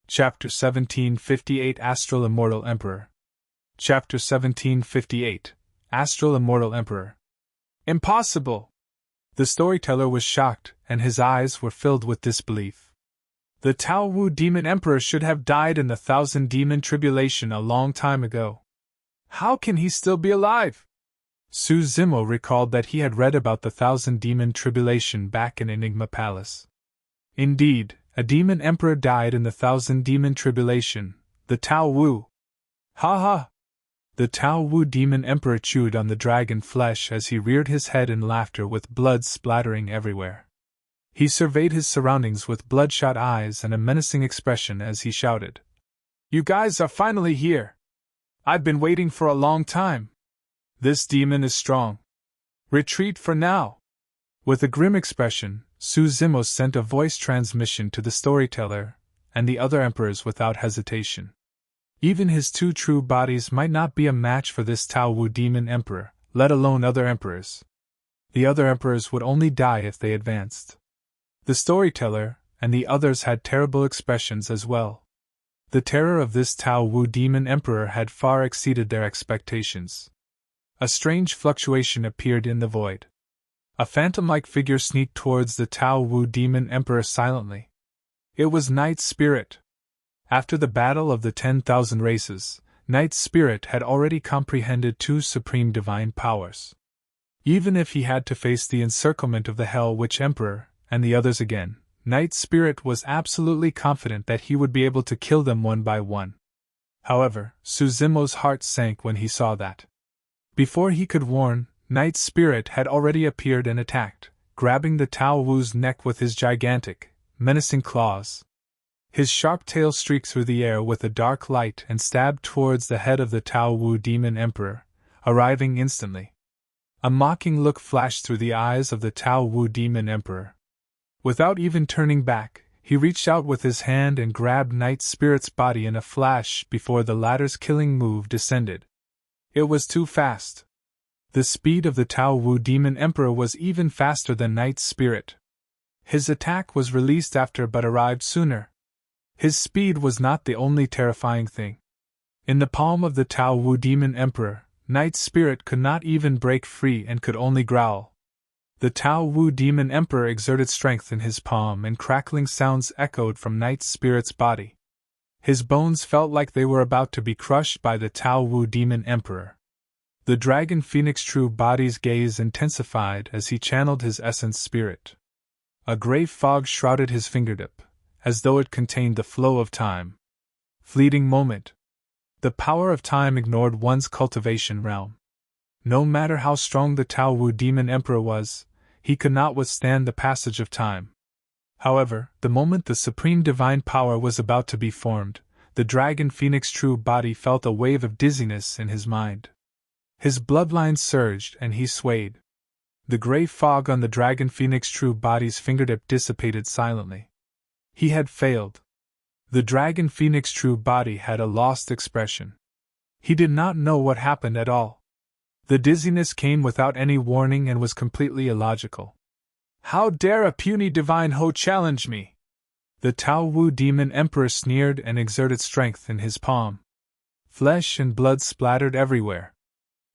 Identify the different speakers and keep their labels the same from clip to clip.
Speaker 1: Chapter 1758 Astral Immortal Emperor. Chapter 1758 Astral Immortal Emperor. Impossible! The storyteller was shocked, and his eyes were filled with disbelief. The Tao Wu Demon Emperor should have died in the Thousand Demon Tribulation a long time ago. How can he still be alive? Su Zimo recalled that he had read about the Thousand Demon Tribulation back in Enigma Palace. Indeed, a demon emperor died in the Thousand Demon Tribulation, the Tao Wu. Ha ha! The Tao Wu Demon Emperor chewed on the dragon flesh as he reared his head in laughter with blood splattering everywhere. He surveyed his surroundings with bloodshot eyes and a menacing expression as he shouted, "You guys are finally here! I've been waiting for a long time! This demon is strong! Retreat for now!" With a grim expression, Su Zimo sent a voice transmission to the storyteller and the other emperors without hesitation. Even his two true bodies might not be a match for this Tao Wu Demon Emperor, let alone other emperors. The other emperors would only die if they advanced. The storyteller and the others had terrible expressions as well. The terror of this Tao Wu Demon Emperor had far exceeded their expectations. A strange fluctuation appeared in the void. A phantom-like figure sneaked towards the Tao Wu Demon Emperor silently. It was Night Spirit. After the battle of the 10,000 races, Night Spirit had already comprehended two supreme divine powers. Even if he had to face the encirclement of the Hell Witch Emperor and the others again, Night Spirit was absolutely confident that he would be able to kill them one by one. However, Su Zimo's heart sank when he saw that. Before he could warn, Night Spirit had already appeared and attacked, grabbing the Tao Wu's neck with his gigantic, menacing claws. His sharp tail streaked through the air with a dark light and stabbed towards the head of the Tao Wu Demon Emperor, arriving instantly. A mocking look flashed through the eyes of the Tao Wu Demon Emperor. Without even turning back, he reached out with his hand and grabbed Night Spirit's body in a flash before the latter's killing move descended. It was too fast. The speed of the Tao Wu Demon Emperor was even faster than Night Spirit. His attack was released after but arrived sooner. His speed was not the only terrifying thing. In the palm of the Tao Wu Demon Emperor, Night Spirit could not even break free and could only growl. The Tao Wu Demon Emperor exerted strength in his palm and crackling sounds echoed from Night Spirit's body. His bones felt like they were about to be crushed by the Tao Wu Demon Emperor. The Dragon Phoenix true body's gaze intensified as he channeled his essence spirit. A gray fog shrouded his fingertip, as though it contained the flow of time. Fleeting moment. The power of time ignored one's cultivation realm. No matter how strong the Tao Wu Demon Emperor was, he could not withstand the passage of time. However, the moment the supreme divine power was about to be formed, the Dragon Phoenix true body felt a wave of dizziness in his mind. His bloodline surged and he swayed. The gray fog on the Dragon Phoenix true body's fingertip dissipated silently. He had failed. The Dragon Phoenix true body had a lost expression. He did not know what happened at all. The dizziness came without any warning and was completely illogical. How dare a puny divine Ho challenge me? The Tao Wu Demon Emperor sneered and exerted strength in his palm. Flesh and blood splattered everywhere.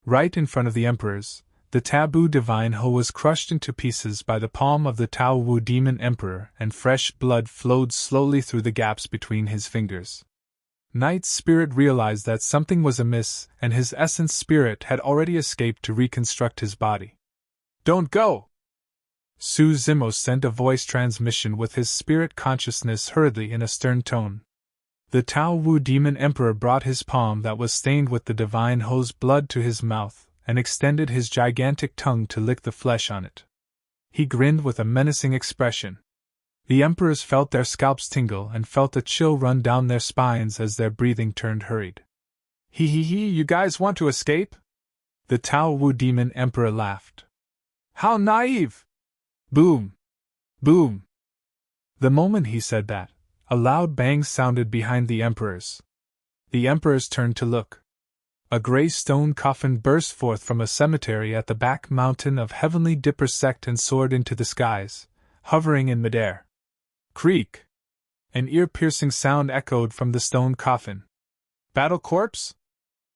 Speaker 1: Right in front of the emperors, the taboo divine Ho was crushed into pieces by the palm of the Tao Wu Demon Emperor and fresh blood flowed slowly through the gaps between his fingers. Night Spirit realized that something was amiss and his essence spirit had already escaped to reconstruct his body. "Don't go!" Su Zimo sent a voice transmission with his spirit consciousness hurriedly in a stern tone. The Tao Wu Demon Emperor brought his palm that was stained with the divine Ho's blood to his mouth and extended his gigantic tongue to lick the flesh on it. He grinned with a menacing expression. The emperors felt their scalps tingle and felt a chill run down their spines as their breathing turned hurried. He, you guys want to escape?" The Tao Wu Demon Emperor laughed. "How naive!" Boom! Boom! The moment he said that, a loud bang sounded behind the emperors. The emperors turned to look. A gray stone coffin burst forth from a cemetery at the back mountain of Heavenly Dipper sect and soared into the skies, hovering in midair. Creak! An ear-piercing sound echoed from the stone coffin. Battle corpse?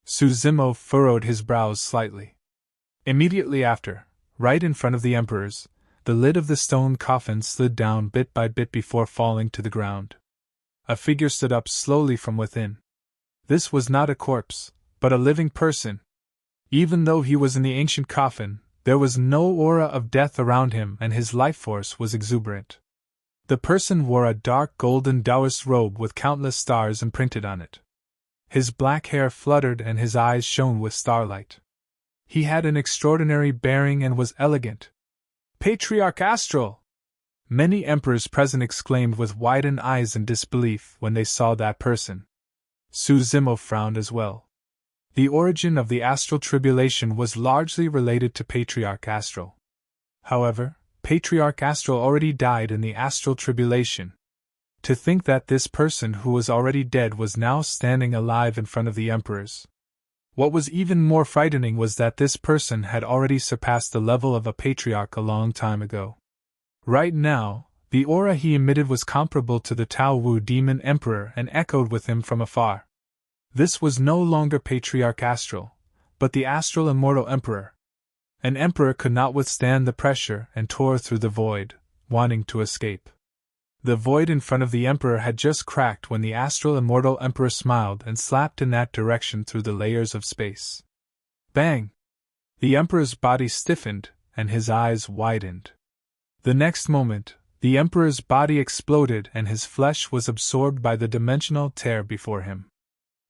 Speaker 1: Suzimo furrowed his brows slightly. Immediately after, right in front of the Emperors, the lid of the stone coffin slid down bit by bit before falling to the ground. A figure stood up slowly from within. This was not a corpse, but a living person. Even though he was in the ancient coffin, there was no aura of death around him and his life force was exuberant. The person wore a dark golden Taoist robe with countless stars imprinted on it. His black hair fluttered and his eyes shone with starlight. He had an extraordinary bearing and was elegant. Patriarch Astral! Many emperors present exclaimed with widened eyes in disbelief when they saw that person. Suzimo frowned as well. The origin of the astral tribulation was largely related to Patriarch Astral. However, Patriarch Astral already died in the astral tribulation. To think that this person who was already dead was now standing alive in front of the emperors. What was even more frightening was that this person had already surpassed the level of a patriarch a long time ago. Right now, the aura he emitted was comparable to the Tao Wu demon emperor and echoed with him from afar. This was no longer Patriarch Astral, but the Astral Immortal Emperor. An emperor could not withstand the pressure and tore through the void, wanting to escape. The void in front of the emperor had just cracked when the Astral Immortal Emperor smiled and slapped in that direction through the layers of space. Bang! The emperor's body stiffened, and his eyes widened. The next moment, the emperor's body exploded and his flesh was absorbed by the dimensional tear before him.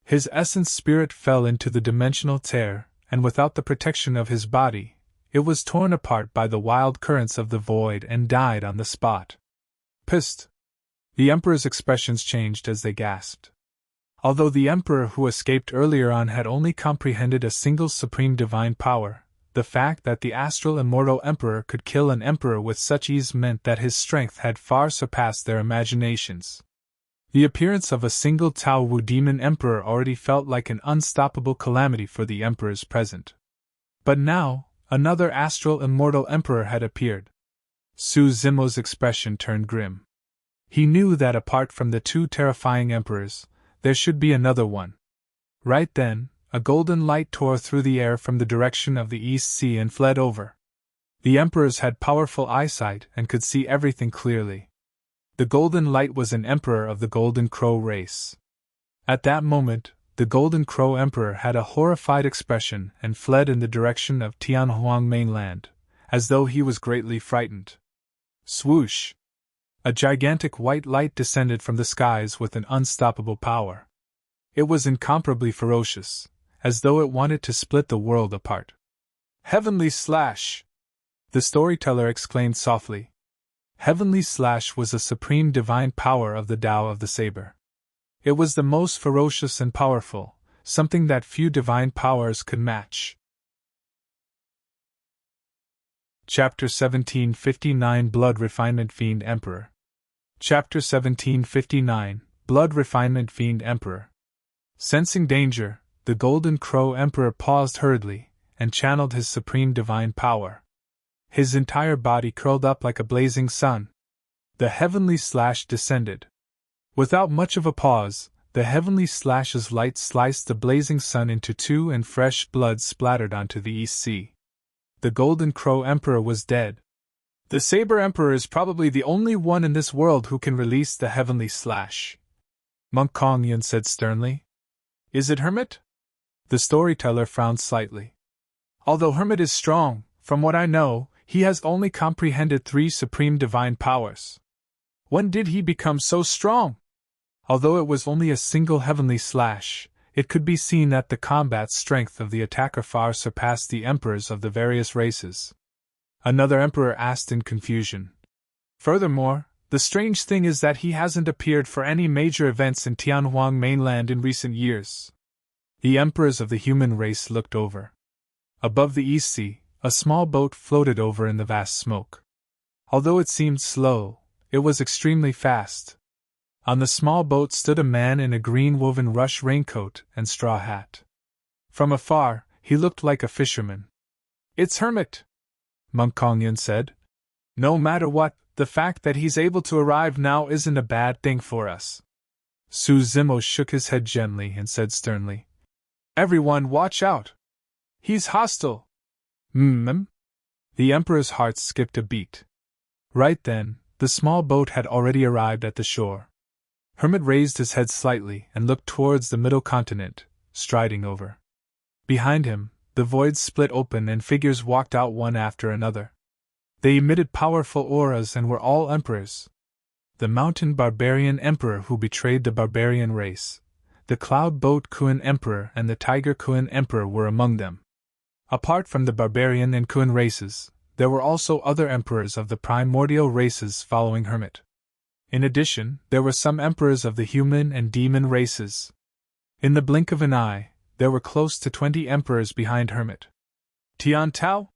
Speaker 1: His essence spirit fell into the dimensional tear, and without the protection of his body, it was torn apart by the wild currents of the void and died on the spot. Pissed. The emperor's expressions changed as they gasped. Although the emperor who escaped earlier on had only comprehended a single supreme divine power, the fact that the astral immortal emperor could kill an emperor with such ease meant that his strength had far surpassed their imaginations. The appearance of a single Tao Wu demon emperor already felt like an unstoppable calamity for the emperors present. But now, another astral immortal emperor had appeared. Suzimo's expression turned grim. He knew that apart from the two terrifying emperors, there should be another one. Right then, a golden light tore through the air from the direction of the East Sea and fled over. The emperors had powerful eyesight and could see everything clearly. The golden light was an emperor of the Golden Crow race. At that moment, the Golden Crow Emperor had a horrified expression and fled in the direction of Tianhuang mainland, as though he was greatly frightened. Swoosh! A gigantic white light descended from the skies with an unstoppable power. It was incomparably ferocious, as though it wanted to split the world apart. Heavenly Slash! The storyteller exclaimed softly. Heavenly Slash was a supreme divine power of the Tao of the Saber. It was the most ferocious and powerful, something that few divine powers could match. Chapter 1759 Blood Refinement Fiend Emperor. Chapter 1759 Blood Refinement Fiend Emperor. Sensing danger, the Golden Crow Emperor paused hurriedly and channeled his supreme divine power. His entire body curled up like a blazing sun. The Heavenly Slash descended. Without much of a pause, the Heavenly Slash's light sliced the blazing sun into two and fresh blood splattered onto the East Sea. The Golden Crow Emperor was dead. The Saber Emperor is probably the only one in this world who can release the Heavenly Slash, Monk Kongyun said sternly. Is it Hermit? The storyteller frowned slightly. Although Hermit is strong, from what I know, he has only comprehended 3 supreme divine powers. When did he become so strong? Although it was only a single Heavenly Slash, it could be seen that the combat strength of the attacker far surpassed the emperors of the various races. Another emperor asked in confusion. Furthermore, the strange thing is that he hasn't appeared for any major events in Tianhuang mainland in recent years. The emperors of the human race looked over. Above the East Sea, a small boat floated over in the vast smoke. Although it seemed slow, it was extremely fast. On the small boat stood a man in a green woven rush raincoat and straw hat. From afar, he looked like a fisherman. It's Hermit, Monk Kongyun said. No matter what, the fact that he's able to arrive now isn't a bad thing for us. Su Zimo shook his head gently and said sternly, "Everyone watch out! He's hostile!" The Emperor's heart skipped a beat. Right then, the small boat had already arrived at the shore. Hermit raised his head slightly and looked towards the middle continent, striding over. Behind him, the void split open and figures walked out one after another. They emitted powerful auras and were all emperors. The mountain barbarian emperor who betrayed the barbarian race, the cloud boat Kuan emperor and the tiger Kuan emperor were among them. Apart from the barbarian and Kuan races, there were also other emperors of the primordial races following Hermit. In addition, there were some emperors of the human and demon races. In the blink of an eye, there were close to 20 emperors behind Hermit. Tian Tao?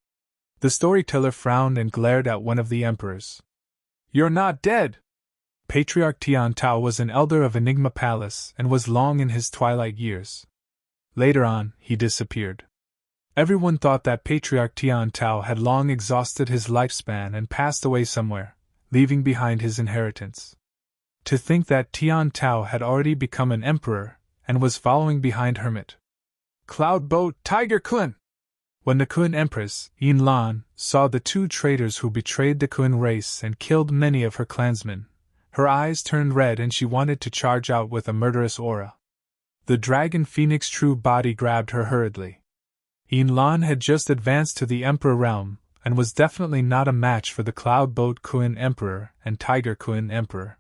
Speaker 1: The storyteller frowned and glared at one of the emperors. "You're not dead!" Patriarch Tian Tao was an elder of Enigma Palace and was long in his twilight years. Later on, he disappeared. Everyone thought that Patriarch Tian Tao had long exhausted his lifespan and passed away somewhere, leaving behind his inheritance. To think that Tian Tao had already become an emperor and was following behind Hermit. Cloud Boat Tiger Kun! When the Kun Empress, Yin Lan, saw the two traitors who betrayed the Kun race and killed many of her clansmen, her eyes turned red and she wanted to charge out with a murderous aura. The dragon phoenix true body grabbed her hurriedly. Yin Lan had just advanced to the Emperor realm, and was definitely not a match for the Cloud Boat Kuan Emperor and Tiger Kuan Emperor.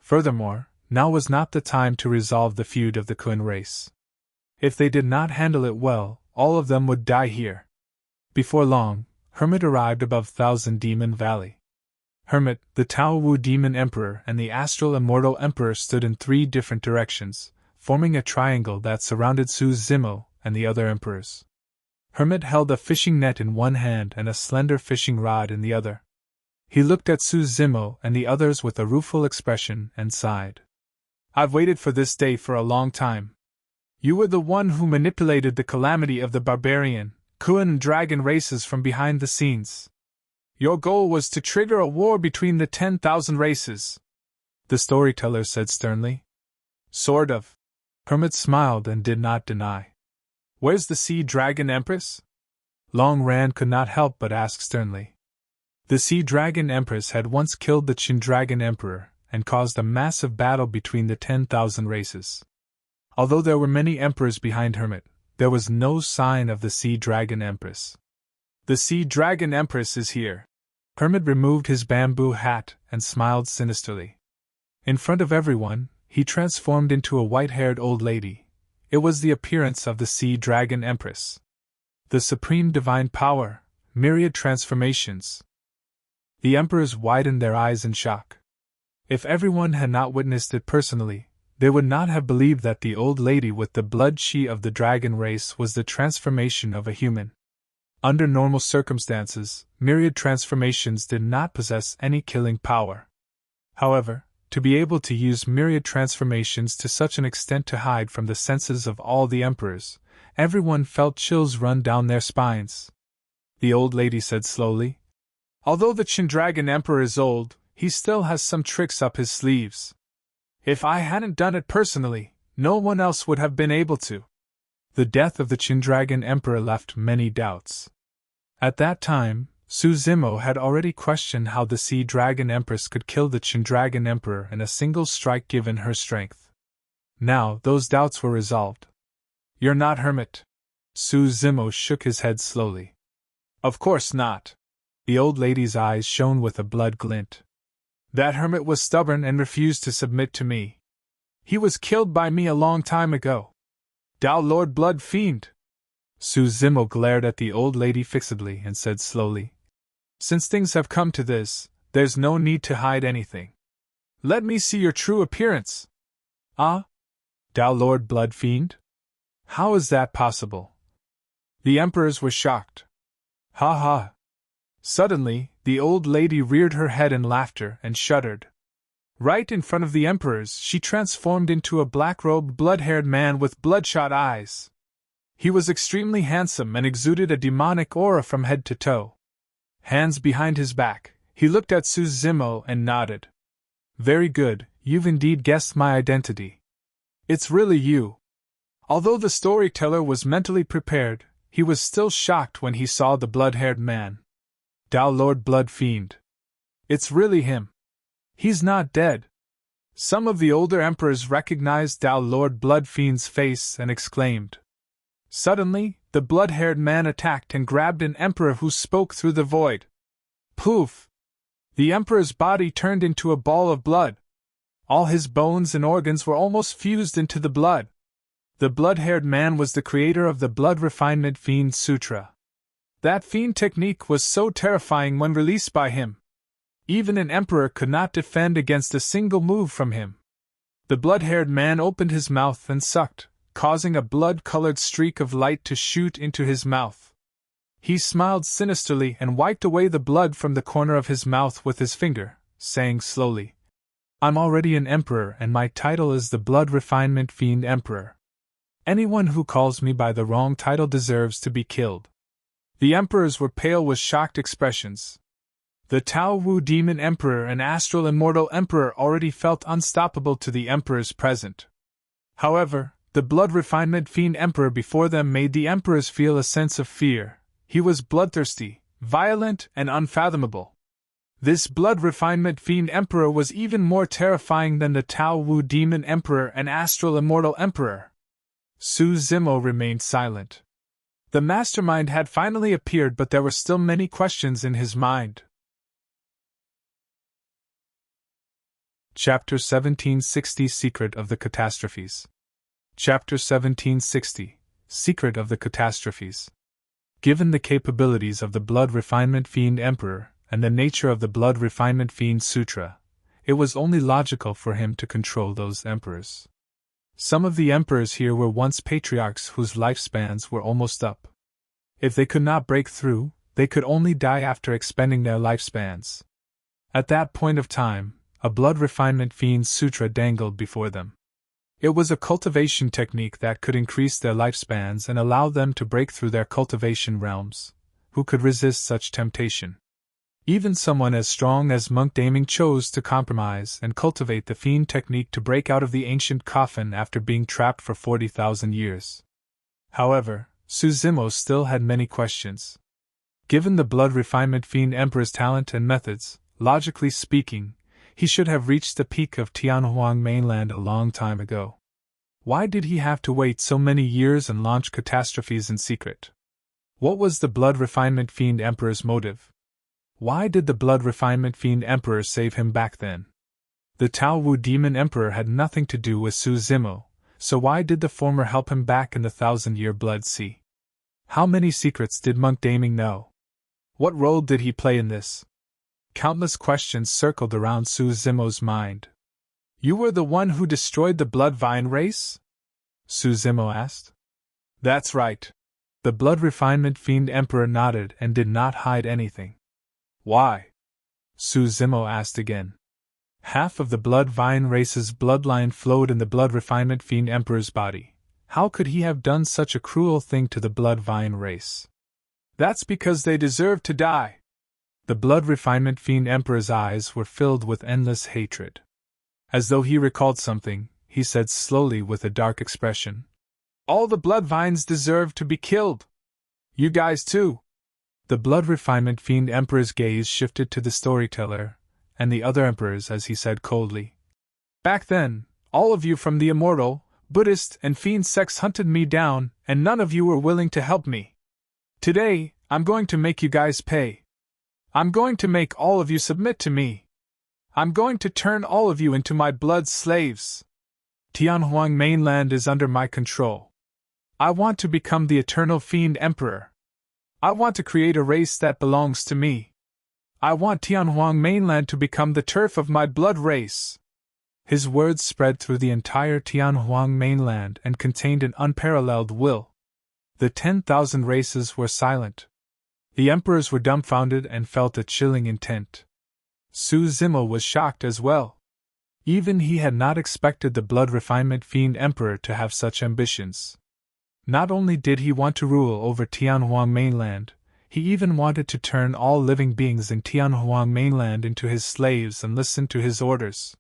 Speaker 1: Furthermore, now was not the time to resolve the feud of the Kuan race. If they did not handle it well, all of them would die here. Before long, Hermit arrived above Thousand Demon Valley. Hermit, the Tao Wu Demon Emperor, and the Astral Immortal Emperor stood in 3 different directions, forming a triangle that surrounded Su Zimo and the other emperors. Hermit held a fishing net in one hand and a slender fishing rod in the other. He looked at Su Zimo and the others with a rueful expression and sighed. "I've waited for this day for a long time. You were the one who manipulated the calamity of the barbarian, Kuan and dragon races from behind the scenes. Your goal was to trigger a war between the 10,000 races," the storyteller said sternly. "Sort of." Hermit smiled and did not deny. "Where's the Sea Dragon Empress?" Long Rand could not help but ask sternly. The Sea Dragon Empress had once killed the Chin Dragon Emperor and caused a massive battle between the 10,000 races. Although there were many emperors behind Hermit, there was no sign of the Sea Dragon Empress. "The Sea Dragon Empress is here." Hermit removed his bamboo hat and smiled sinisterly. In front of everyone, he transformed into a white-haired old lady. It was the appearance of the Sea Dragon Empress. The supreme divine power, myriad transformations. The emperors widened their eyes in shock. If everyone had not witnessed it personally, they would not have believed that the old lady with the blood chi of the dragon race was the transformation of a human. Under normal circumstances, myriad transformations did not possess any killing power. However, to be able to use myriad transformations to such an extent to hide from the senses of all the emperors, everyone felt chills run down their spines. The old lady said slowly, "Although the Chin Dragon Emperor is old, he still has some tricks up his sleeves. If I hadn't done it personally, no one else would have been able to." The death of the Chin Dragon Emperor left many doubts. At that time, Su Zimo had already questioned how the Sea Dragon Empress could kill the Chin Dragon Emperor in a single strike given her strength. Now those doubts were resolved. "You're not Hermit." Su Zimo shook his head slowly. "Of course not." The old lady's eyes shone with a blood glint. "That Hermit was stubborn and refused to submit to me. He was killed by me a long time ago. Tao Lord Blood Fiend." Su Zimo glared at the old lady fixedly and said slowly, "Since things have come to this, there's no need to hide anything. Let me see your true appearance." "Ah? Tao Lord Blood Fiend? How is that possible?" The emperors were shocked. "Ha ha." Suddenly, the old lady reared her head in laughter and shuddered. Right in front of the emperors, she transformed into a black-robed, blood-haired man with bloodshot eyes. He was extremely handsome and exuded a demonic aura from head to toe. Hands behind his back, He looked at Su Zimo and nodded. Very good, you've indeed guessed my identity. It's really you. Although the storyteller was mentally prepared, he was still shocked when he saw the blood-haired man. Dao Lord Blood Fiend. It's really him. He's not dead. Some of the older emperors recognized Dao Lord Blood Fiend's face and exclaimed. Suddenly, the blood-haired man attacked and grabbed an emperor who spoke through the void. Poof! The emperor's body turned into a ball of blood. All his bones and organs were almost fused into the blood. The blood-haired man was the creator of the Blood Refinement Fiend Sutra. That fiend technique was so terrifying when released by him. Even an emperor could not defend against a single move from him. The blood-haired man opened his mouth and sucked, causing a blood-colored streak of light to shoot into his mouth. He smiled sinisterly and wiped away the blood from the corner of his mouth with his finger, saying slowly, I'm already an emperor and my title is the Blood Refinement Fiend Emperor. Anyone who calls me by the wrong title deserves to be killed. The emperors were pale with shocked expressions. The Tao Wu Demon Emperor and Astral Immortal Emperor already felt unstoppable to the emperors present. However, the Blood Refinement Fiend Emperor before them made the emperors feel a sense of fear. He was bloodthirsty, violent, and unfathomable. This Blood Refinement Fiend Emperor was even more terrifying than the Tao Wu Demon Emperor and Astral Immortal Emperor. Su Zimo remained silent. The mastermind had finally appeared, but there were still many questions in his mind. Chapter 1760 Secret of the Catastrophes. Chapter 1760 Secret of the Catastrophes. Given the capabilities of the Blood Refinement Fiend Emperor and the nature of the Blood Refinement Fiend Sutra, it was only logical for him to control those emperors. Some of the emperors here were once patriarchs whose lifespans were almost up. If they could not break through, they could only die after expending their lifespans. At that point of time, a Blood Refinement Fiend Sutra dangled before them. It was a cultivation technique that could increase their lifespans and allow them to break through their cultivation realms. Who could resist such temptation? Even someone as strong as Monk Daming chose to compromise and cultivate the fiend technique to break out of the ancient coffin after being trapped for 40,000 years. However, Su Zimo still had many questions. Given the Blood Refinement Fiend Emperor's talent and methods, logically speaking, he should have reached the peak of Tianhuang mainland a long time ago. Why did he have to wait so many years and launch Catastrophes in secret? What was the Blood Refinement Fiend Emperor's motive? Why did the Blood Refinement Fiend Emperor save him back then? The Tao Wu Demon Emperor had nothing to do with Su Zimo, so why did the former help him back in the 1,000-year Blood Sea? How many secrets did Monk Daming know? What role did he play in this? Countless questions circled around Su Zimo's mind. You were the one who destroyed the Blood Vine race? Su Zimo asked. That's right. The Blood Refinement Fiend Emperor nodded and did not hide anything. Why? Su Zimo asked again. Half of the Blood Vine race's bloodline flowed in the Blood Refinement Fiend Emperor's body. How could he have done such a cruel thing to the Blood Vine race? That's because they deserve to die. The Blood Refinement Fiend Emperor's eyes were filled with endless hatred. As though he recalled something, he said slowly with a dark expression. All the Blood Vines deserve to be killed. You guys too. The Blood Refinement Fiend Emperor's gaze shifted to the storyteller and the other emperors as he said coldly. Back then, all of you from the Immortal, Buddhist, and Fiend sects hunted me down, and none of you were willing to help me. Today, I'm going to make you guys pay. I'm going to make all of you submit to me. I'm going to turn all of you into my blood slaves. Tianhuang mainland is under my control. I want to become the Eternal Fiend Emperor. I want to create a race that belongs to me. I want Tianhuang mainland to become the turf of my blood race. His words spread through the entire Tianhuang mainland and contained an unparalleled will. The 10,000 races were silent. The emperors were dumbfounded and felt a chilling intent. Su Zimo was shocked as well. Even he had not expected the Blood Refinement Fiend Emperor to have such ambitions. Not only did he want to rule over Tianhuang mainland, He even wanted to turn all living beings in Tianhuang mainland into his slaves and listen to his orders.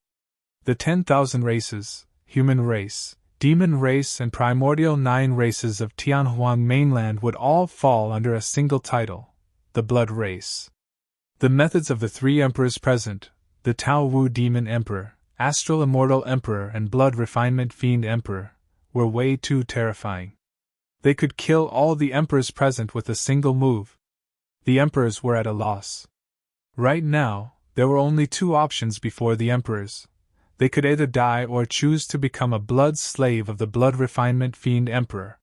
Speaker 1: The 10,000 races, human race, demon race and primordial 9 races of Tianhuang mainland would all fall under a single title, the Blood Race. The methods of the 3 emperors present, the Tao Wu Demon Emperor, Astral Immortal Emperor and Blood Refinement Fiend Emperor, were way too terrifying. They could kill all the emperors present with a single move. The emperors were at a loss. Right now, there were only 2 options before the emperors. They could either die or choose to become a blood slave of the Blood Refinement Fiend Emperor.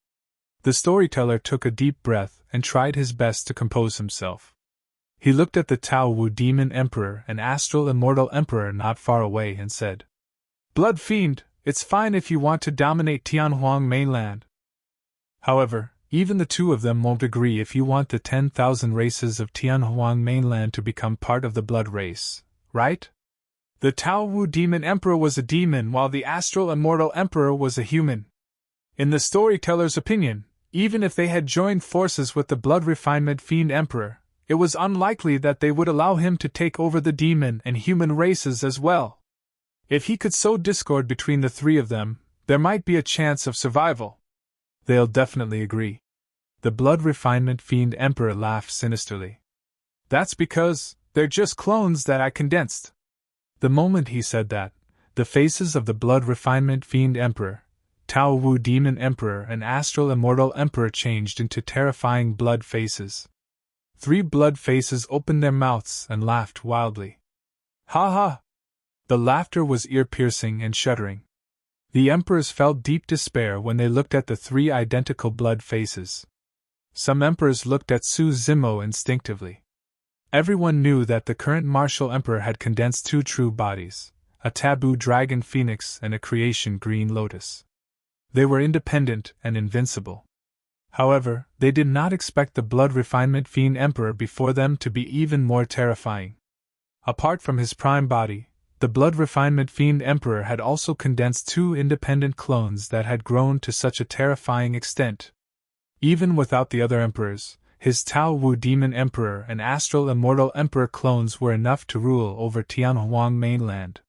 Speaker 1: The storyteller took a deep breath and tried his best to compose himself. He looked at the Tao Wu Demon Emperor and Astral Immortal Emperor not far away and said, "Blood Fiend, it's fine if you want to dominate Tianhuang mainland. However, even the 2 of them won't agree if you want the 10,000 races of Tianhuang mainland to become part of the Blood Race, right?" The Tao Wu Demon Emperor was a demon while the Astral Immortal Emperor was a human. In the storyteller's opinion, even if they had joined forces with the Blood Refinement Fiend Emperor, it was unlikely that they would allow him to take over the demon and human races as well. If he could sow discord between the 3 of them, there might be a chance of survival. They'll definitely agree. The Blood Refinement Fiend Emperor laughed sinisterly. That's because they're just clones that I condensed. The moment he said that, the faces of the Blood Refinement Fiend Emperor, Tao Wu Demon Emperor and Astral Immortal Emperor changed into terrifying blood faces. 3 blood faces opened their mouths and laughed wildly. Ha ha! The laughter was ear-piercing and shuddering. The emperors felt deep despair when they looked at the 3 identical blood faces. Some emperors looked at Su Zimo instinctively. Everyone knew that the current martial emperor had condensed 2 true bodies, a taboo dragon phoenix and a creation green lotus. They were independent and invincible. However, they did not expect the Blood Refinement Fiend Emperor before them to be even more terrifying. Apart from his prime body, the Blood Refinement Fiend Emperor had also condensed 2 independent clones that had grown to such a terrifying extent. Even without the other emperors, his Tao Wu Demon Emperor and Astral Immortal Emperor clones were enough to rule over Tianhuang mainland.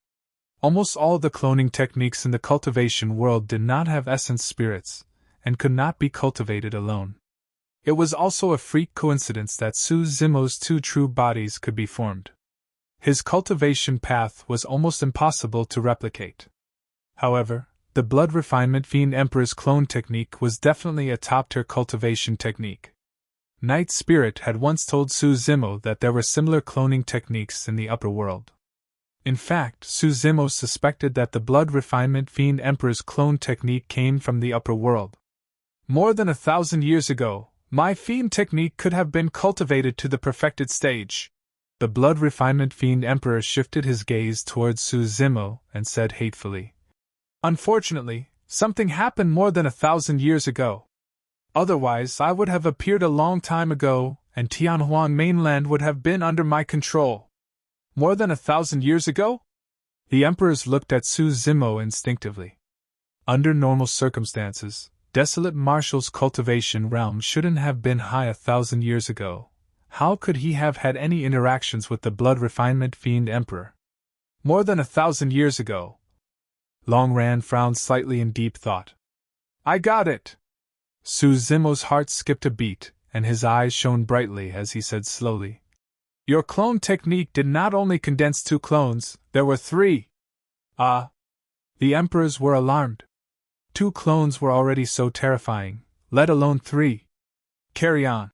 Speaker 1: Almost all the cloning techniques in the cultivation world did not have essence spirits, and could not be cultivated alone. It was also a freak coincidence that Su Zimo's 2 true bodies could be formed. His cultivation path was almost impossible to replicate. However, the Blood Refinement Fiend Emperor's clone technique was definitely a top-tier cultivation technique. Night Spirit had once told Su Zimo that there were similar cloning techniques in the upper world. In fact, Su Zimo suspected that the Blood Refinement Fiend Emperor's clone technique came from the upper world. More than 1,000 years ago, my Fiend technique could have been cultivated to the perfected stage. The Blood Refinement Fiend Emperor shifted his gaze towards Su Zimo and said hatefully, "Unfortunately, something happened more than 1,000 years ago. Otherwise, I would have appeared a long time ago, and Tianhuang mainland would have been under my control." More than 1,000 years ago? The emperors looked at Su Zimo instinctively. Under normal circumstances, Desolate Marshal's cultivation realm shouldn't have been high 1,000 years ago. How could he have had any interactions with the Blood Refinement Fiend Emperor? More than 1,000 years ago. Longran frowned slightly in deep thought. I got it! Su Zimo's heart skipped a beat, and his eyes shone brightly as he said slowly, "Your clone technique did not only condense 2 clones, there were 3. Ah!" The emperors were alarmed. 2 clones were already so terrifying, let alone 3. Carry on.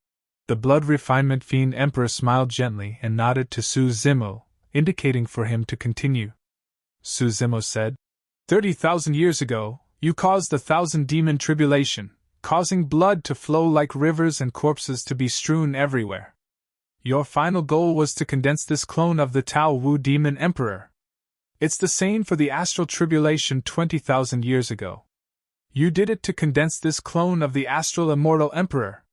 Speaker 1: The Blood Refinement Fiend Emperor smiled gently and nodded to Su Zimo, indicating for him to continue. Su Zimo said, 30,000 years ago, you caused the 1,000-demon tribulation, causing blood to flow like rivers and corpses to be strewn everywhere. Your final goal was to condense this clone of the Tao Wu Demon Emperor. It's the same for the Astral Tribulation 20,000 years ago. You did it to condense this clone of the Astral Immortal Emperor.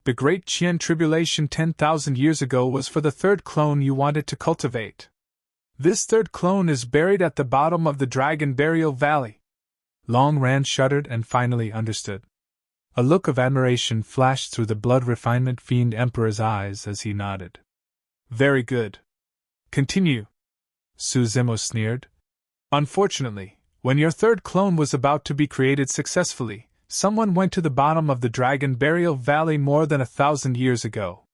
Speaker 1: The Great Qian Tribulation 10,000 years ago was for the 3rd clone you wanted to cultivate. This 3rd clone is buried at the bottom of the Dragon Burial Valley. Long Ran shuddered and finally understood. A look of admiration flashed through the Blood Refinement Fiend Emperor's eyes as he nodded. Very good. Continue. Suzimo sneered. Unfortunately, when your third clone was about to be created successfully, someone went to the bottom of the Dragon Burial Valley more than 1,000 years ago.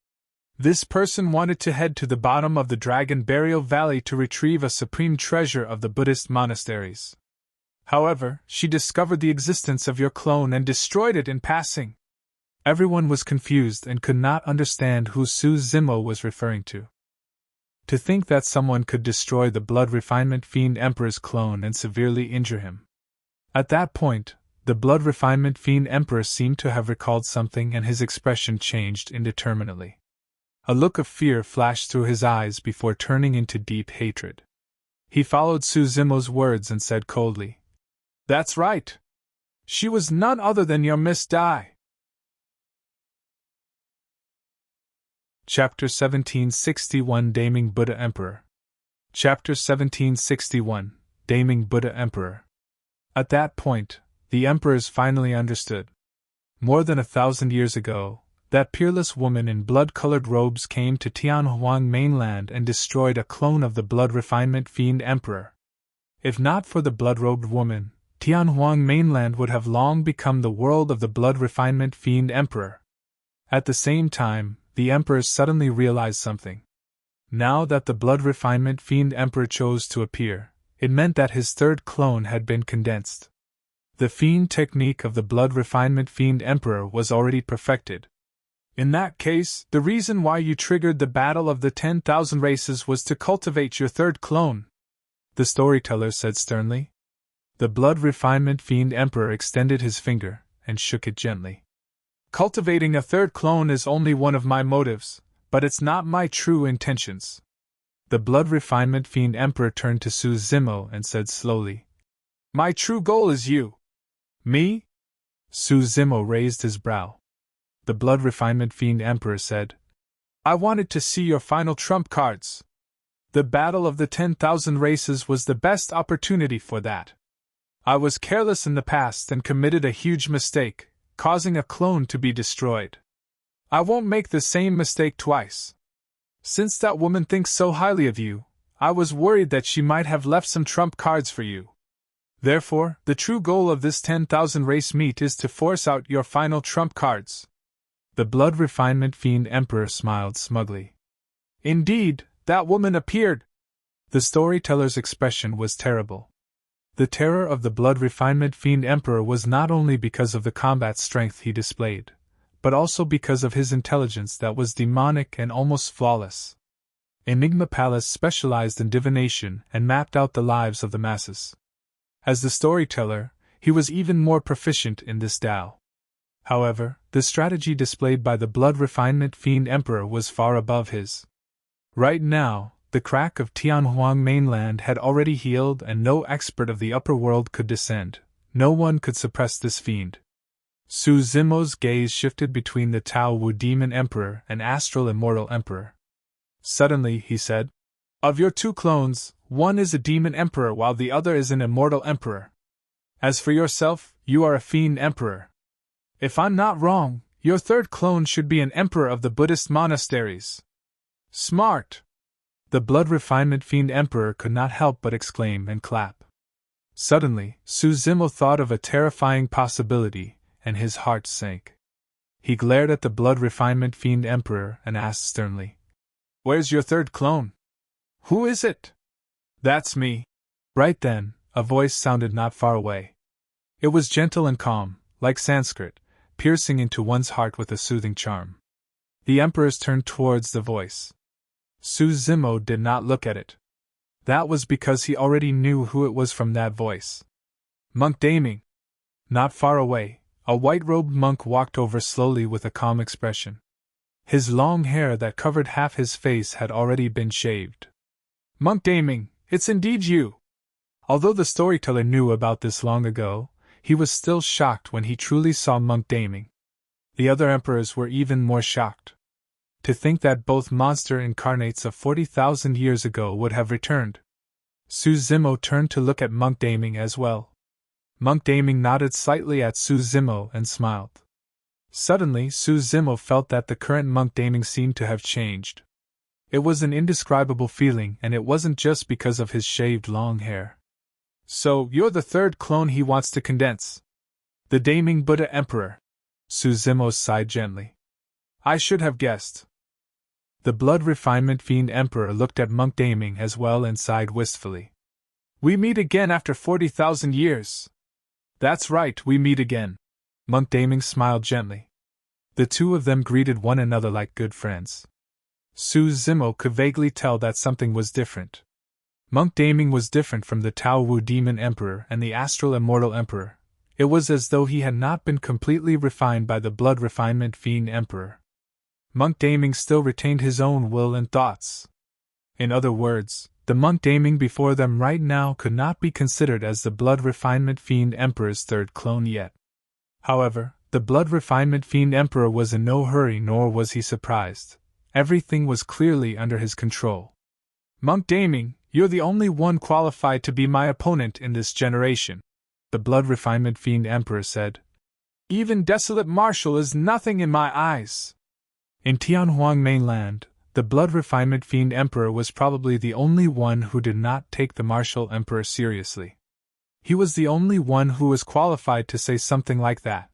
Speaker 1: This person wanted to head to the bottom of the Dragon Burial Valley to retrieve a supreme treasure of the Buddhist monasteries. However, she discovered the existence of your clone and destroyed it in passing. Everyone was confused and could not understand who Suzimo was referring to. To think that someone could destroy the Blood Refinement Fiend Emperor's clone and severely injure him. At that point, the Blood Refinement Fiend Emperor seemed to have recalled something and his expression changed indeterminately. A look of fear flashed through his eyes before turning into deep hatred. He followed Suzimo's words and said coldly, "That's right. She was none other than your Miss Dai." Chapter 1761 Damning Buddha Emperor. Chapter 1761 Damning Buddha Emperor. At that point, the emperors finally understood. More than 1,000 years ago, that peerless woman in blood-colored robes came to Tianhuang mainland and destroyed a clone of the Blood Refinement Fiend Emperor. If not for the blood-robed woman, Tianhuang mainland would have long become the world of the Blood Refinement Fiend Emperor. At the same time, the emperors suddenly realized something. Now that the Blood Refinement Fiend Emperor chose to appear, it meant that his third clone had been condensed. The fiend technique of the Blood Refinement Fiend Emperor was already perfected. In that case, the reason why you triggered the Battle of the 10,000 Races was to cultivate your third clone, the storyteller said sternly. The Blood Refinement Fiend Emperor extended his finger and shook it gently. Cultivating a third clone is only one of my motives, but it's not my true intentions. The Blood Refinement Fiend Emperor turned to Suzimo and said slowly, "My true goal is you." "Me?" Suzimo raised his brow. The Blood Refinement Fiend Emperor said, "I wanted to see your final trump cards. The Battle of the 10,000 Races was the best opportunity for that. I was careless in the past and committed a huge mistake, causing a clone to be destroyed. I won't make the same mistake twice. Since that woman thinks so highly of you, I was worried that she might have left some trump cards for you. Therefore, the true goal of this 10,000 race meet is to force out your final trump cards." The Blood Refinement Fiend Emperor smiled smugly. "Indeed, that woman appeared." The storyteller's expression was terrible. The terror of the Blood Refinement Fiend Emperor was not only because of the combat strength he displayed, but also because of his intelligence that was demonic and almost flawless. Enigma Palace specialized in divination and mapped out the lives of the masses. As the storyteller, he was even more proficient in this Tao. However, the strategy displayed by the Blood Refinement Fiend Emperor was far above his. Right now, the crack of Tianhuang mainland had already healed and no expert of the upper world could descend. No one could suppress this fiend. Suzimo's gaze shifted between the Tao Wu Demon Emperor and Astral Immortal Emperor. Suddenly, he said, "Of your two clones, one is a Demon Emperor while the other is an Immortal Emperor. As for yourself, you are a Fiend Emperor. If I'm not wrong, your third clone should be an Emperor of the Buddhist monasteries." "Smart!" The Blood Refinement Fiend Emperor could not help but exclaim and clap. Suddenly, Suzimo thought of a terrifying possibility, and his heart sank. He glared at the Blood Refinement Fiend Emperor and asked sternly, "Where's your third clone? Who is it?" "That's me." Right then, a voice sounded not far away. It was gentle and calm, like Sanskrit, piercing into one's heart with a soothing charm. The emperors turned towards the voice. Suzimo did not look at it. That was because he already knew who it was from that voice. Monk Daming. Not far away, a white-robed monk walked over slowly with a calm expression. His long hair that covered half his face had already been shaved. "Monk Daming, it's indeed you!" Although the storyteller knew about this long ago, he was still shocked when he truly saw Monk Daming. The other emperors were even more shocked. To think that both monster incarnates of 40,000 years ago would have returned. Suzimo turned to look at Monk Daming as well. Monk Daming nodded slightly at Suzimo and smiled. Suddenly, Su Zimo felt that the current monk Daming seemed to have changed. It was an indescribable feeling, and it wasn't just because of his shaved long hair. So, you're the third clone he wants to condense. The Daming Buddha Emperor. Su Zimo sighed gently. I should have guessed. The Blood Refinement Fiend Emperor looked at Monk Daming as well and sighed wistfully. We meet again after 40,000 years. That's right, we meet again. Monk Daming smiled gently. The two of them greeted one another like good friends. Su Zimo could vaguely tell that something was different. Monk Daming was different from the Tao Wu Demon Emperor and the Astral Immortal Emperor. It was as though he had not been completely refined by the Blood Refinement Fiend Emperor. Monk Daming still retained his own will and thoughts. In other words, the Monk Daming before them right now could not be considered as the Blood Refinement Fiend Emperor's third clone yet. However, the Blood Refinement Fiend Emperor was in no hurry, nor was he surprised. Everything was clearly under his control. Monk Daming, you're the only one qualified to be my opponent in this generation, the Blood Refinement Fiend Emperor said. Even Desolate Marshal is nothing in my eyes. In Tianhuang mainland, the Blood Refinement Fiend Emperor was probably the only one who did not take the Martial Emperor seriously. He was the only one who was qualified to say something like that.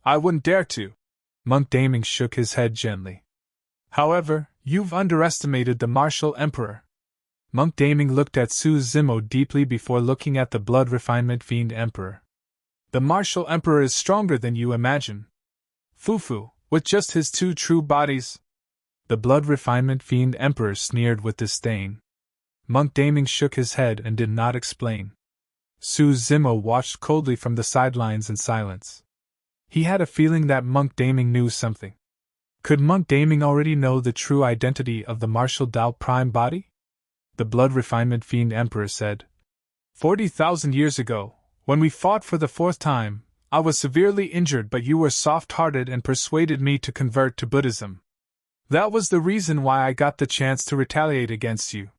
Speaker 1: I wouldn't dare to. Monk Daming shook his head gently. However, you've underestimated the Martial Emperor. Monk Daming looked at Su Zimo deeply before looking at the Blood Refinement Fiend Emperor. The Martial Emperor is stronger than you imagine. Fufu, with just his two true bodies. The Blood Refinement Fiend Emperor sneered with disdain. Monk Daming shook his head and did not explain. Su Zimo watched coldly from the sidelines in silence. He had a feeling that Monk Daming knew something. Could Monk Daming already know the true identity of the Martial Tao Prime Body? The Blood Refinement Fiend Emperor said. 40,000 years ago, when we fought for the fourth time, I was severely injured, but you were soft-hearted and persuaded me to convert to Buddhism. That was the reason why I got the chance to retaliate against you.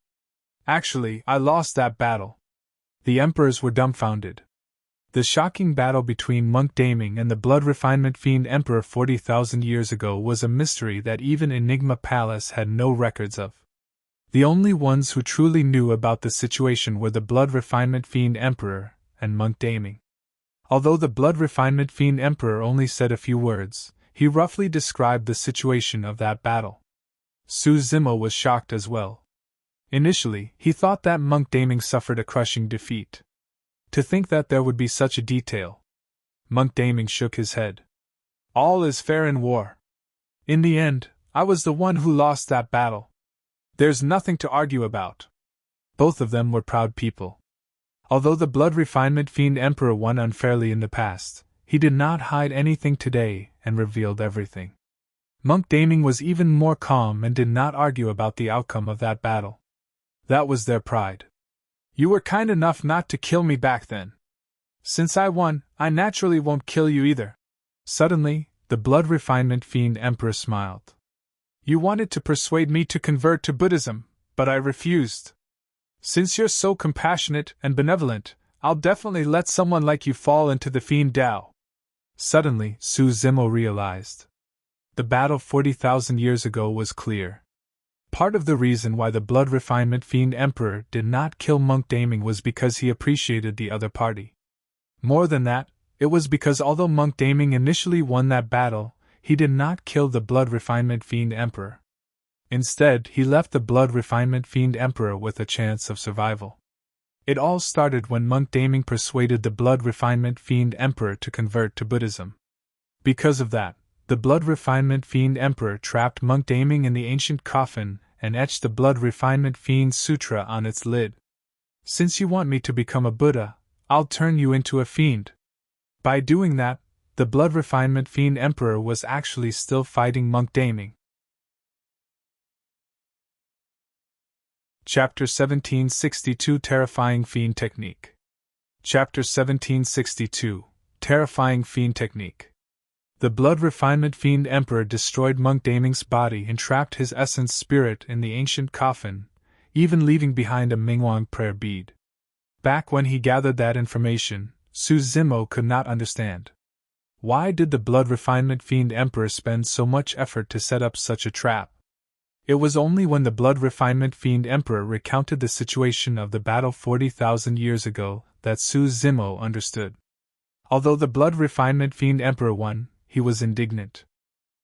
Speaker 1: Actually, I lost that battle. The emperors were dumbfounded. The shocking battle between Monk Daming and the Blood Refinement Fiend Emperor 40,000 years ago was a mystery that even Enigma Palace had no records of. The only ones who truly knew about the situation were the Blood Refinement Fiend Emperor and Monk Daming. Although the Blood Refinement Fiend Emperor only said a few words, he roughly described the situation of that battle. Su Zimo was shocked as well. Initially, he thought that Monk Daming suffered a crushing defeat. To think that there would be such a detail. Monk Daming shook his head. All is fair in war. In the end, I was the one who lost that battle. There's nothing to argue about. Both of them were proud people. Although the Blood Refinement Fiend Emperor won unfairly in the past, he did not hide anything today and revealed everything. Monk Daming was even more calm and did not argue about the outcome of that battle. That was their pride. You were kind enough not to kill me back then. Since I won, I naturally won't kill you either. Suddenly, the Blood Refinement Fiend Emperor smiled. You wanted to persuade me to convert to Buddhism, but I refused. Since you're so compassionate and benevolent, I'll definitely let someone like you fall into the Fiend Tao. Suddenly, Su Zimo realized. The battle 40,000 years ago was clear. Part of the reason why the Blood Refinement Fiend Emperor did not kill Monk Daming was because he appreciated the other party. More than that, it was because although Monk Daming initially won that battle, he did not kill the Blood Refinement Fiend Emperor. Instead, he left the Blood Refinement Fiend Emperor with a chance of survival. It all started when Monk Daming persuaded the Blood Refinement Fiend Emperor to convert to Buddhism. Because of that, the Blood Refinement Fiend Emperor trapped Monk Daming in the ancient coffin and etched the Blood Refinement Fiend Sutra on its lid. Since you want me to become a Buddha, I'll turn you into a fiend. By doing that, the Blood Refinement Fiend Emperor was actually still fighting Monk Daming. Chapter 1762 Terrifying Fiend Technique. Chapter 1762 Terrifying Fiend Technique. The Blood Refinement Fiend Emperor destroyed Monk Daming's body and trapped his essence spirit in the ancient coffin, even leaving behind a Mingwang prayer bead. Back when he gathered that information, Su Zimo could not understand. Why did the Blood Refinement Fiend Emperor spend so much effort to set up such a trap? It was only when the Blood Refinement Fiend Emperor recounted the situation of the battle 40,000 years ago that Su Zimo understood. Although the Blood Refinement Fiend Emperor won, he was indignant.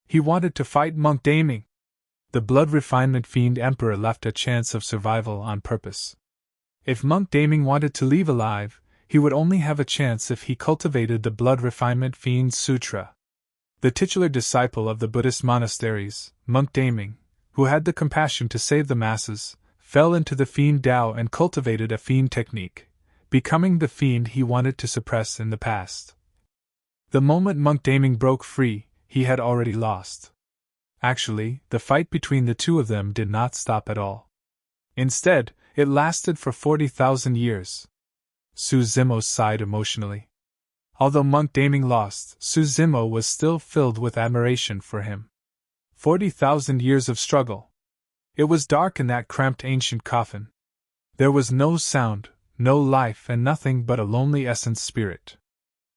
Speaker 1: He wanted to fight Monk Daming. The Blood Refinement Fiend Emperor left a chance of survival on purpose. If Monk Daming wanted to leave alive, he would only have a chance if he cultivated the Blood Refinement Fiend Sutra. The titular disciple of the Buddhist monasteries, Monk Daming, who had the compassion to save the masses, fell into the Fiend Tao and cultivated a Fiend technique, becoming the Fiend he wanted to suppress in the past. The moment Monk Daming broke free, he had already lost. Actually, the fight between the two of them did not stop at all. Instead, it lasted for 40,000 years. Su Zimo sighed emotionally. Although Monk Daming lost, Su Zimo was still filled with admiration for him. 40,000 years of struggle. It was dark in that cramped ancient coffin. There was no sound, no life, and nothing but a lonely essence spirit.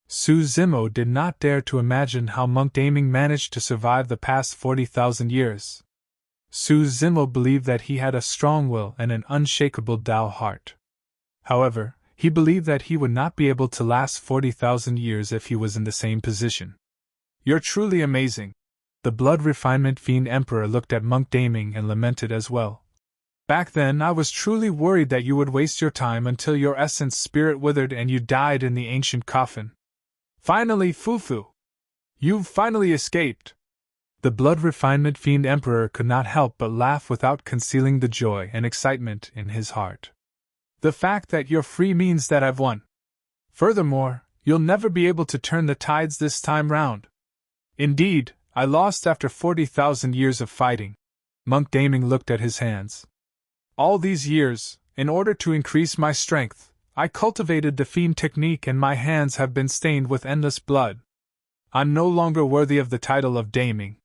Speaker 1: Su Zimo did not dare to imagine how Monk Daming managed to survive the past 40,000 years. Su Zimo believed that he had a strong will and an unshakable Tao heart. However, he believed that he would not be able to last 40,000 years if he was in the same position. "You're truly amazing." The Blood Refinement Fiend Emperor looked at Monk Daming and lamented as well. "Back then I was truly worried that you would waste your time until your essence spirit withered and you died in the ancient coffin. Finally, Fufu! You've finally escaped!" The Blood Refinement Fiend Emperor could not help but laugh without concealing the joy and excitement in his heart. "The fact that you're free means that I've won. Furthermore, you'll never be able to turn the tides this time round. Indeed, I lost after 40,000 years of fighting." Monk Daming looked at his hands. "All these years, in order to increase my strength, I cultivated the Fiend technique and my hands have been stained with endless blood. I'm no longer worthy of the title of Daming."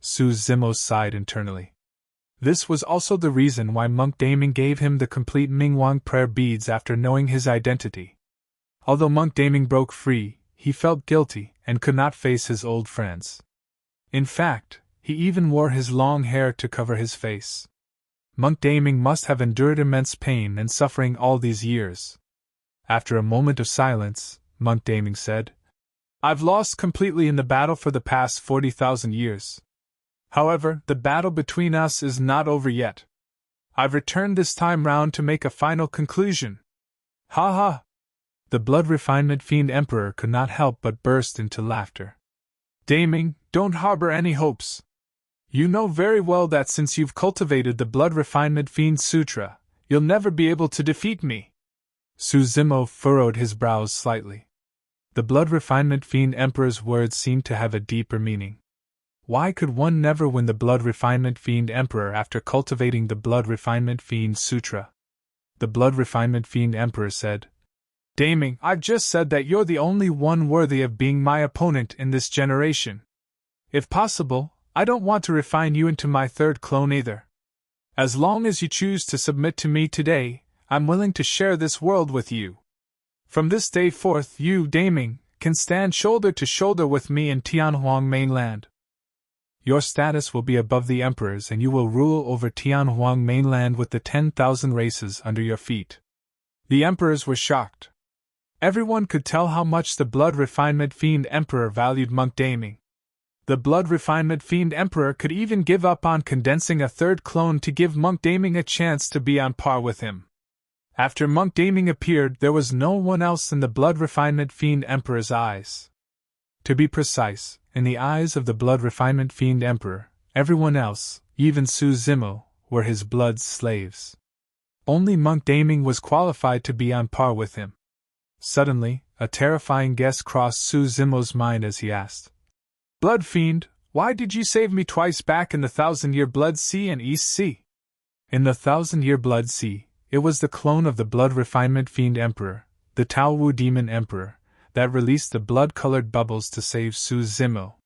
Speaker 1: Su Zimo sighed internally. This was also the reason why Monk Daming gave him the complete Mingwang prayer beads after knowing his identity. Although Monk Daming broke free, he felt guilty and could not face his old friends. In fact, he even wore his long hair to cover his face. Monk Daming must have endured immense pain and suffering all these years. After a moment of silence, Monk Daming said, "I've lost completely in the battle for the past 40,000 years. However, the battle between us is not over yet. I've returned this time round to make a final conclusion." "Ha ha!" The Blood Refinement Fiend Emperor could not help but burst into laughter. "Daming, don't harbor any hopes. You know very well that since you've cultivated the Blood Refinement Fiend Sutra, you'll never be able to defeat me." Su Zimo furrowed his brows slightly. The Blood Refinement Fiend Emperor's words seemed to have a deeper meaning. Why could one never win the Blood Refinement Fiend Emperor after cultivating the Blood Refinement Fiend Sutra? The Blood Refinement Fiend Emperor said, "Daming, I've just said that you're the only one worthy of being my opponent in this generation. If possible, I don't want to refine you into my third clone either. As long as you choose to submit to me today, I'm willing to share this world with you. From this day forth, you, Daming, can stand shoulder to shoulder with me in Tianhuang mainland. Your status will be above the emperors and you will rule over Tianhuang mainland with the 10,000 races under your feet." The emperors were shocked. Everyone could tell how much the Blood Refinement Fiend Emperor valued Monk Daming. The Blood Refinement Fiend Emperor could even give up on condensing a third clone to give Monk Daming a chance to be on par with him. After Monk Daming appeared, there was no one else in the Blood Refinement Fiend Emperor's eyes. To be precise, in the eyes of the Blood Refinement Fiend Emperor, everyone else, even Su Zimo, were his blood's slaves. Only Monk Daming was qualified to be on par with him. Suddenly, a terrifying guess crossed Su Zimo's mind as he asked, "Blood Fiend, why did you save me twice back in the 1,000-year Blood Sea and East Sea?" In the 1,000-year Blood Sea, it was the clone of the Blood Refinement Fiend Emperor, the Tao Wu Demon Emperor, that released the blood-colored bubbles to save Su Zimo.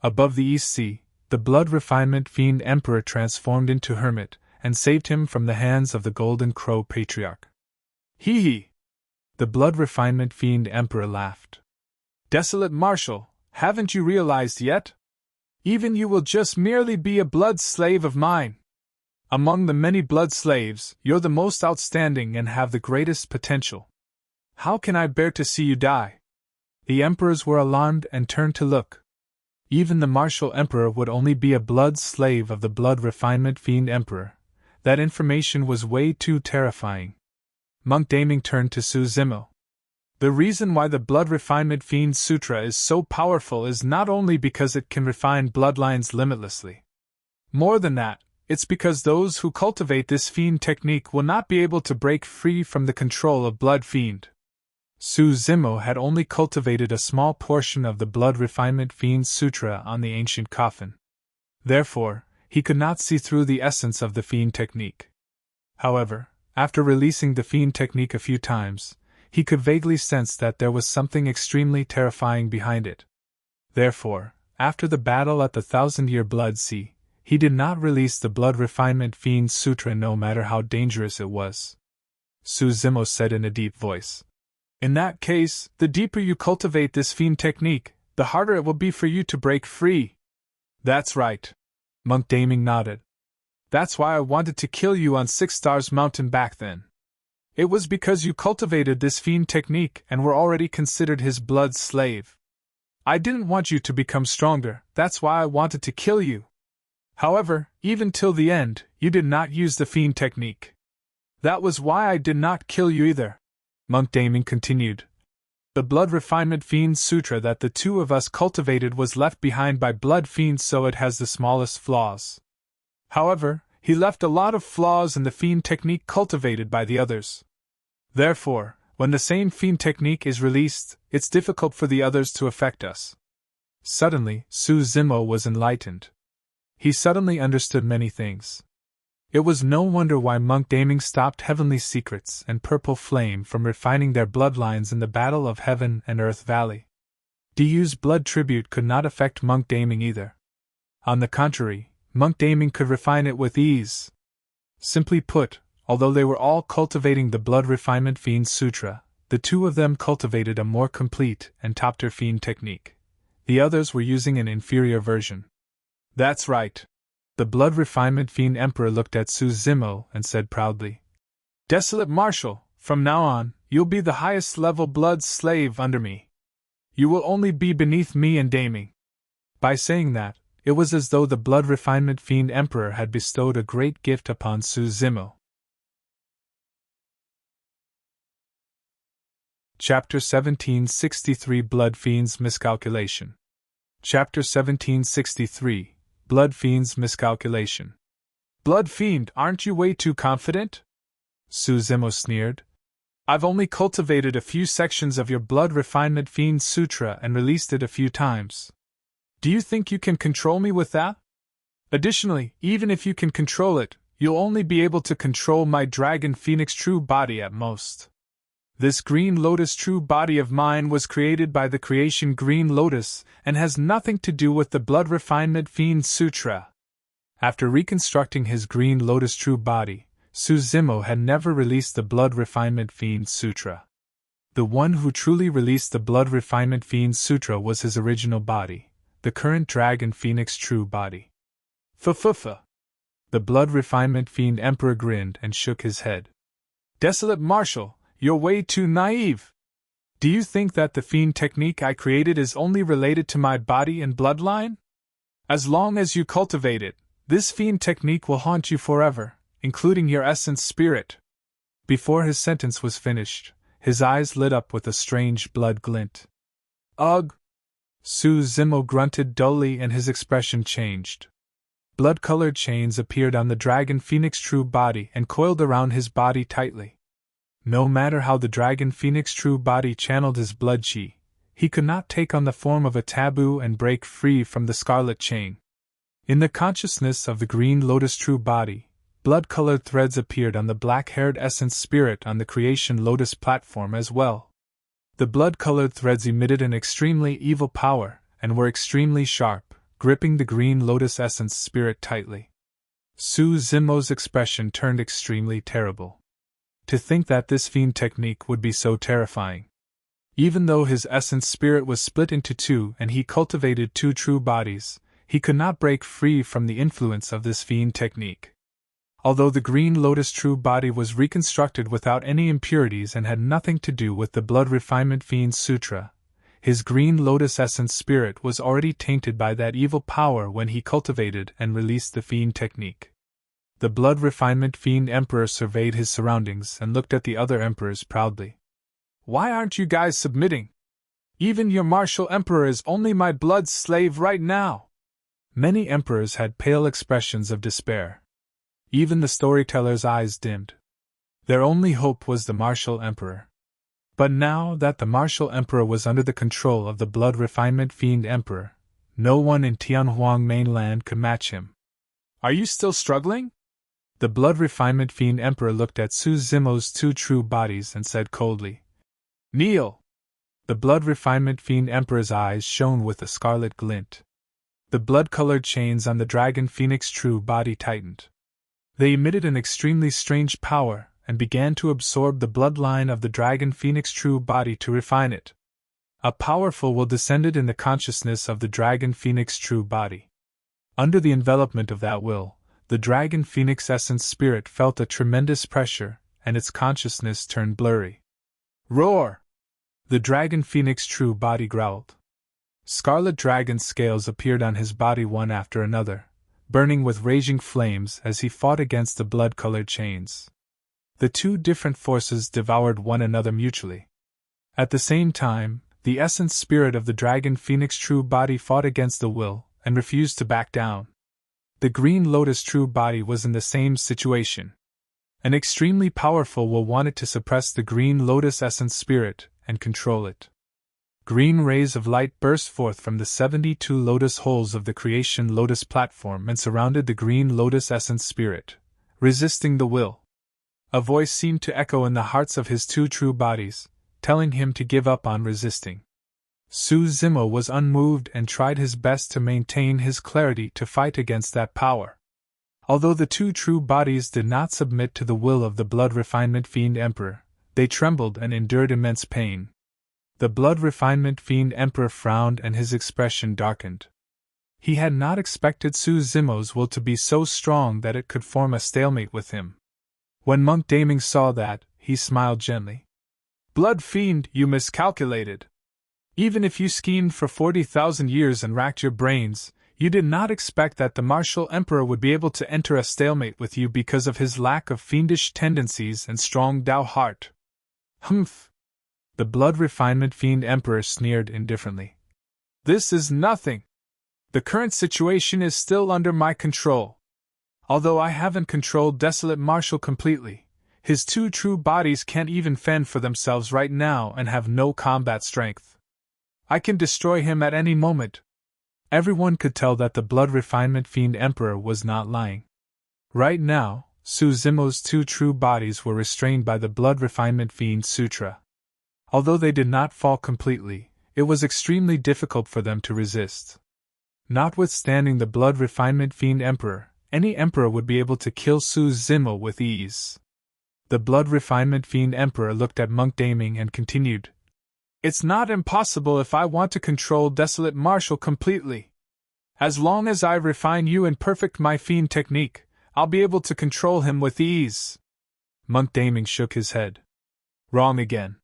Speaker 1: Above the East Sea, the Blood Refinement Fiend Emperor transformed into Hermit and saved him from the hands of the Golden Crow Patriarch. Hee hee! The Blood Refinement Fiend Emperor laughed. "Desolate Marshal, Haven't you realized yet? Even you will just merely be a blood slave of mine. Among the many blood slaves, you're the most outstanding and have the greatest potential. How can I bear to see you die?" The emperors were alarmed and turned to look. Even the martial emperor would only be a blood slave of the blood refinement fiend emperor. That information was way too terrifying. Monk Daming turned to Su Zimo. "The reason why the Blood Refinement Fiend Sutra is so powerful is not only because it can refine bloodlines limitlessly. More than that, it's because those who cultivate this fiend technique will not be able to break free from the control of Blood Fiend." Su Zimo had only cultivated a small portion of the Blood Refinement Fiend Sutra on the ancient coffin. Therefore, he could not see through the essence of the fiend technique. However, after releasing the fiend technique a few times, he could vaguely sense that there was something extremely terrifying behind it. Therefore, after the battle at the 1,000-year Blood Sea, he did not release the Blood Refinement Fiend Sutra no matter how dangerous it was. Su Zimo said in a deep voice, "In that case, the deeper you cultivate this fiend technique, the harder it will be for you to break free." "That's right." Monk Daming nodded. "That's why I wanted to kill you on 6 Stars Mountain back then. It was because you cultivated this fiend technique and were already considered his blood slave. I didn't want you to become stronger, that's why I wanted to kill you. However, even till the end, you did not use the fiend technique. That was why I did not kill you either." Monk Daming continued. "The Blood Refinement Fiend Sutra that the two of us cultivated was left behind by Blood Fiend, so it has the smallest flaws. However, he left a lot of flaws in the fiend technique cultivated by the others. Therefore, when the same fiend technique is released, it's difficult for the others to affect us." Suddenly, Su Zimo was enlightened. He suddenly understood many things. It was no wonder why Monk Daming stopped Heavenly Secrets and Purple Flame from refining their bloodlines in the Battle of Heaven and Earth Valley. Diu's blood tribute could not affect Monk Daming either. On the contrary, Monk Daming could refine it with ease. Simply put, although they were all cultivating the Blood Refinement Fiend Sutra, the two of them cultivated a more complete and top-tier fiend technique. The others were using an inferior version. "That's right." The Blood Refinement Fiend Emperor looked at Su Zimo and said proudly, "Desolate Marshal, from now on, you'll be the highest level blood slave under me. You will only be beneath me and Daming." By saying that, it was as though the Blood Refinement Fiend Emperor had bestowed a great gift upon Su Zimo. Chapter 1763 Blood Fiend's Miscalculation. Chapter 1763 Blood Fiend's Miscalculation. "Blood Fiend, aren't you way too confident?" Su Zimo sneered. "I've only cultivated a few sections of your Blood Refinement Fiend Sutra and released it a few times. Do you think you can control me with that? Additionally, even if you can control it, you'll only be able to control my Dragon Phoenix true body at most. This Green Lotus true body of mine was created by the creation Green Lotus and has nothing to do with the Blood Refinement Fiend Sutra." After reconstructing his Green Lotus true body, Su Zimo had never released the Blood Refinement Fiend Sutra. The one who truly released the Blood Refinement Fiend Sutra was his original body, the current Dragon Phoenix true body. "F-f-f." The Blood Refinement Fiend Emperor grinned and shook his head. "Desolate Marshal, you're way too naive. Do you think that the fiend technique I created is only related to my body and bloodline? As long as you cultivate it, this fiend technique will haunt you forever, including your essence spirit." Before his sentence was finished, his eyes lit up with a strange blood glint. "Ugh!" Su Zimo grunted dully and his expression changed. Blood-colored chains appeared on the Dragon Phoenix true body and coiled around his body tightly. No matter how the Dragon Phoenix true body channeled his blood chi, he could not take on the form of a taboo and break free from the scarlet chain. In the consciousness of the Green Lotus true body, blood-colored threads appeared on the black-haired essence spirit on the creation Lotus platform as well. The blood-colored threads emitted an extremely evil power and were extremely sharp, gripping the Green Lotus essence spirit tightly. Su Zimo's expression turned extremely terrible. To think that this fiend technique would be so terrifying. Even though his essence spirit was split into two and he cultivated two true bodies, he could not break free from the influence of this fiend technique. Although the green lotus true body was reconstructed without any impurities and had nothing to do with the blood refinement fiend sutra, his green lotus essence spirit was already tainted by that evil power when he cultivated and released the fiend technique. The blood refinement fiend emperor surveyed his surroundings and looked at the other emperors proudly. Why aren't you guys submitting? Even your martial emperor is only my blood's slave right now. Many emperors had pale expressions of despair. Even the storyteller's eyes dimmed. Their only hope was the martial emperor. But now that the martial emperor was under the control of the blood refinement fiend emperor, no one in Tianhuang mainland could match him. Are you still struggling? The blood refinement fiend emperor looked at Su Zimo's two true bodies and said coldly, Kneel! The blood refinement fiend emperor's eyes shone with a scarlet glint. The blood-colored chains on the dragon phoenix true body tightened. They emitted an extremely strange power and began to absorb the bloodline of the dragon phoenix true body to refine it. A powerful will descended in the consciousness of the dragon phoenix true body. Under the envelopment of that will, the dragon phoenix essence spirit felt a tremendous pressure, and its consciousness turned blurry. Roar! The dragon phoenix true body growled. Scarlet dragon scales appeared on his body one after another, burning with raging flames as he fought against the blood-colored chains. The two different forces devoured one another mutually. At the same time, the essence spirit of the dragon phoenix true body fought against the will and refused to back down. The green lotus true body was in the same situation. An extremely powerful will wanted to suppress the green lotus essence spirit and control it. Green rays of light burst forth from the 72 lotus holes of the creation lotus platform and surrounded the green lotus essence spirit, resisting the will. A voice seemed to echo in the hearts of his two true bodies, telling him to give up on resisting. Su Zimo was unmoved and tried his best to maintain his clarity to fight against that power. Although the two true bodies did not submit to the will of the blood refinement fiend emperor, they trembled and endured immense pain. The blood refinement fiend emperor frowned and his expression darkened. He had not expected Su Zimo's will to be so strong that it could form a stalemate with him. When Monk Daming saw that, he smiled gently. Blood fiend, you miscalculated. Even if you schemed for 40,000 years and racked your brains, you did not expect that the martial emperor would be able to enter a stalemate with you because of his lack of fiendish tendencies and strong Dao heart. Humph! The blood refinement fiend emperor sneered indifferently. This is nothing. The current situation is still under my control. Although I haven't controlled Desolate Marshal completely, his two true bodies can't even fend for themselves right now and have no combat strength. I can destroy him at any moment. Everyone could tell that the blood refinement fiend emperor was not lying. Right now, Su Zimo's two true bodies were restrained by the blood refinement fiend sutra. Although they did not fall completely, it was extremely difficult for them to resist. Notwithstanding the blood refinement fiend emperor, any emperor would be able to kill Su Zimo with ease. The blood refinement fiend emperor looked at Monk Daming and continued, It's not impossible if I want to control Desolate Marshal completely. As long as I refine you and perfect my fiend technique, I'll be able to control him with ease. Monk Daming shook his head. Wrong again.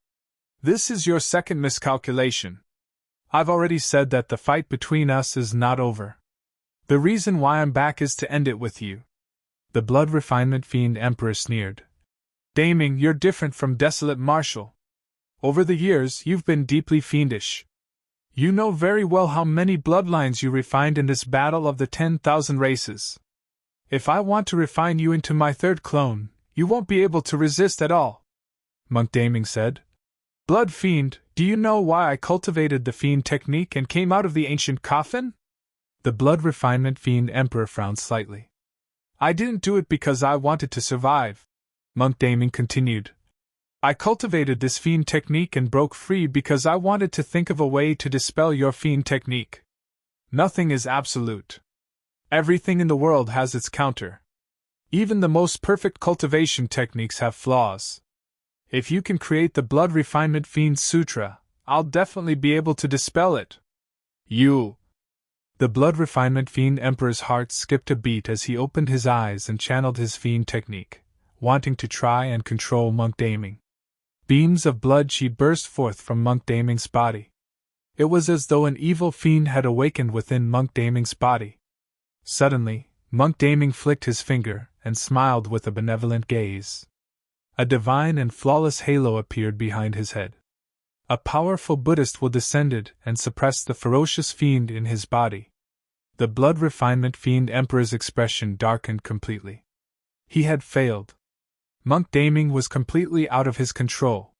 Speaker 1: This is your second miscalculation. I've already said that the fight between us is not over. The reason why I'm back is to end it with you. The blood refinement fiend emperor sneered. Daming, you're different from Desolate Marshal. Over the years, you've been deeply fiendish. You know very well how many bloodlines you refined in this battle of the 10,000 races. If I want to refine you into my third clone, you won't be able to resist at all. Monk Daming said. Blood Fiend, do you know why I cultivated the Fiend technique and came out of the ancient coffin? The blood refinement fiend emperor frowned slightly. I didn't do it because I wanted to survive. Monk Daming continued. I cultivated this Fiend technique and broke free because I wanted to think of a way to dispel your Fiend technique. Nothing is absolute. Everything in the world has its counter. Even the most perfect cultivation techniques have flaws. If you can create the blood refinement fiend sutra, I'll definitely be able to dispel it. You. The Blood Refinement Fiend Emperor's heart skipped a beat as he opened his eyes and channeled his fiend technique, wanting to try and control Monk Daming. Beams of blood chi burst forth from Monk Daming's body. It was as though an evil fiend had awakened within Monk Daming's body. Suddenly, Monk Daming flicked his finger and smiled with a benevolent gaze. A divine and flawless halo appeared behind his head. A powerful Buddhist will descended and suppressed the ferocious fiend in his body. The Blood Refinement Fiend Emperor's expression darkened completely. He had failed. Monk Daming was completely out of his control.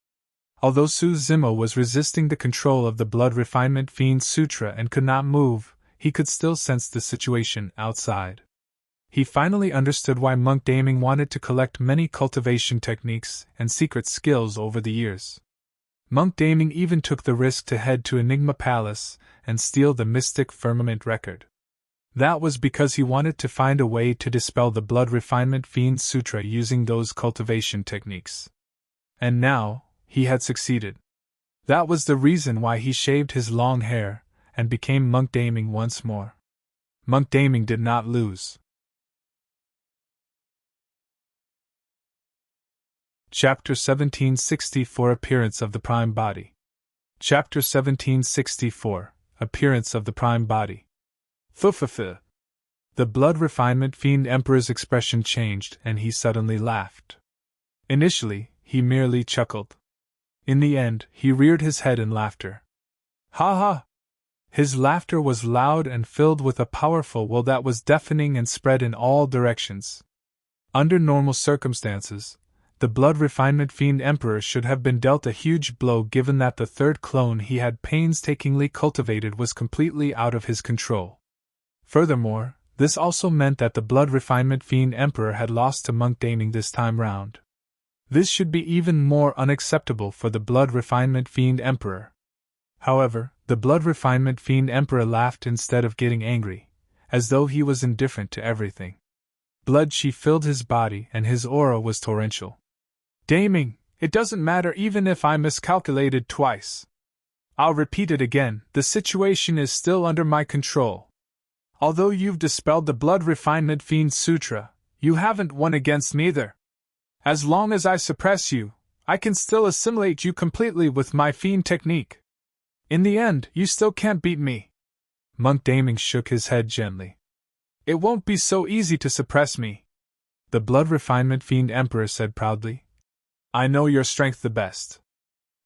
Speaker 1: Although Su Zimo was resisting the control of the Blood Refinement Fiend Sutra and could not move, he could still sense the situation outside. He finally understood why Monk Daming wanted to collect many cultivation techniques and secret skills over the years. Monk Daming even took the risk to head to Enigma Palace and steal the Mystic Firmament record. That was because he wanted to find a way to dispel the Blood Refinement Fiend Sutra using those cultivation techniques. And now, he had succeeded. That was the reason why he shaved his long hair and became Monk Daming once more. Monk Daming did not lose. Chapter 1764 Appearance of the Prime Body. Chapter 1764 Appearance of the Prime Body. Fufufu. The Blood Refinement Fiend Emperor's expression changed and he suddenly laughed. Initially, he merely chuckled. In the end, he reared his head in laughter. Ha ha! His laughter was loud and filled with a powerful will that was deafening and spread in all directions. Under normal circumstances, the Blood Refinement Fiend Emperor should have been dealt a huge blow given that the third clone he had painstakingly cultivated was completely out of his control. Furthermore, this also meant that the Blood Refinement Fiend Emperor had lost to Monk Daming this time round. This should be even more unacceptable for the Blood Refinement Fiend Emperor. However, the Blood Refinement Fiend Emperor laughed instead of getting angry, as though he was indifferent to everything. Blood chi filled his body and his aura was torrential. Daming, it doesn't matter even if I miscalculated twice. I'll repeat it again, the situation is still under my control. Although you've dispelled the Blood Refinement Fiend Sutra, you haven't won against me either. As long as I suppress you, I can still assimilate you completely with my fiend technique. In the end, you still can't beat me. Monk Daming shook his head gently. It won't be so easy to suppress me. The Blood Refinement Fiend Emperor said proudly. I know your strength the best.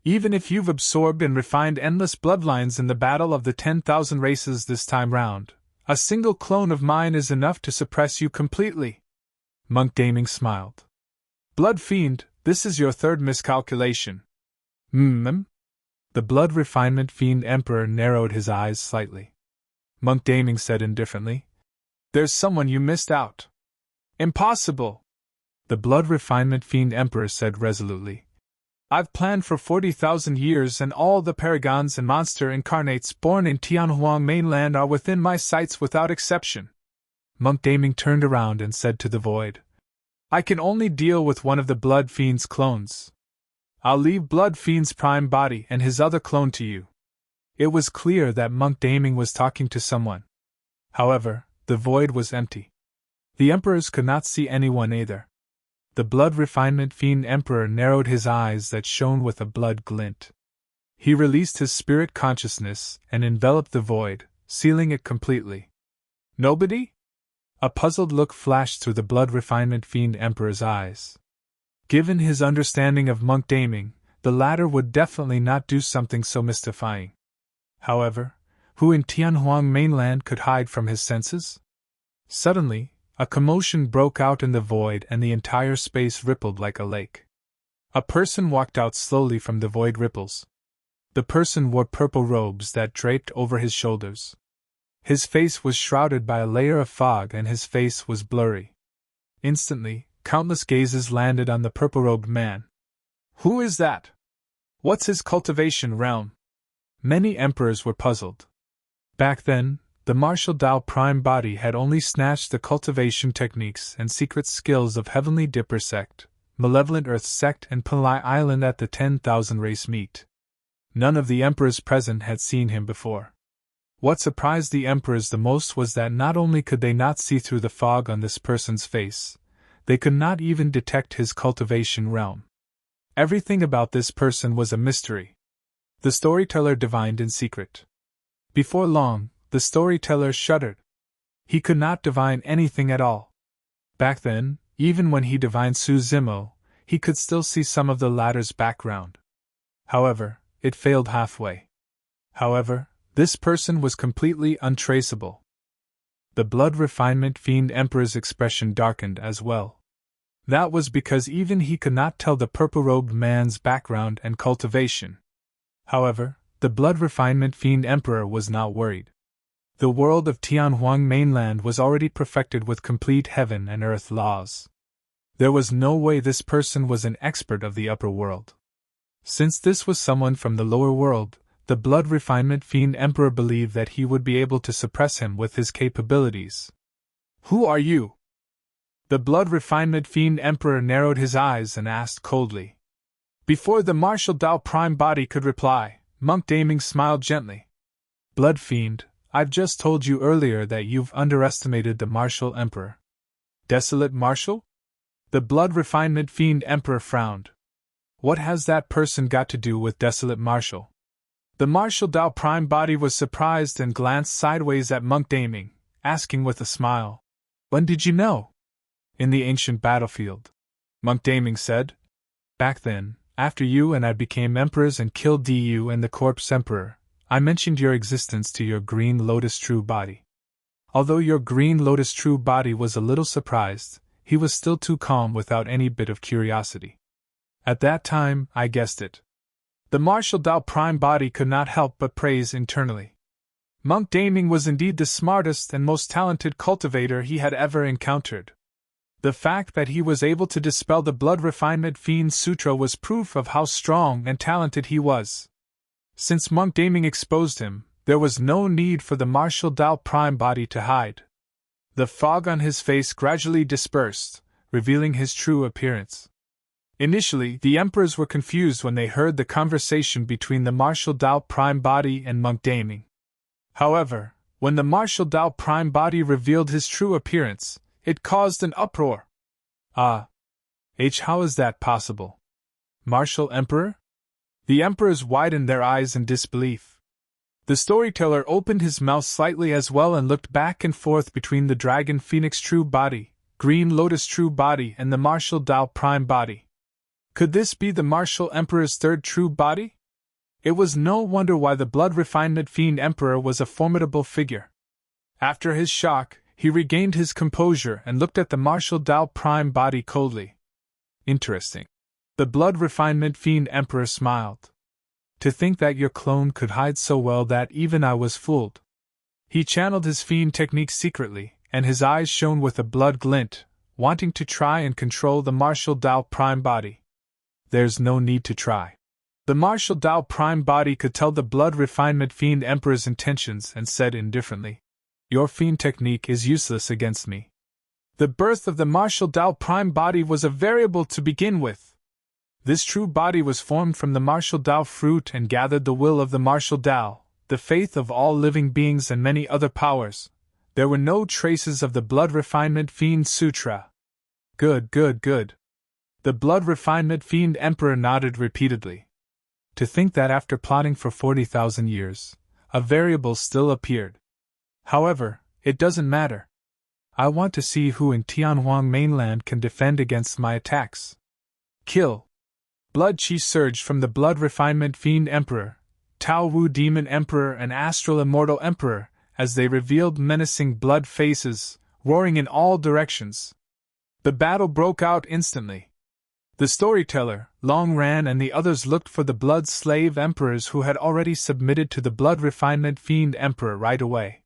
Speaker 1: Even if you've absorbed and refined endless bloodlines in the battle of the 10,000 races this time round, a single clone of mine is enough to suppress you completely. Monk Daming smiled. Blood Fiend, this is your third miscalculation. The Blood Refinement Fiend Emperor narrowed his eyes slightly. Monk Daming said indifferently. There's someone you missed out. Impossible! The Blood Refinement Fiend Emperor said resolutely. I've planned for 40,000 years and all the paragons and monster incarnates born in Tianhuang mainland are within my sights without exception. Monk Daming turned around and said to the void. I can only deal with one of the Blood Fiend's clones. I'll leave Blood Fiend's prime body and his other clone to you. It was clear that Monk Daming was talking to someone. However, the void was empty. The emperors could not see anyone either. The Blood Refinement Fiend Emperor narrowed his eyes that shone with a blood glint. He released his spirit consciousness and enveloped the void, sealing it completely. Nobody? A puzzled look flashed through the Blood Refinement Fiend Emperor's eyes. Given his understanding of Monk Daming, the latter would definitely not do something so mystifying. However, who in Tianhuang mainland could hide from his senses? Suddenly, a commotion broke out in the void and the entire space rippled like a lake. A person walked out slowly from the void ripples. The person wore purple robes that draped over his shoulders. His face was shrouded by a layer of fog and his face was blurry. Instantly, countless gazes landed on the purple-robed man. Who is that? What's his cultivation realm? Many emperors were puzzled. Back then, the martial Dao prime body had only snatched the cultivation techniques and secret skills of Heavenly Dipper sect, Malevolent Earth sect and Palai Island at the 10,000 race meet. None of the emperors present had seen him before. What surprised the emperors the most was that not only could they not see through the fog on this person's face, they could not even detect his cultivation realm. Everything about this person was a mystery. The storyteller divined in secret. Before long, the storyteller shuddered. He could not divine anything at all. Back then, even when he divined Suzimo, he could still see some of the latter's background. However, it failed halfway. However, this person was completely untraceable. The Blood Refinement Fiend Emperor's expression darkened as well. That was because even he could not tell the purple-robed man's background and cultivation. However, the Blood Refinement Fiend Emperor was not worried. The world of Tianhuang mainland was already perfected with complete heaven and earth laws. There was no way this person was an expert of the upper world. Since this was someone from the lower world, the Blood Refinement Fiend Emperor believed that he would be able to suppress him with his capabilities. "Who are you?" The Blood Refinement Fiend Emperor narrowed his eyes and asked coldly. Before the Martial Dao Prime Body could reply, Monk Daming smiled gently. "Blood Fiend, I've just told you earlier that you've underestimated the Martial Emperor." "Desolate Martial?" The Blood Refinement Fiend Emperor frowned. "What has that person got to do with Desolate Martial?" The Martial Dao Prime Body was surprised and glanced sideways at Monk Daming, asking with a smile, "When did you know?" "In the ancient battlefield," Monk Daming said. "Back then, after you and I became emperors and killed Du and the Corpse Emperor, I mentioned your existence to your Green Lotus True Body. Although your Green Lotus True Body was a little surprised, he was still too calm without any bit of curiosity. At that time, I guessed it." The Martial Dao Prime Body could not help but praise internally. Monk Daming was indeed the smartest and most talented cultivator he had ever encountered. The fact that he was able to dispel the Blood Refinement Fiend Sutra was proof of how strong and talented he was. Since Monk Daming exposed him, there was no need for the Martial Dao Prime Body to hide. The fog on his face gradually dispersed, revealing his true appearance. Initially, the emperors were confused when they heard the conversation between the Martial Dao Prime Body and Monk Daming. However, when the Martial Dao Prime Body revealed his true appearance, it caused an uproar. "Ah! How is that possible? Martial Emperor?" The emperors widened their eyes in disbelief. The storyteller opened his mouth slightly as well and looked back and forth between the Dragon Phoenix True Body, Green Lotus True Body, and the Martial Dao Prime Body. Could this be the Martial Emperor's third true body? It was no wonder why the Blood Refinement Fiend Emperor was a formidable figure. After his shock, he regained his composure and looked at the Martial Dao Prime Body coldly. "Interesting." The Blood Refinement Fiend Emperor smiled. "To think that your clone could hide so well that even I was fooled." He channeled his fiend technique secretly, and his eyes shone with a blood glint, wanting to try and control the Martial Dao Prime Body. "There's no need to try." The Martial Dao Prime Body could tell the Blood Refinement Fiend Emperor's intentions and said indifferently, "Your fiend technique is useless against me." The birth of the Martial Dao Prime Body was a variable to begin with. This true body was formed from the Martial Dao fruit and gathered the will of the Martial Dao, the faith of all living beings and many other powers. There were no traces of the Blood Refinement Fiend Sutra. Good. The Blood Refinement Fiend Emperor nodded repeatedly. To think that after plotting for 40,000 years, a variable still appeared. However, it doesn't matter. I want to see who in Tianhuang mainland can defend against my attacks. Kill! Blood chi surged from the Blood Refinement Fiend Emperor, Tao Wu Demon Emperor, and Astral Immortal Emperor, as they revealed menacing blood faces, roaring in all directions. The battle broke out instantly. The storyteller, Long Ran, and the others looked for the Blood Slave Emperors who had already submitted to the Blood Refinement Fiend Emperor right away.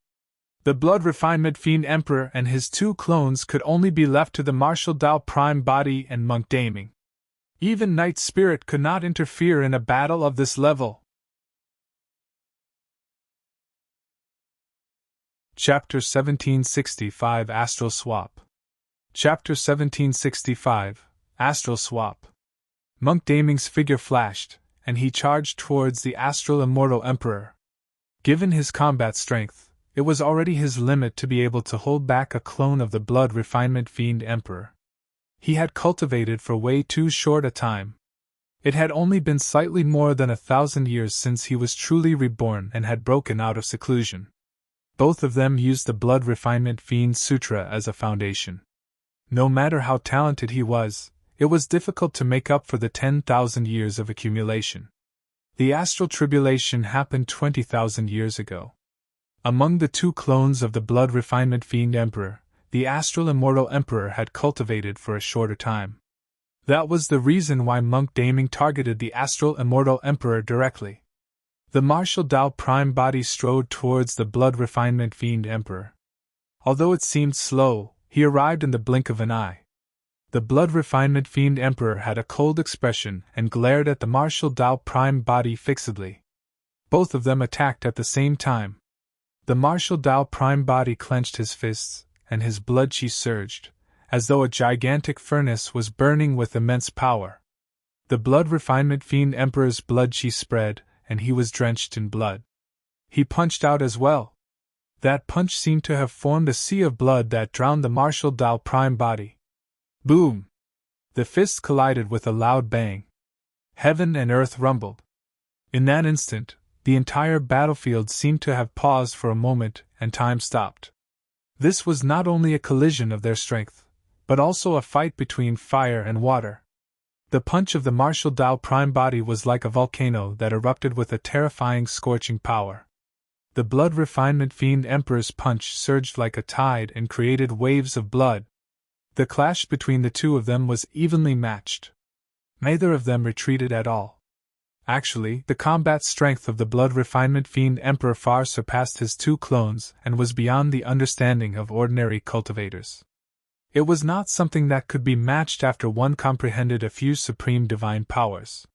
Speaker 1: The Blood Refinement Fiend Emperor and his two clones could only be left to the Martial Dao Prime Body and Monk Daming. Even Night Spirit could not interfere in a battle of this level. Chapter 1765 Astral Swap. Chapter 1765 Astral Swap. Monk Daming's figure flashed, and he charged towards the Astral Immortal Emperor. Given his combat strength, it was already his limit to be able to hold back a clone of the Blood Refinement Fiend Emperor. He had cultivated for way too short a time. It had only been slightly more than 1,000 years since he was truly reborn and had broken out of seclusion. Both of them used the Blood Refinement Fiend Sutra as a foundation. No matter how talented he was, it was difficult to make up for the 10,000 years of accumulation. The Astral Tribulation happened 20,000 years ago. Among the two clones of the Blood Refinement Fiend Emperor, the Astral Immortal Emperor had cultivated for a shorter time. That was the reason why Monk Daming targeted the Astral Immortal Emperor directly. The martial Tao Prime body strode towards the Blood Refinement Fiend Emperor. Although it seemed slow, he arrived in the blink of an eye. The Blood Refinement Fiend Emperor had a cold expression and glared at the martial Tao Prime body fixedly. Both of them attacked at the same time. The martial Tao Prime body clenched his fists, and his blood chi surged, as though a gigantic furnace was burning with immense power. The Blood Refinement Fiend Emperor's blood chi spread, and he was drenched in blood. He punched out as well. That punch seemed to have formed a sea of blood that drowned the martial Tao Prime body. Boom! The fists collided with a loud bang. Heaven and earth rumbled. In that instant, the entire battlefield seemed to have paused for a moment, and time stopped. This was not only a collision of their strength, but also a fight between fire and water. The punch of the martial Tao Prime body was like a volcano that erupted with a terrifying scorching power. The Blood Refinement Fiend Emperor's punch surged like a tide and created waves of blood. The clash between the two of them was evenly matched. Neither of them retreated at all. Actually, the combat strength of the Blood Refinement Fiend Emperor far surpassed his two clones and was beyond the understanding of ordinary cultivators. It was not something that could be matched after one comprehended a few supreme divine powers.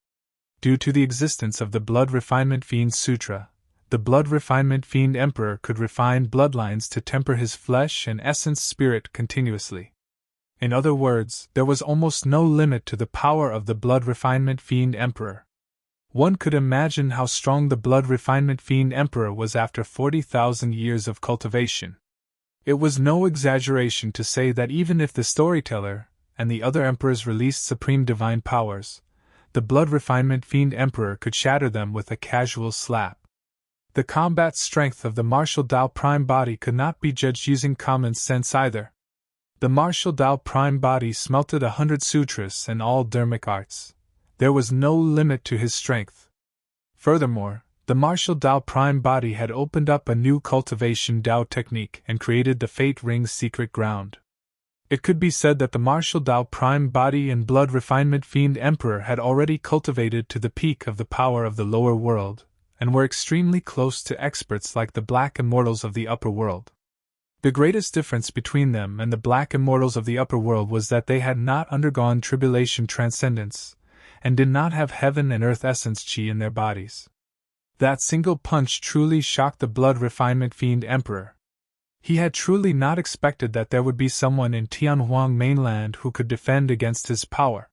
Speaker 1: Due to the existence of the Blood Refinement Fiend Sutra, the Blood Refinement Fiend Emperor could refine bloodlines to temper his flesh and essence spirit continuously. In other words, there was almost no limit to the power of the Blood Refinement Fiend Emperor. One could imagine how strong the Blood Refinement Fiend Emperor was after 40,000 years of cultivation. It was no exaggeration to say that even if the storyteller and the other emperors released supreme divine powers, the Blood Refinement Fiend Emperor could shatter them with a casual slap. The combat strength of the martial Tao Prime body could not be judged using common sense either. The martial Tao Prime body smelted 100 sutras and all dharmic arts. There was no limit to his strength. Furthermore, the martial Tao Prime body had opened up a new cultivation Tao technique and created the Fate Ring's secret ground. It could be said that the martial Tao Prime body and Blood Refinement Fiend Emperor had already cultivated to the peak of the power of the lower world, and were extremely close to experts like the Black Immortals of the upper world. The greatest difference between them and the Black Immortals of the upper world was that they had not undergone Tribulation Transcendence, and did not have heaven and earth essence chi in their bodies. That single punch truly shocked the Blood Refinement Fiend Emperor. He had truly not expected that there would be someone in Tianhuang mainland who could defend against his power.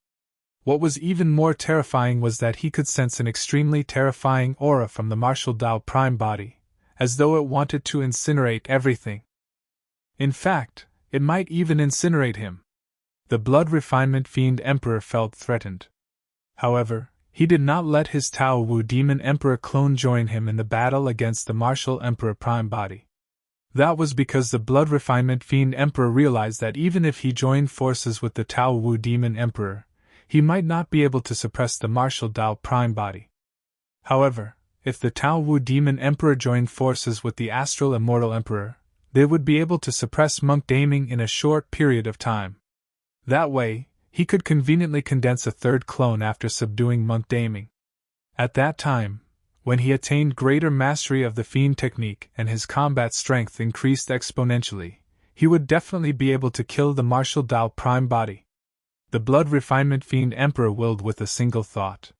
Speaker 1: What was even more terrifying was that he could sense an extremely terrifying aura from the martial Tao Prime body, as though it wanted to incinerate everything. In fact, it might even incinerate him. The Blood Refinement Fiend Emperor felt threatened. However, he did not let his Tao Wu Demon Emperor clone join him in the battle against the martial Emperor Prime body. That was because the Blood Refinement Fiend Emperor realized that even if he joined forces with the Tao Wu Demon Emperor, he might not be able to suppress the martial Tao Prime body. However, if the Tao Wu Demon Emperor joined forces with the Astral Immortal Emperor, they would be able to suppress Monk Daming in a short period of time. That way, he could conveniently condense a third clone after subduing Monk Daming. At that time, when he attained greater mastery of the Fiend technique and his combat strength increased exponentially, he would definitely be able to kill the martial Tao Prime body. The Blood Refinement Fiend Emperor willed with a single thought.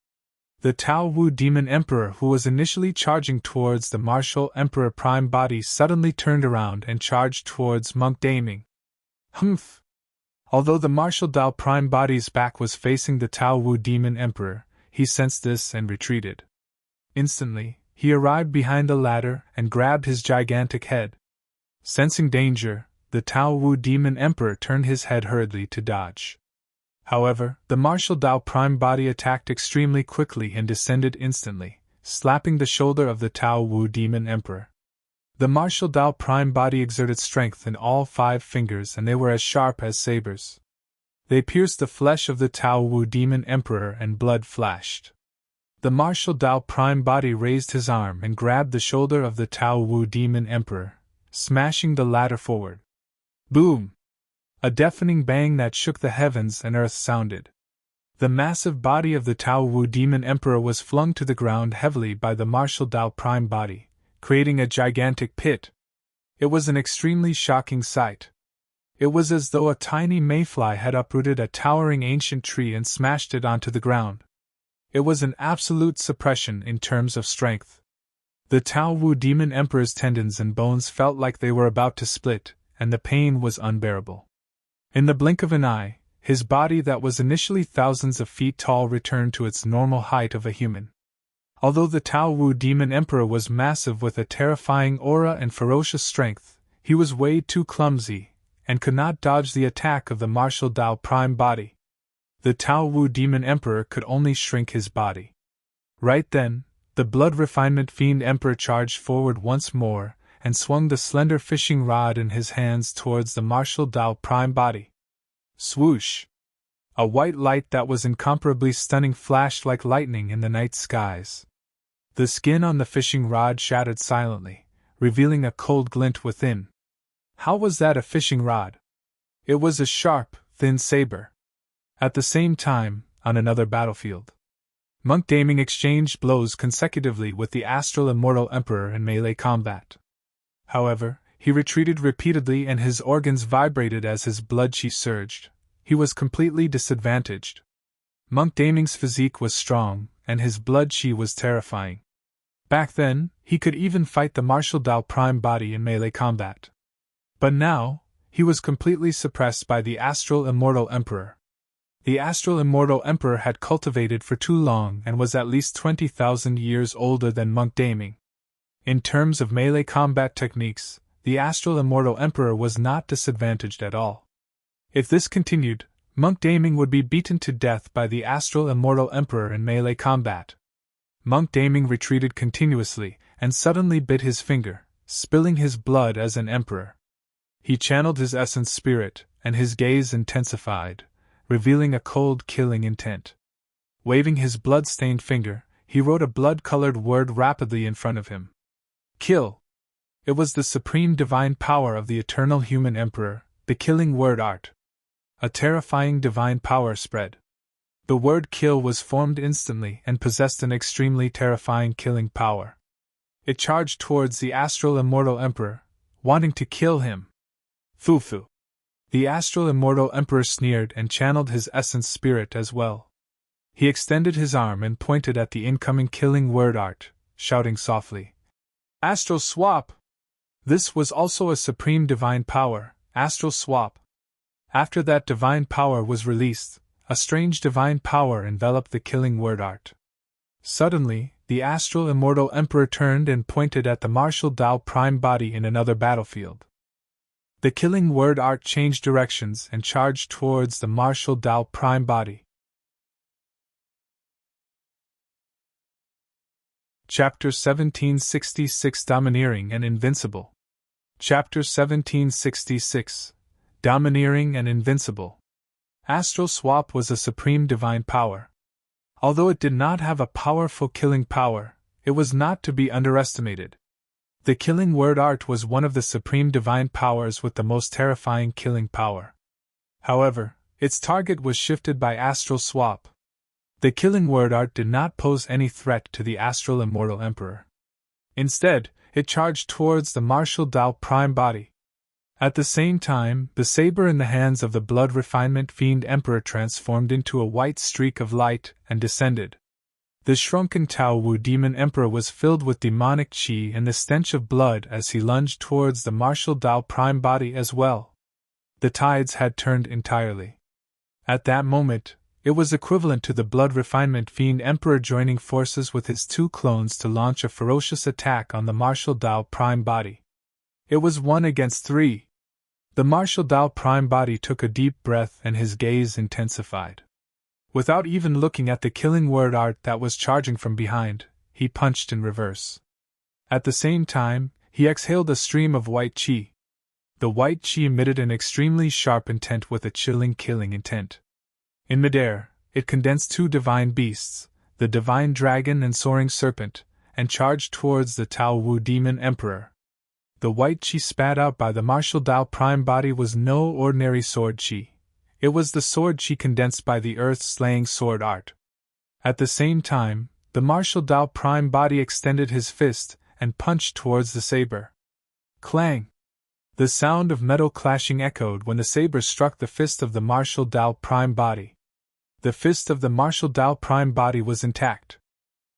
Speaker 1: The Tao Wu Demon Emperor, who was initially charging towards the martial Emperor Prime body, suddenly turned around and charged towards Monk Daming. Humph! Although the martial Tao Prime body's back was facing the Tao Wu Demon Emperor, he sensed this and retreated. Instantly, he arrived behind the ladder and grabbed his gigantic head. Sensing danger, the Tao Wu Demon Emperor turned his head hurriedly to dodge. However, the martial Tao Prime body attacked extremely quickly and descended instantly, slapping the shoulder of the Tao Wu Demon Emperor. The martial Tao Prime body exerted strength in all 5 fingers, and they were as sharp as sabers. They pierced the flesh of the Tao Wu Demon Emperor and blood flashed. The martial Tao Prime body raised his arm and grabbed the shoulder of the Tao Wu Demon Emperor, smashing the latter forward. Boom! A deafening bang that shook the heavens and earth sounded. The massive body of the Tao Wu Demon Emperor was flung to the ground heavily by the martial Tao Prime body, creating a gigantic pit. It was an extremely shocking sight. It was as though a tiny mayfly had uprooted a towering ancient tree and smashed it onto the ground. It was an absolute suppression in terms of strength. The Tao Wu Demon Emperor's tendons and bones felt like they were about to split, and the pain was unbearable. In the blink of an eye, his body that was initially thousands of feet tall returned to its normal height of a human. Although the Tao Wu Demon Emperor was massive with a terrifying aura and ferocious strength, he was way too clumsy, and could not dodge the attack of the martial Tao Prime body. The Tao Wu Demon Emperor could only shrink his body. Right then, the Blood Refinement Fiend Emperor charged forward once more, and swung the slender fishing rod in his hands towards the martial Tao Prime body. Swoosh! A white light that was incomparably stunning flashed like lightning in the night skies. The skin on the fishing rod shattered silently, revealing a cold glint within. How was that a fishing rod? It was a sharp, thin saber. At the same time, on another battlefield, Monk Daming exchanged blows consecutively with the Astral Immortal Emperor in melee combat. However, he retreated repeatedly and his organs vibrated as his blood chi surged. He was completely disadvantaged. Monk Daming's physique was strong, and his blood chi was terrifying. Back then, he could even fight the martial Tao Prime body in melee combat. But now, he was completely suppressed by the Astral Immortal Emperor. The Astral Immortal Emperor had cultivated for too long and was at least 20,000 years older than Monk Daming. In terms of melee combat techniques, the Astral Immortal Emperor was not disadvantaged at all. If this continued, Monk Daming would be beaten to death by the Astral Immortal Emperor in melee combat. Monk Daming retreated continuously, and suddenly bit his finger, spilling his blood as an emperor. He channeled his essence spirit, and his gaze intensified, revealing a cold killing intent. Waving his blood-stained finger, he wrote a blood-colored word rapidly in front of him. Kill! It was the supreme divine power of the eternal human emperor, the killing word art. A terrifying divine power spread. The word kill was formed instantly and possessed an extremely terrifying killing power. It charged towards the Astral Immortal Emperor, wanting to kill him. Foo-foo. The Astral Immortal Emperor sneered and channeled his essence spirit as well. He extended his arm and pointed at the incoming killing word art, shouting softly, Astral Swap! This was also a supreme divine power, Astral Swap. After that divine power was released, a strange divine power enveloped the killing word art. Suddenly, the Astral Immortal Emperor turned and pointed at the martial Tao Prime body in another battlefield. The killing word art changed directions and charged towards the martial Tao Prime body. Chapter 1766 Domineering and Invincible. Chapter 1766 Domineering and Invincible. Astral Swap was a supreme divine power. Although it did not have a powerful killing power, it was not to be underestimated. The killing word art was one of the supreme divine powers with the most terrifying killing power. However, its target was shifted by Astral Swap. The killing word art did not pose any threat to the Astral Immortal Emperor. Instead, it charged towards the martial Tao Prime body. At the same time, the saber in the hands of the Blood Refinement Fiend Emperor transformed into a white streak of light and descended. The shrunken Tao Wu Demon Emperor was filled with demonic chi and the stench of blood as he lunged towards the martial Tao Prime body as well. The tides had turned entirely. At that moment, It was equivalent to the Blood Refinement Fiend Emperor joining forces with his two clones to launch a ferocious attack on the Martial Dao Prime Body. It was 1 against 3. The Martial Dao Prime Body took a deep breath and his gaze intensified. Without even looking at the killing word art that was charging from behind, he punched in reverse. At the same time, he exhaled a stream of white qi. The white qi emitted an extremely sharp intent with a chilling killing intent. In midair, it condensed two divine beasts, the divine dragon and soaring serpent, and charged towards the Tao Wu demon emperor. The white qi spat out by the Martial Dao Prime Body was no ordinary sword qi. It was the sword qi condensed by the earth-slaying sword art. At the same time, the Martial Dao Prime Body extended his fist and punched towards the saber. Clang! The sound of metal clashing echoed when the saber struck the fist of the Martial Dao Prime Body. The fist of the Martial Dao Prime Body was intact.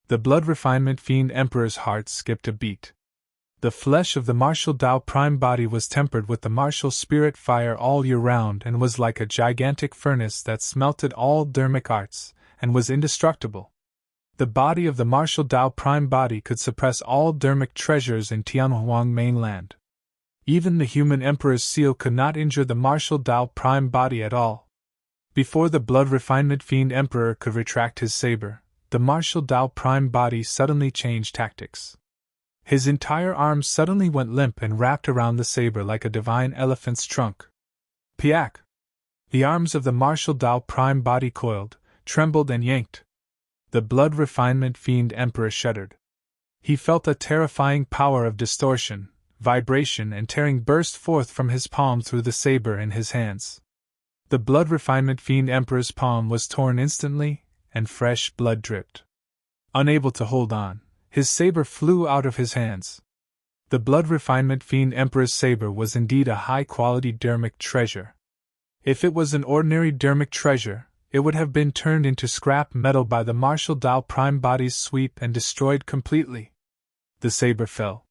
Speaker 1: The Blood Refinement Fiend Emperor's heart skipped a beat. The flesh of the Martial Dao Prime Body was tempered with the martial spirit fire all year round and was like a gigantic furnace that smelted all dermic arts, and was indestructible. The body of the Martial Dao Prime Body could suppress all dermic treasures in Tianhuang mainland. Even the human Emperor's seal could not injure the Martial Dao Prime Body at all. Before the Blood Refinement Fiend Emperor could retract his saber, the Martial Dao Prime Body suddenly changed tactics. His entire arm suddenly went limp and wrapped around the saber like a divine elephant's trunk. Piak! The arms of the Martial Dao Prime Body coiled, trembled and yanked. The Blood Refinement Fiend Emperor shuddered. He felt a terrifying power of distortion, vibration and tearing burst forth from his palm through the saber in his hands. The Blood Refinement Fiend Emperor's palm was torn instantly, and fresh blood dripped. Unable to hold on, his saber flew out of his hands. The Blood Refinement Fiend Emperor's saber was indeed a high-quality dermic treasure. If it was an ordinary dermic treasure, it would have been turned into scrap metal by the Martial Dao Prime Body's sweep and destroyed completely. The saber fell.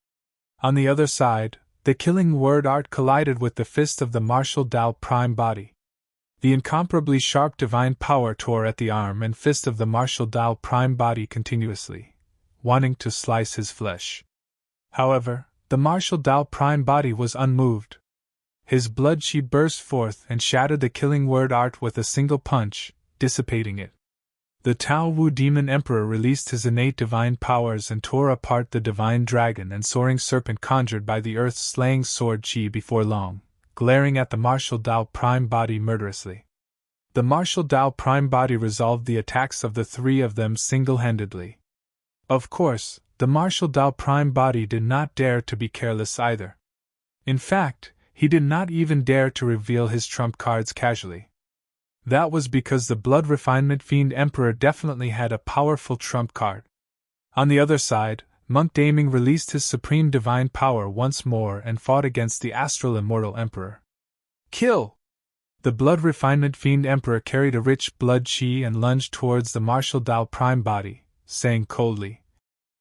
Speaker 1: On the other side, the killing word art collided with the fist of the Martial Dao Prime Body. The incomparably sharp divine power tore at the arm and fist of the Martial Dao Prime Body continuously, wanting to slice his flesh. However, the Martial Dao Prime Body was unmoved. His blood qi burst forth and shattered the killing word art with a single punch, dissipating it. The Tao Wu Demon Emperor released his innate divine powers and tore apart the divine dragon and soaring serpent conjured by the earth-slaying sword qi before long, glaring at the Martial Dao Prime Body murderously. The Martial Dao Prime Body resolved the attacks of the three of them single-handedly. Of course, the Martial Dao Prime Body did not dare to be careless either. In fact, he did not even dare to reveal his trump cards casually. That was because the Blood Refinement Fiend Emperor definitely had a powerful trump card. On the other side, Monk Daming released his supreme divine power once more and fought against the Astral Immortal Emperor. Kill! The Blood Refinement Fiend Emperor carried a rich blood qi and lunged towards the Martial Dao Prime Body, saying coldly,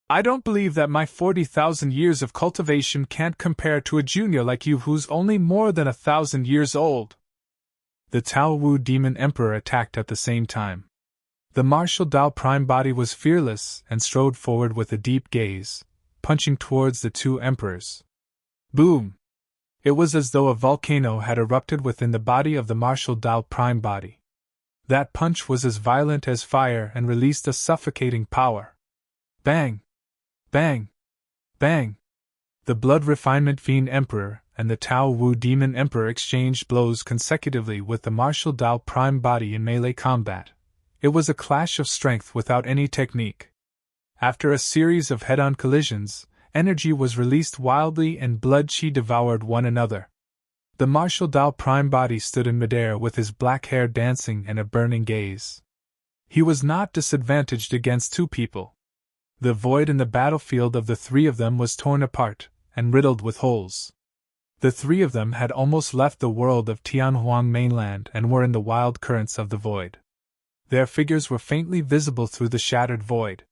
Speaker 1: "I don't believe that my 40,000 years of cultivation can't compare to a junior like you who's only more than 1,000 years old." The Tao Wu Demon Emperor attacked at the same time. The Martial Dao Prime Body was fearless and strode forward with a deep gaze, punching towards the two emperors. Boom! It was as though a volcano had erupted within the body of the Martial Dao Prime Body. That punch was as violent as fire and released a suffocating power. Bang! Bang! Bang! The Blood Refinement Fiend Emperor and the Tao Wu Demon Emperor exchanged blows consecutively with the Martial Dao Prime Body in melee combat. It was a clash of strength without any technique. After a series of head-on collisions, energy was released wildly and blood qi devoured one another. The Martial Dao Prime Body stood in midair with his black hair dancing and a burning gaze. He was not disadvantaged against two people. The void in the battlefield of the three of them was torn apart and riddled with holes. The three of them had almost left the world of Tianhuang mainland and were in the wild currents of the void. Their figures were faintly visible through the shattered void.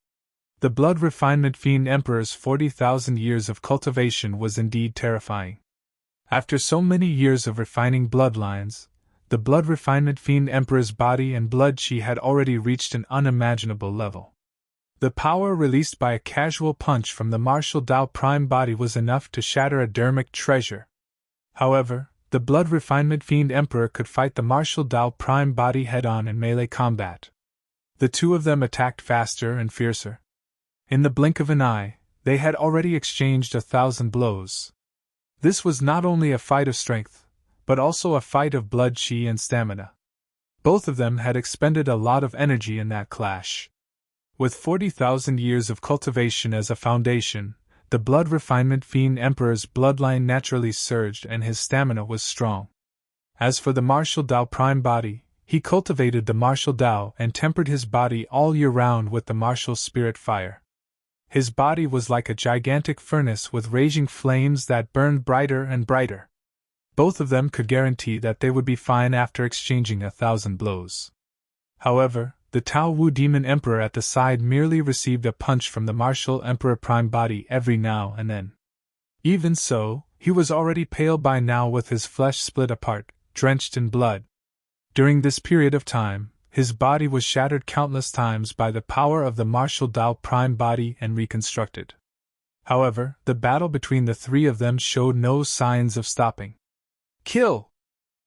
Speaker 1: The Blood Refinement Fiend Emperor's 40,000 years of cultivation was indeed terrifying. After so many years of refining bloodlines, the Blood Refinement Fiend Emperor's body and blood chi had already reached an unimaginable level. The power released by a casual punch from the martial Tao Prime body was enough to shatter a dermic treasure. However, the Blood Refinement Fiend Emperor could fight the martial Tao Prime body head-on in melee combat. The two of them attacked faster and fiercer. In the blink of an eye, they had already exchanged 1,000 blows. This was not only a fight of strength, but also a fight of blood chi and stamina. Both of them had expended a lot of energy in that clash. With 40,000 years of cultivation as a foundation, the Blood Refinement Fiend Emperor's bloodline naturally surged and his stamina was strong. As for the martial Tao Prime body, he cultivated the martial Tao and tempered his body all year round with the martial spirit fire. His body was like a gigantic furnace with raging flames that burned brighter and brighter. Both of them could guarantee that they would be fine after exchanging 1,000 blows. However, the Tao Wu Demon Emperor at the side merely received a punch from the martial Emperor Prime body every now and then. Even so, he was already pale by now with his flesh split apart, drenched in blood. During this period of time, his body was shattered countless times by the power of the martial Tao Prime body and reconstructed. However, the battle between the three of them showed no signs of stopping. Kill!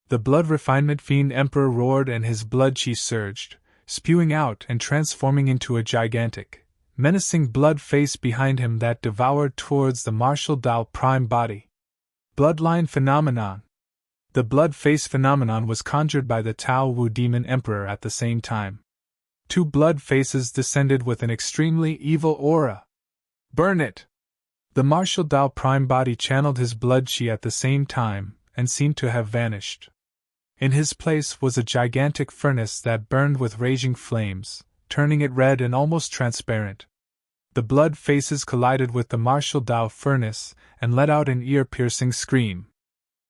Speaker 1: The Blood Refinement Fiend Emperor roared and his blood chi surged, spewing out and transforming into a gigantic, menacing blood face behind him that devoured towards the martial Tao Prime body. Bloodline Phenomenon. The blood face phenomenon was conjured by the Tao Wu Demon Emperor at the same time. Two blood faces descended with an extremely evil aura. Burn it! The martial Tao Prime body channeled his blood chi at the same time and seemed to have vanished. In his place was a gigantic furnace that burned with raging flames, turning it red and almost transparent. The blood faces collided with the martial Tao furnace and let out an ear-piercing scream.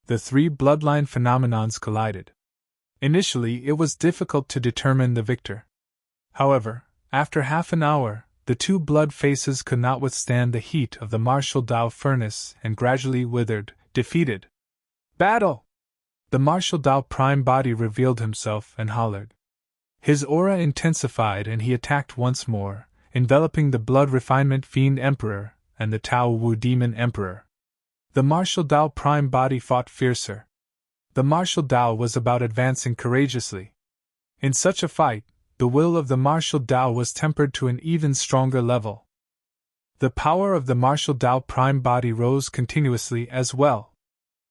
Speaker 1: The three bloodline phenomenons collided. Initially, it was difficult to determine the victor. However, after half an hour, the two blood faces could not withstand the heat of the martial Tao furnace and gradually withered, defeated. Battle! The martial Tao Prime body revealed himself and hollered. His aura intensified and he attacked once more, enveloping the Blood Refinement Fiend Emperor and the Tao Wu Demon Emperor. The martial Tao Prime body fought fiercer. The martial Tao was about advancing courageously. In such a fight, the will of the martial Tao was tempered to an even stronger level. The power of the martial Tao Prime body rose continuously as well.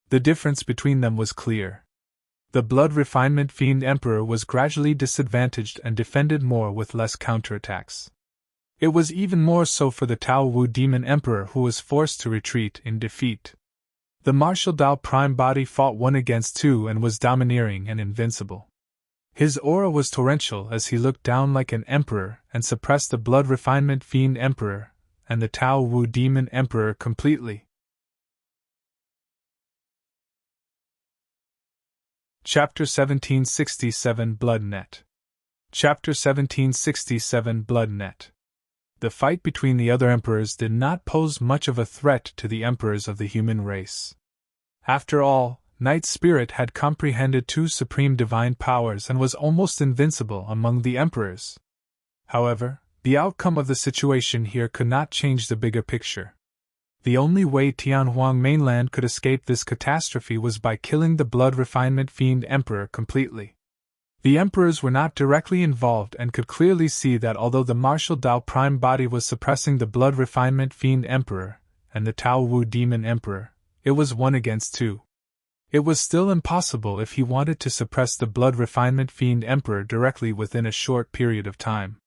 Speaker 1: The difference between them was clear. The Blood Refinement Fiend Emperor was gradually disadvantaged and defended more with less counterattacks. It was even more so for the Tao Wu Demon Emperor, who was forced to retreat in defeat. The martial Tao Prime body fought 1 against 2 and was domineering and invincible. His aura was torrential as he looked down like an emperor and suppressed the Blood Refinement Fiend Emperor and the Tao Wu Demon Emperor completely. Chapter 1767 Blood Net. Chapter 1767 Blood Net. The fight between the other emperors did not pose much of a threat to the emperors of the human race. After all, Night Spirit had comprehended 2 supreme divine powers and was almost invincible among the emperors. However, the outcome of the situation here could not change the bigger picture. The only way Tianhuang mainland could escape this catastrophe was by killing the Blood Refinement Fiend Emperor completely. The emperors were not directly involved and could clearly see that although the martial Tao Prime body was suppressing the Blood Refinement Fiend Emperor and the Tao Wu Demon Emperor, it was 1 against 2. It was still impossible if he wanted to suppress the Blood Refinement Fiend Emperor directly within a short period of time.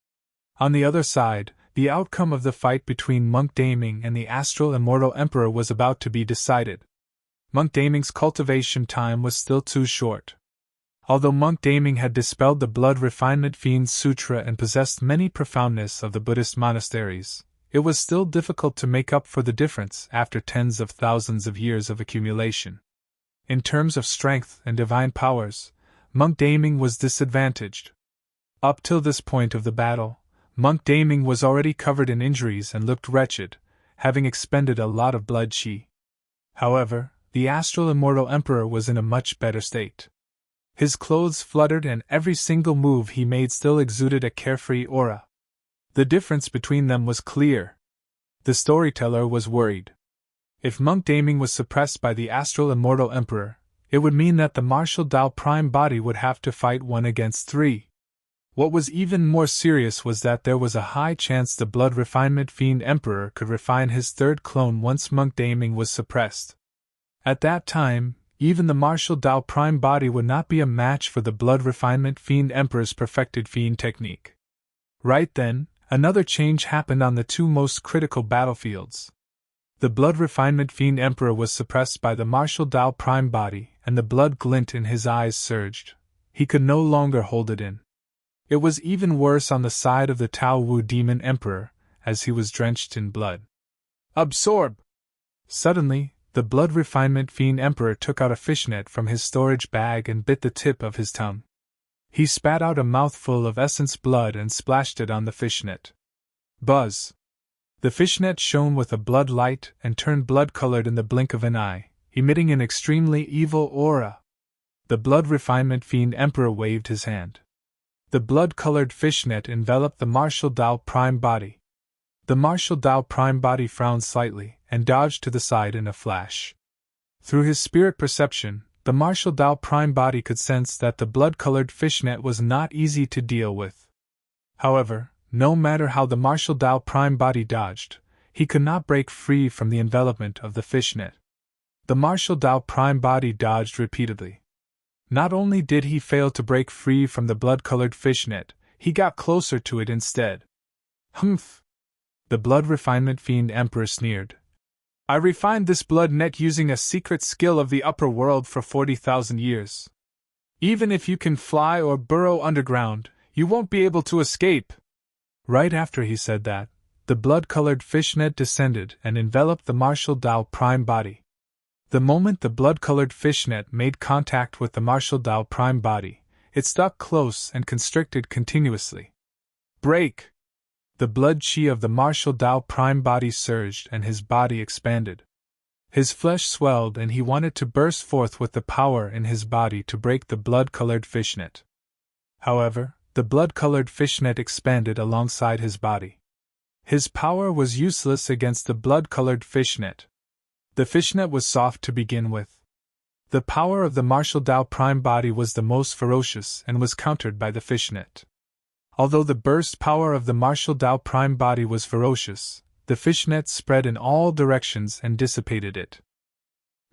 Speaker 1: On the other side, the outcome of the fight between Monk Daming and the Astral Immortal Emperor was about to be decided. Monk Daming's cultivation time was still too short. Although Monk Daming had dispelled the Blood Refinement Fiend Sutra and possessed many profoundness of the Buddhist monasteries, it was still difficult to make up for the difference after tens of thousands of years of accumulation. In terms of strength and divine powers, Monk Daming was disadvantaged. Up till this point of the battle, Monk Daming was already covered in injuries and looked wretched, having expended a lot of blood chi. However, the Astral Immortal Emperor was in a much better state. His clothes fluttered and every single move he made still exuded a carefree aura. The difference between them was clear. The storyteller was worried. If Monk Daming was suppressed by the Astral Immortal Emperor, it would mean that the martial Tao Prime body would have to fight 1 against 3. What was even more serious was that there was a high chance the Blood Refinement Fiend Emperor could refine his third clone once Monk Daming was suppressed. At that time, even the martial Tao Prime body would not be a match for the Blood Refinement Fiend Emperor's perfected Fiend technique. Right then, another change happened on the two most critical battlefields. The Blood Refinement Fiend Emperor was suppressed by the martial Tao Prime body, and the blood glint in his eyes surged. He could no longer hold it in. It was even worse on the side of the Tao Wu Demon Emperor, as he was drenched in blood. Absorb! Suddenly, the Blood Refinement Fiend Emperor took out a fishnet from his storage bag and bit the tip of his tongue. He spat out a mouthful of essence blood and splashed it on the fishnet. Buzz! The fishnet shone with a blood light and turned blood-colored in the blink of an eye, emitting an extremely evil aura. The Blood Refinement Fiend Emperor waved his hand. The blood-colored fishnet enveloped the martial Tao Prime body. The martial Tao Prime body frowned slightly and dodged to the side in a flash. Through his spirit perception, the martial Tao Prime body could sense that the blood-colored fishnet was not easy to deal with. However, no matter how the martial Tao Prime body dodged, he could not break free from the envelopment of the fishnet. The martial Tao Prime body dodged repeatedly. Not only did he fail to break free from the blood-colored fishnet, he got closer to it instead. Humph! The Blood Refinement Fiend Emperor sneered. I refined this blood net using a secret skill of the upper world for 40,000 years. Even if you can fly or burrow underground, you won't be able to escape. Right after he said that, the blood-colored fishnet descended and enveloped the martial Tao Prime body. The moment the blood-colored fishnet made contact with the martial Tao Prime body, it stuck close and constricted continuously. Break! The blood chi of the martial Tao Prime body surged and his body expanded. His flesh swelled and he wanted to burst forth with the power in his body to break the blood-colored fishnet. However, the blood-colored fishnet expanded alongside his body. His power was useless against the blood-colored fishnet. The fishnet was soft to begin with. The power of the martial Tao Prime body was the most ferocious and was countered by the fishnet. Although the burst power of the martial Tao Prime body was ferocious, the fishnet spread in all directions and dissipated it.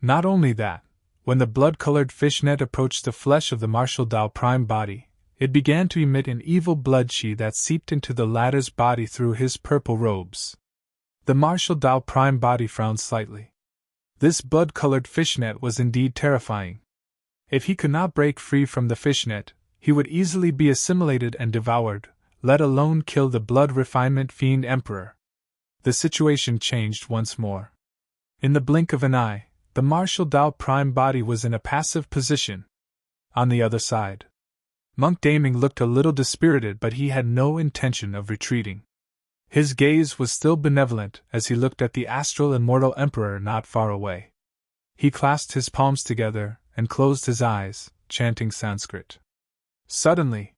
Speaker 1: Not only that, when the blood-colored fishnet approached the flesh of the martial Tao Prime body, it began to emit an evil blood chi that seeped into the latter's body through his purple robes. The martial Tao Prime body frowned slightly. This blood-colored fishnet was indeed terrifying. If he could not break free from the fishnet, he would easily be assimilated and devoured, let alone kill the Blood Refinement Fiend Emperor. The situation changed once more. In the blink of an eye, the martial Tao Prime body was in a passive position. On the other side, Monk Daming looked a little dispirited, but he had no intention of retreating. His gaze was still benevolent as he looked at the Astral Immortal Emperor not far away. He clasped his palms together and closed his eyes, chanting Sanskrit. Suddenly,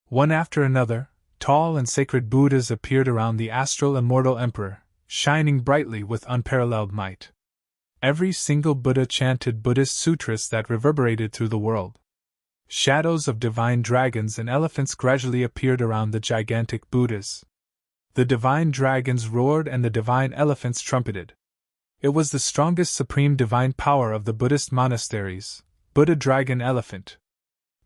Speaker 1: one after another, tall and sacred Buddhas appeared around the Astral Immortal Emperor, shining brightly with unparalleled might. Every single Buddha chanted Buddhist sutras that reverberated through the world. Shadows of divine dragons and elephants gradually appeared around the gigantic Buddhas. The divine dragons roared and the divine elephants trumpeted. It was the strongest supreme divine power of the Buddhist monasteries, Buddha Dragon Elephant.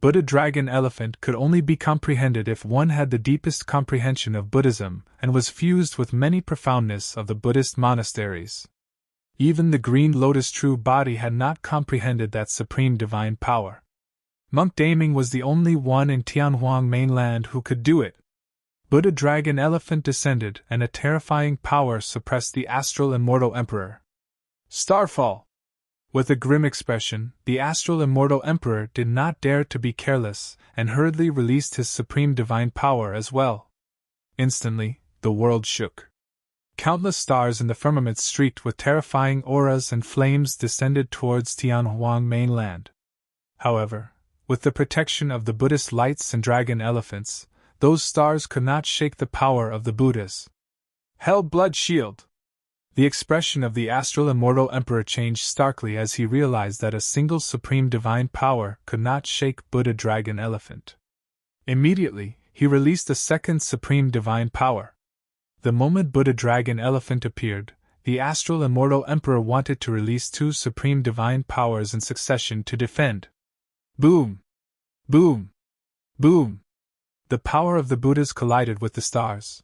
Speaker 1: Buddha Dragon Elephant could only be comprehended if one had the deepest comprehension of Buddhism and was fused with many profoundness of the Buddhist monasteries. Even the green Lotus true body had not comprehended that supreme divine power. Monk Daming was the only one in Tianhuang mainland who could do it. Buddha Dragon Elephant descended and a terrifying power suppressed the Astral Immortal Emperor. Starfall! With a grim expression, the Astral Immortal Emperor did not dare to be careless and hurriedly released his supreme divine power as well. Instantly, the world shook. Countless stars in the firmament streaked with terrifying auras and flames descended towards Tianhuang mainland. However, with the protection of the Buddhist lights and dragon elephants, those stars could not shake the power of the Buddhas. Hell Blood Shield! The expression of the Astral Immortal Emperor changed starkly as he realized that a single supreme divine power could not shake Buddha Dragon Elephant. Immediately, he released a second supreme divine power. The moment Buddha Dragon Elephant appeared, the Astral Immortal Emperor wanted to release two supreme divine powers in succession to defend. Boom! Boom! Boom! The power of the Buddhas collided with the stars.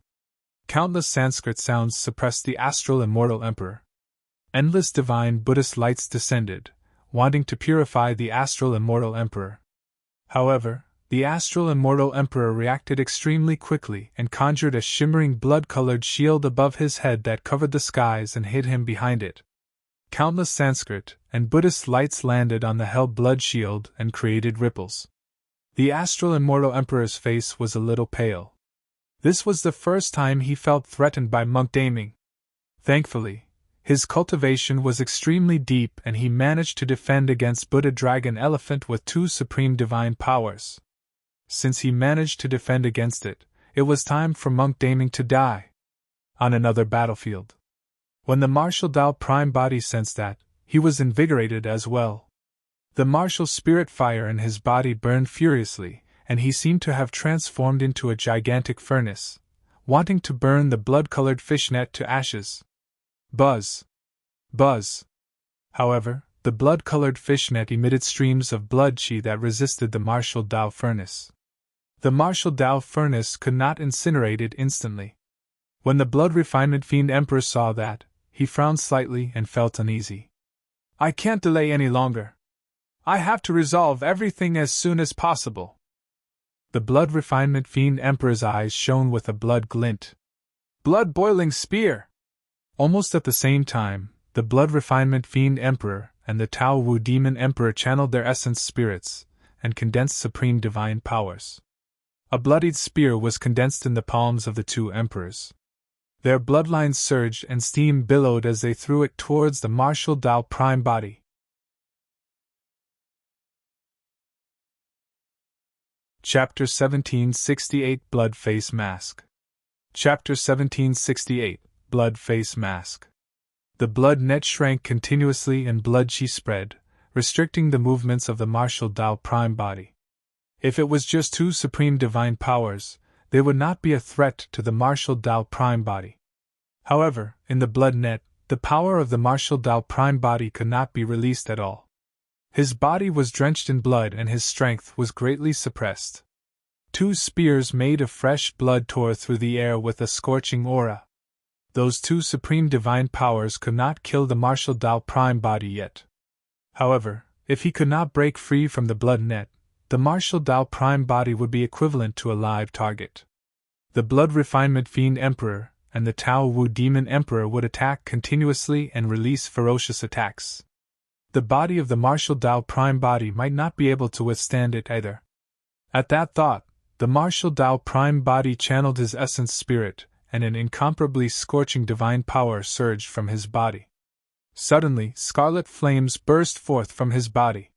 Speaker 1: Countless Sanskrit sounds suppressed the Astral Immortal Emperor. Endless divine Buddhist lights descended, wanting to purify the Astral Immortal Emperor. However, the Astral Immortal Emperor reacted extremely quickly and conjured a shimmering blood-colored shield above his head that covered the skies and hid him behind it. Countless Sanskrit and Buddhist lights landed on the Hell Blood Shield and created ripples. The Astral Immortal Emperor's face was a little pale. This was the first time he felt threatened by monk Daming. Thankfully, his cultivation was extremely deep and he managed to defend against Buddha Dragon Elephant with two supreme divine powers. Since he managed to defend against it, it was time for monk Daming to die. On another battlefield. When the martial Tao Prime body sensed that, he was invigorated as well. The martial spirit fire in his body burned furiously, and he seemed to have transformed into a gigantic furnace, wanting to burn the blood-colored fishnet to ashes. Buzz! Buzz! However, the blood-colored fishnet emitted streams of blood chi that resisted the martial Tao furnace. The martial Tao furnace could not incinerate it instantly. When the Blood Refinement Fiend Emperor saw that, he frowned slightly and felt uneasy. I can't delay any longer. I have to resolve everything as soon as possible. The Blood Refinement Fiend Emperor's eyes shone with a blood glint. Blood-boiling spear! Almost at the same time, the Blood Refinement Fiend Emperor and the Tao Wu Demon Emperor channeled their essence spirits and condensed supreme divine powers. A bloodied spear was condensed in the palms of the two emperors. Their bloodlines surged and steam billowed as they threw it towards the martial Tao Prime body. Chapter 1768 Blood Face Mask. Chapter 1768 Blood Face Mask. The blood net shrank continuously and blood chi spread, restricting the movements of the martial Tao Prime body. If it was just two supreme divine powers, they would not be a threat to the martial Tao Prime body. However, in the blood net, the power of the martial Tao Prime body could not be released at all. His body was drenched in blood and his strength was greatly suppressed. Two spears made of fresh blood tore through the air with a scorching aura. Those two supreme divine powers could not kill the martial Tao Prime body yet. However, if he could not break free from the blood net, the martial Tao Prime body would be equivalent to a live target. The Blood Refinement Fiend Emperor and the Tao Wu Demon Emperor would attack continuously and release ferocious attacks. The body of the martial Tao Prime body might not be able to withstand it either. At that thought, the martial Tao Prime body channeled his essence spirit, and an incomparably scorching divine power surged from his body. Suddenly, scarlet flames burst forth from his body.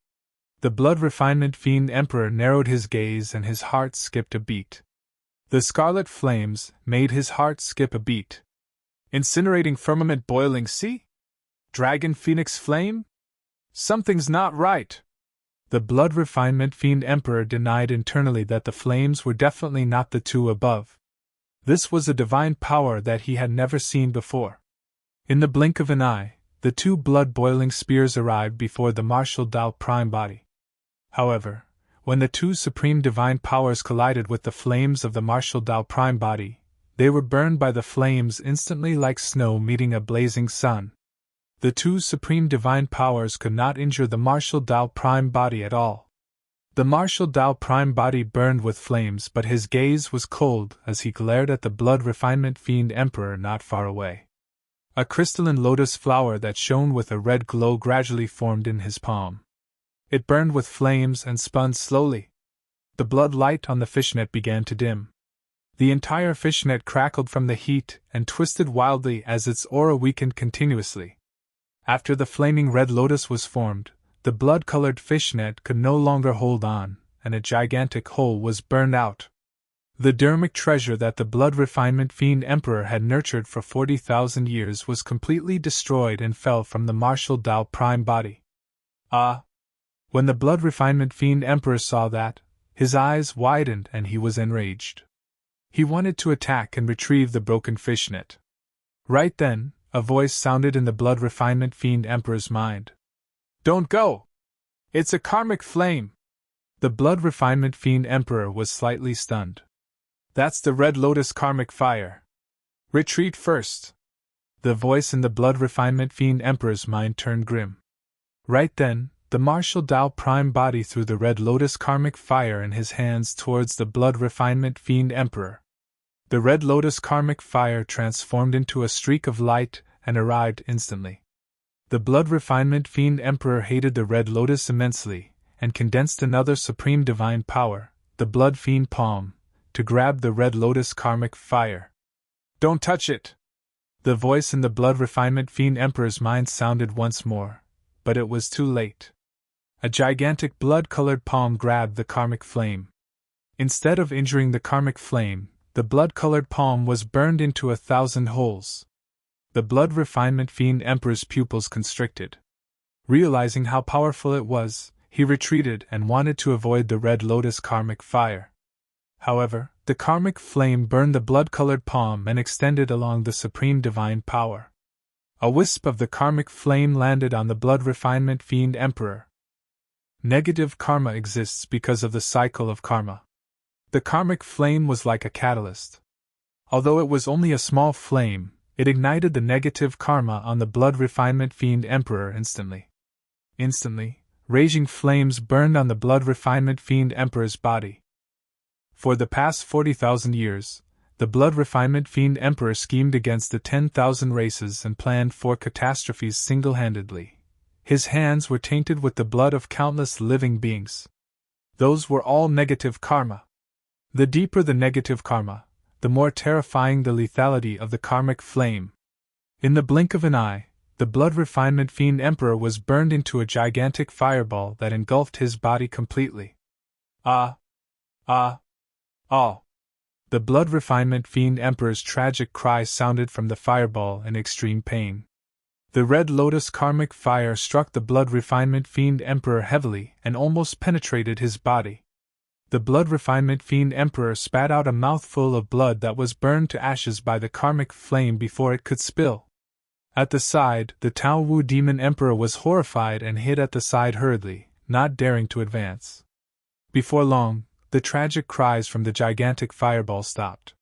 Speaker 1: The Blood Refinement Fiend Emperor narrowed his gaze and his heart skipped a beat. The scarlet flames made his heart skip a beat. Incinerating firmament boiling sea? Dragon Phoenix flame? Something's not right. The Blood Refinement Fiend Emperor denied internally that the flames were definitely not the two above. This was a divine power that he had never seen before. In the blink of an eye, the two blood-boiling spears arrived before the martial Tao Prime body. However, when the two supreme divine powers collided with the flames of the martial Tao Prime body, they were burned by the flames instantly like snow meeting a blazing sun. The two supreme divine powers could not injure the martial Tao Prime body at all. The martial Tao Prime body burned with flames, but his gaze was cold as he glared at the Blood Refinement Fiend Emperor not far away. A crystalline lotus flower that shone with a red glow gradually formed in his palm. It burned with flames and spun slowly. The blood light on the fishnet began to dim. The entire fishnet crackled from the heat and twisted wildly as its aura weakened continuously. After the flaming red lotus was formed, the blood-colored fishnet could no longer hold on, and a gigantic hole was burned out. The dermic treasure that the Blood Refinement Fiend Emperor had nurtured for 40,000 years was completely destroyed and fell from the martial Tao Prime body. Ah! When the Blood Refinement Fiend Emperor saw that, his eyes widened and he was enraged. He wanted to attack and retrieve the broken fishnet. Right then, a voice sounded in the Blood Refinement Fiend Emperor's mind. "Don't go! It's a karmic flame!" The Blood Refinement Fiend Emperor was slightly stunned. "That's the Red Lotus karmic fire. Retreat first!" The voice in the Blood Refinement Fiend Emperor's mind turned grim. Right then, the martial Tao Prime body threw the Red Lotus karmic fire in his hands towards the Blood Refinement Fiend Emperor. The Red Lotus karmic fire transformed into a streak of light and arrived instantly. The Blood Refinement Fiend Emperor hated the Red Lotus immensely, and condensed another supreme divine power, the Blood Fiend Palm, to grab the Red Lotus karmic fire. "Don't touch it!" The voice in the Blood Refinement Fiend Emperor's mind sounded once more, but it was too late. A gigantic blood-colored palm grabbed the karmic flame. Instead of injuring the karmic flame, the blood-colored palm was burned into 1,000 holes. The Blood Refinement Fiend Emperor's pupils constricted. Realizing how powerful it was, he retreated and wanted to avoid the Red Lotus karmic fire. However, the karmic flame burned the blood-colored palm and extended along the supreme divine power. A wisp of the karmic flame landed on the Blood Refinement Fiend Emperor. Negative karma exists because of the cycle of karma. The karmic flame was like a catalyst. Although it was only a small flame, it ignited the negative karma on the Blood Refinement Fiend Emperor instantly. Instantly, raging flames burned on the Blood Refinement Fiend Emperor's body. For the past 40,000 years, the Blood Refinement Fiend Emperor schemed against the 10,000 races and planned for catastrophes single-handedly. His hands were tainted with the blood of countless living beings. Those were all negative karma. The deeper the negative karma, the more terrifying the lethality of the karmic flame. In the blink of an eye, the Blood Refinement Fiend Emperor was burned into a gigantic fireball that engulfed his body completely. Ah! Ah! Ah! The Blood Refinement Fiend Emperor's tragic cry sounded from the fireball in extreme pain. The Red Lotus karmic fire struck the Blood Refinement Fiend Emperor heavily and almost penetrated his body. The Blood Refinement Fiend Emperor spat out a mouthful of blood that was burned to ashes by the karmic flame before it could spill. At the side, the Tao Wu Demon Emperor was horrified and hid at the side hurriedly, not daring to advance. Before long, the tragic cries from the gigantic fireball stopped.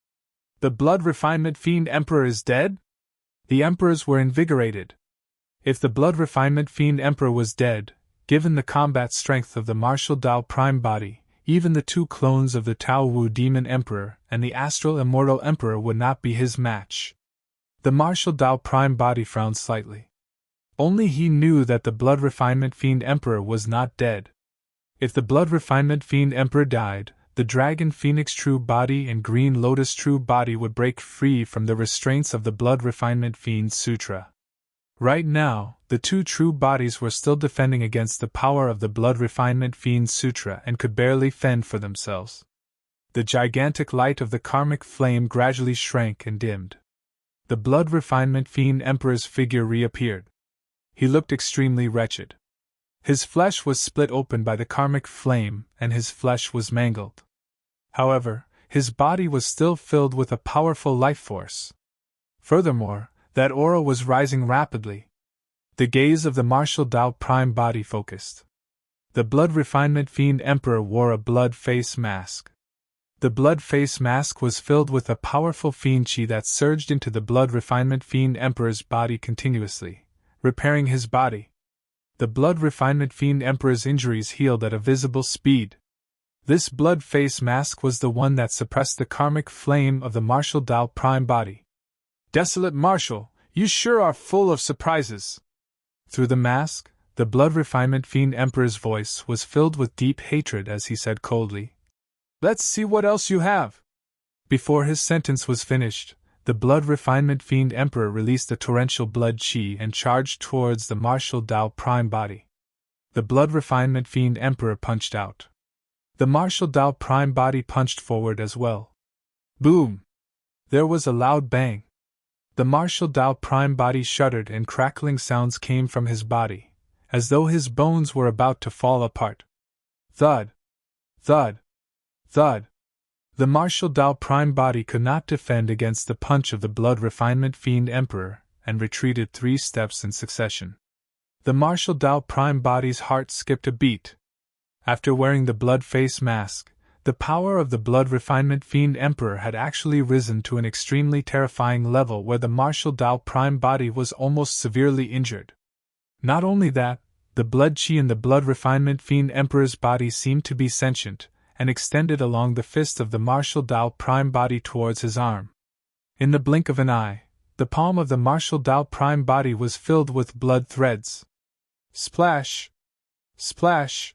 Speaker 1: "The Blood Refinement Fiend Emperor is dead?" The emperors were invigorated. If the Blood Refinement Fiend Emperor was dead, given the combat strength of the martial Tao Prime body, even the two clones of the Tao Wu Demon Emperor and the Astral Immortal Emperor would not be his match. The martial Tao Prime body frowned slightly. Only he knew that the Blood Refinement Fiend Emperor was not dead. If the Blood Refinement Fiend Emperor died, the Dragon Phoenix True Body and Green Lotus True Body would break free from the restraints of the Blood Refinement Fiend Sutra. Right now, the two true bodies were still defending against the power of the Blood Refinement Fiend Sutra and could barely fend for themselves. The gigantic light of the karmic flame gradually shrank and dimmed. The Blood Refinement Fiend Emperor's figure reappeared. He looked extremely wretched. His flesh was split open by the karmic flame, and his flesh was mangled. However, his body was still filled with a powerful life force. Furthermore, that aura was rising rapidly. The gaze of the martial Tao Prime body focused. The Blood Refinement Fiend Emperor wore a blood face mask. The blood face mask was filled with a powerful fiend chi that surged into the Blood Refinement Fiend Emperor's body continuously, repairing his body. The Blood Refinement Fiend Emperor's injuries healed at a visible speed. This blood face mask was the one that suppressed the karmic flame of the martial Tao Prime body. "Desolate Marshal, you sure are full of surprises." Through the mask, the Blood Refinement Fiend Emperor's voice was filled with deep hatred as he said coldly, "Let's see what else you have." Before his sentence was finished, the Blood Refinement Fiend Emperor released a torrential blood chi and charged towards the martial Tao Prime body. The Blood Refinement Fiend Emperor punched out. The Martial Dao Prime Body punched forward as well. Boom! There was a loud bang. The Martial Dao Prime Body shuddered and crackling sounds came from his body, as though his bones were about to fall apart. Thud! Thud! Thud! The Martial Dao Prime Body could not defend against the punch of the Blood Refinement Fiend Emperor, and retreated 3 steps in succession. The Martial Dao Prime Body's heart skipped a beat. After wearing the blood face mask, the power of the Blood Refinement Fiend Emperor had actually risen to an extremely terrifying level where the Martial Dao Prime Body was almost severely injured. Not only that, the blood chi in the Blood Refinement Fiend Emperor's body seemed to be sentient, and extended along the fist of the Martial Dao Prime Body towards his arm. In the blink of an eye, the palm of the Martial Dao Prime Body was filled with blood threads. Splash! Splash!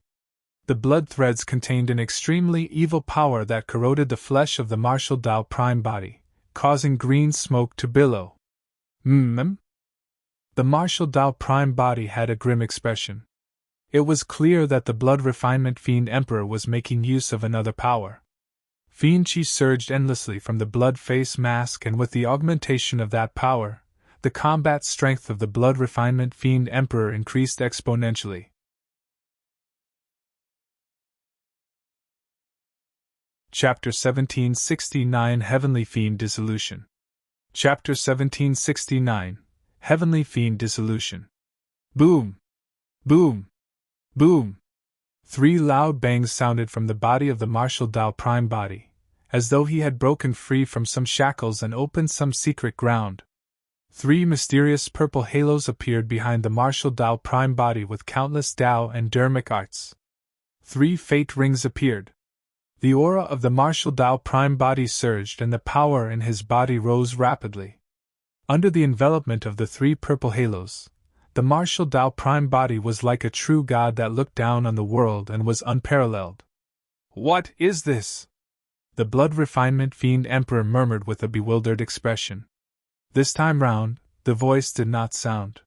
Speaker 1: The blood threads contained an extremely evil power that corroded the flesh of the Martial Dao Prime Body, causing green smoke to billow. The Martial Dao Prime Body had a grim expression. It was clear that the Blood Refinement Fiend Emperor was making use of another power. Fiend Chi surged endlessly from the blood face mask, and with the augmentation of that power, the combat strength of the Blood Refinement Fiend Emperor increased exponentially. Chapter 1769 Heavenly Fiend Dissolution. Chapter 1769 Heavenly Fiend Dissolution. Boom! Boom! Boom! 3 loud bangs sounded from the body of the Martial Dao Prime Body, as though he had broken free from some shackles and opened some secret ground. 3 mysterious purple halos appeared behind the Martial Dao Prime Body with countless Dao and Dermic arts. 3 fate rings appeared. The aura of the Martial Dao Prime Body surged and the power in his body rose rapidly. Under the envelopment of the 3 purple halos, the Martial Dao Prime Body was like a true god that looked down on the world and was unparalleled. What is this? The Blood Refinement Fiend Emperor murmured with a bewildered expression. This time round, the voice did not sound.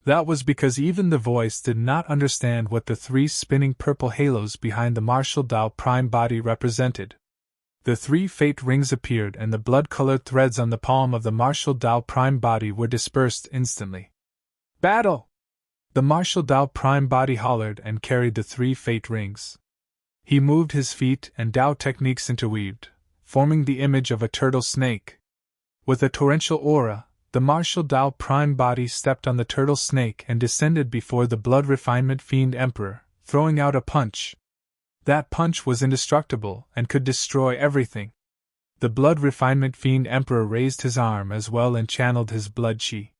Speaker 1: That was because even the voice did not understand what the 3 spinning purple halos behind the Martial Dao Prime Body represented. The 3 fate rings appeared and the blood-colored threads on the palm of the Martial Dao Prime Body were dispersed instantly. Battle! The Martial Dao Prime Body hollered and carried the 3 fate rings. He moved his feet and Dao techniques interweaved, forming the image of a turtle snake. With a torrential aura, the Martial Dao Prime Body stepped on the turtle snake and descended before the Blood Refinement Fiend Emperor, throwing out a punch. That punch was indestructible and could destroy everything. The Blood Refinement Fiend Emperor raised his arm as well and channeled his blood chi.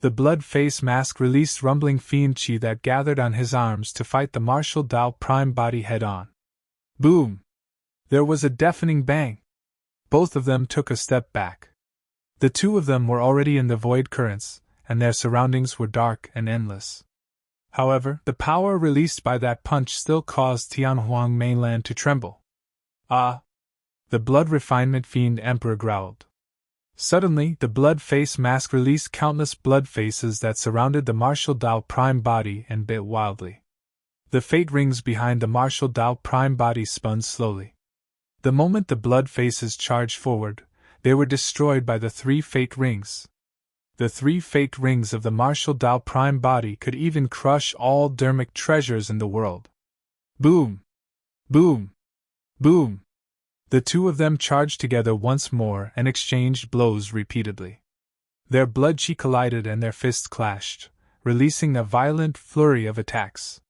Speaker 1: The blood face mask released rumbling fiend chi that gathered on his arms to fight the Martial Dao Prime Body head-on. Boom! There was a deafening bang. Both of them took a step back. The 2 of them were already in the void currents, and their surroundings were dark and endless. However, the power released by that punch still caused Tianhuang mainland to tremble. Ah! The Blood Refinement Fiend Emperor growled. Suddenly, the blood face mask released countless blood faces that surrounded the Martial Dao Prime Body and bit wildly. The fate rings behind the Martial Dao Prime Body spun slowly. The moment the blood faces charged forward, they were destroyed by the 3 fate rings. The 3 fate rings of the Martial Dao Prime Body could even crush all dermic treasures in the world. Boom! Boom! Boom! The 2 of them charged together once more and exchanged blows repeatedly. Their blood chi collided and their fists clashed, releasing a violent flurry of attacks.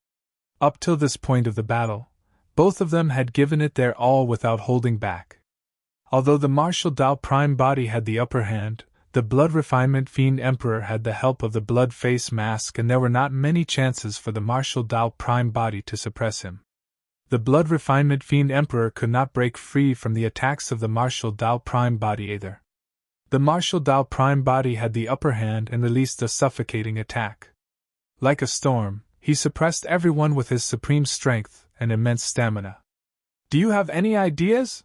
Speaker 1: Up till this point of the battle, both of them had given it their all without holding back. Although the Martial Dao Prime Body had the upper hand, the Blood Refinement Fiend Emperor had the help of the blood face mask, and there were not many chances for the Martial Dao Prime Body to suppress him. The Blood Refinement Fiend Emperor could not break free from the attacks of the Martial Dao Prime Body either. The Martial Dao Prime Body had the upper hand and released a suffocating attack. Like a storm, he suppressed everyone with his supreme strength and immense stamina. Do you have any ideas?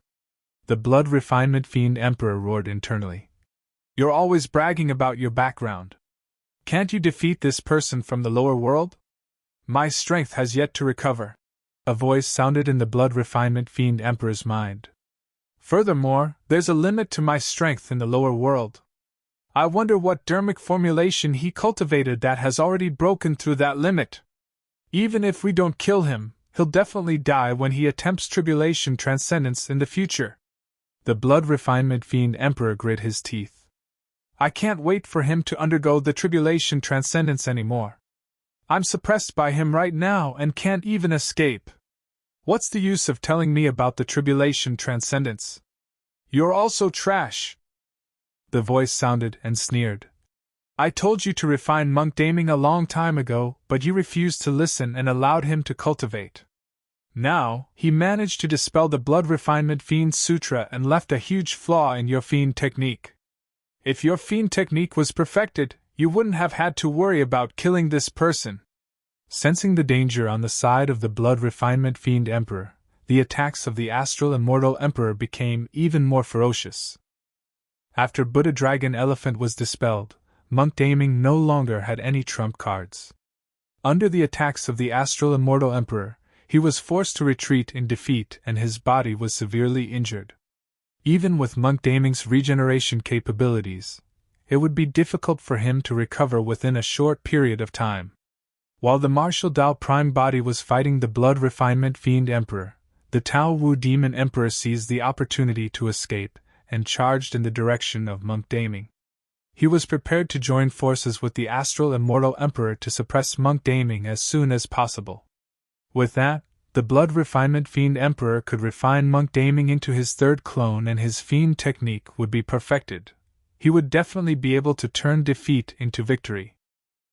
Speaker 1: The Blood Refinement Fiend Emperor roared internally. You're always bragging about your background. Can't you defeat this person from the lower world? My strength has yet to recover. A voice sounded in the Blood Refinement Fiend Emperor's mind. Furthermore, there's a limit to my strength in the lower world. I wonder what dermic formulation he cultivated that has already broken through that limit. Even if we don't kill him, he'll definitely die when he attempts Tribulation Transcendence in the future. The Blood Refinement Fiend Emperor grit his teeth. I can't wait for him to undergo the Tribulation Transcendence anymore. I'm suppressed by him right now and can't even escape. What's the use of telling me about the Tribulation Transcendence? You're also trash. The voice sounded and sneered. I told you to refine monk Daming a long time ago, but you refused to listen and allowed him to cultivate. Now, he managed to dispel the Blood Refinement Fiend Sutra and left a huge flaw in your Fiend technique. If your Fiend technique was perfected, you wouldn't have had to worry about killing this person. Sensing the danger on the side of the Blood Refinement Fiend Emperor, the attacks of the Astral Immortal Emperor became even more ferocious. After Buddha Dragon Elephant was dispelled, Monk Daming no longer had any trump cards. Under the attacks of the Astral Immortal Emperor, he was forced to retreat in defeat and his body was severely injured. Even with Monk Daming's regeneration capabilities, it would be difficult for him to recover within a short period of time. While the Martial Dao Prime body was fighting the Blood Refinement Fiend Emperor, the Tao Wu Demon Emperor seized the opportunity to escape and charged in the direction of Monk Daming. He was prepared to join forces with the Astral Immortal Emperor to suppress Monk Daming as soon as possible. With that, the Blood Refinement Fiend Emperor could refine Monk Daming into his third clone and his Fiend technique would be perfected. He would definitely be able to turn defeat into victory.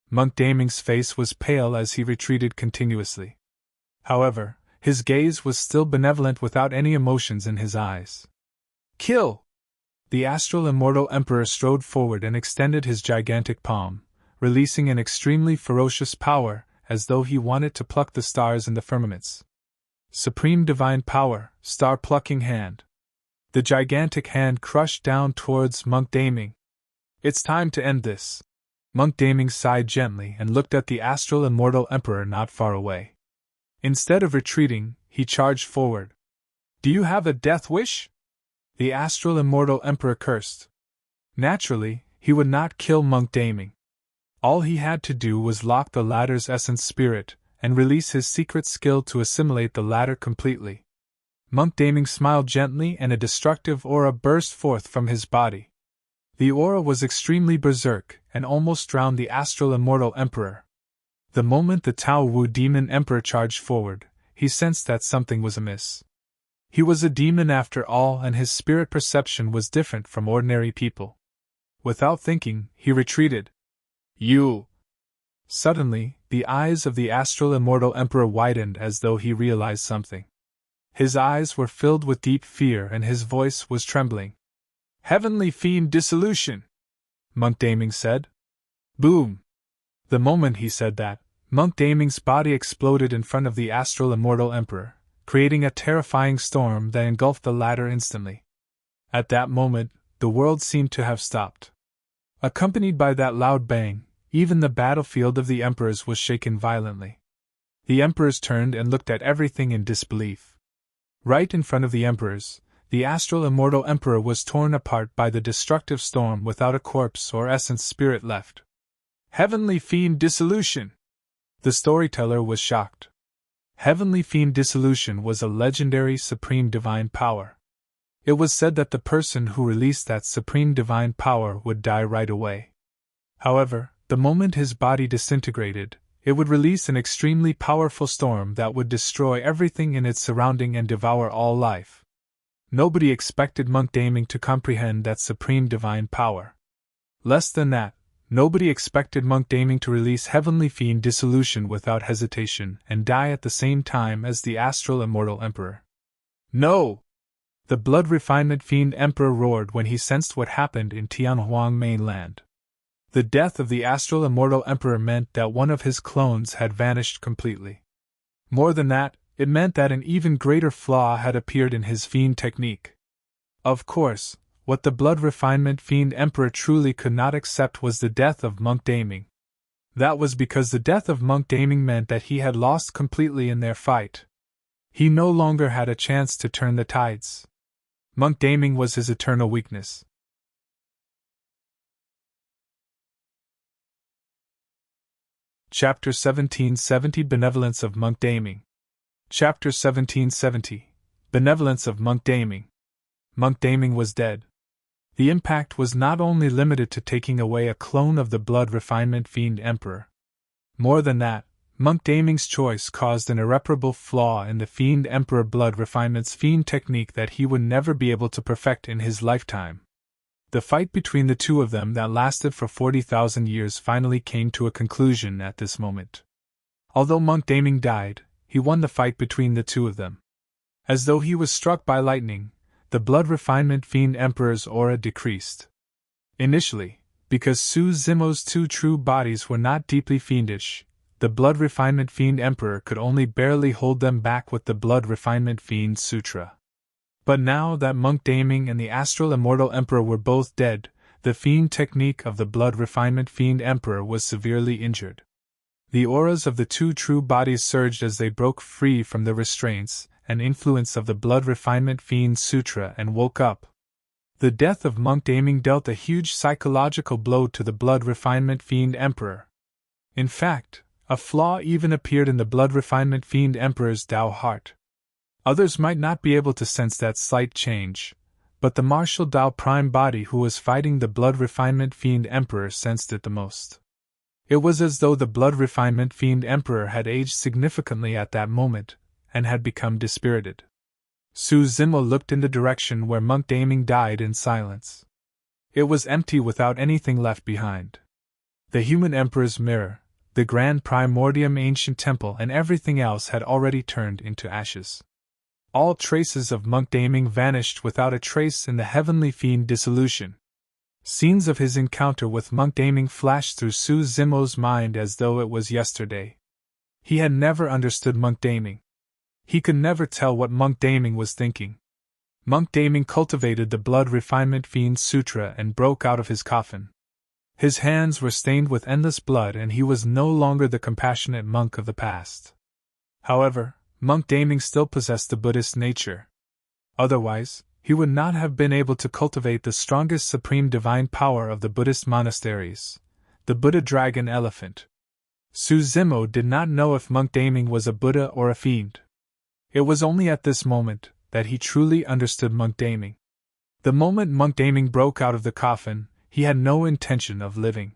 Speaker 1: Monk Daming's face was pale as he retreated continuously. However, his gaze was still benevolent without any emotions in his eyes. Kill! The Astral Immortal Emperor strode forward and extended his gigantic palm, releasing an extremely ferocious power, as though he wanted to pluck the stars in the firmaments. Supreme Divine Power, Star-Plucking Hand. The gigantic hand crushed down towards Monk Daming. It's time to end this. Monk Daming sighed gently and looked at the Astral Immortal Emperor not far away. Instead of retreating, he charged forward. Do you have a death wish? The Astral Immortal Emperor cursed. Naturally, he would not kill Monk Daming. All he had to do was lock the latter's essence spirit and release his secret skill to assimilate the latter completely. Monk Daming smiled gently and a destructive aura burst forth from his body. The aura was extremely berserk and almost drowned the Astral Immortal Emperor. The moment the Tao Wu Demon Emperor charged forward, he sensed that something was amiss. He was a demon after all and his spirit perception was different from ordinary people. Without thinking, he retreated. You! Suddenly, the eyes of the Astral Immortal Emperor widened as though he realized something. His eyes were filled with deep fear and his voice was trembling. Heavenly Fiend Dissolution! Monk Daming said. Boom! The moment he said that, Monk Daming's body exploded in front of the Astral Immortal Emperor, creating a terrifying storm that engulfed the latter instantly. At that moment, the world seemed to have stopped. Accompanied by that loud bang, even the battlefield of the Emperors was shaken violently. The Emperors turned and looked at everything in disbelief. Right in front of the Emperors, the Astral Immortal Emperor was torn apart by the destructive storm without a corpse or essence spirit left. Heavenly Fiend Dissolution! The storyteller was shocked. Heavenly Fiend Dissolution was a legendary supreme divine power. It was said that the person who released that supreme divine power would die right away. However, the moment his body disintegrated, it would release an extremely powerful storm that would destroy everything in its surrounding and devour all life. Nobody expected Monk Daming to comprehend that supreme divine power. Less than that, nobody expected Monk Daming to release Heavenly Fiend Dissolution without hesitation and die at the same time as the Astral Immortal Emperor. No! The Blood Refinement Fiend Emperor roared when he sensed what happened in Tianhuang mainland. The death of the Astral Immortal Emperor meant that one of his clones had vanished completely. More than that, it meant that an even greater flaw had appeared in his Fiend technique. Of course, what the Blood Refinement Fiend Emperor truly could not accept was the death of Monk Daming. That was because the death of Monk Daming meant that he had lost completely in their fight. He no longer had a chance to turn the tides. Monk Daming was his eternal weakness. Chapter 1770 Benevolence of Monk Daming. Chapter 1770 Benevolence of Monk Daming. Monk Daming was dead. The impact was not only limited to taking away a clone of the Blood Refinement Fiend Emperor. More than that, Monk Daming's choice caused an irreparable flaw in the Fiend Emperor Blood Refinement's Fiend technique that he would never be able to perfect in his lifetime. The fight between the two of them that lasted for 40,000 years finally came to a conclusion at this moment. Although Monk Daming died, he won the fight between the two of them. As though he was struck by lightning, the Blood Refinement Fiend Emperor's aura decreased. Initially, because Su Zimo's two true bodies were not deeply fiendish, the Blood Refinement Fiend Emperor could only barely hold them back with the Blood Refinement Fiend Sutra. But now that Monk Daming and the Astral Immortal Emperor were both dead, the Fiend technique of the Blood Refinement Fiend Emperor was severely injured. The auras of the two true bodies surged as they broke free from the restraints and influence of the Blood Refinement Fiend Sutra and woke up. The death of Monk Daming dealt a huge psychological blow to the Blood Refinement Fiend Emperor. In fact, a flaw even appeared in the Blood Refinement Fiend Emperor's Tao heart. Others might not be able to sense that slight change, but the martial Tao Prime body who was fighting the Blood Refinement Fiend Emperor sensed it the most. It was as though the Blood Refinement Fiend Emperor had aged significantly at that moment, and had become dispirited. Su Zimo looked in the direction where Monk Daming died in silence. It was empty without anything left behind. The human Emperor's mirror, the Grand Primordium Ancient Temple and everything else had already turned into ashes. All traces of Monk Daming vanished without a trace in the heavenly fiend Dissolution. Scenes of his encounter with Monk Daming flashed through Su Zimo's mind as though it was yesterday. He had never understood Monk Daming. He could never tell what Monk Daming was thinking. Monk Daming cultivated the Blood Refinement Fiend Sutra and broke out of his coffin. His hands were stained with endless blood and he was no longer the compassionate monk of the past. However, Monk Daming still possessed the Buddhist nature. Otherwise, he would not have been able to cultivate the strongest supreme divine power of the Buddhist monasteries, the Buddha Dragon Elephant. Su Zimo did not know if Monk Daming was a Buddha or a fiend. It was only at this moment that he truly understood Monk Daming. The moment Monk Daming broke out of the coffin, he had no intention of living.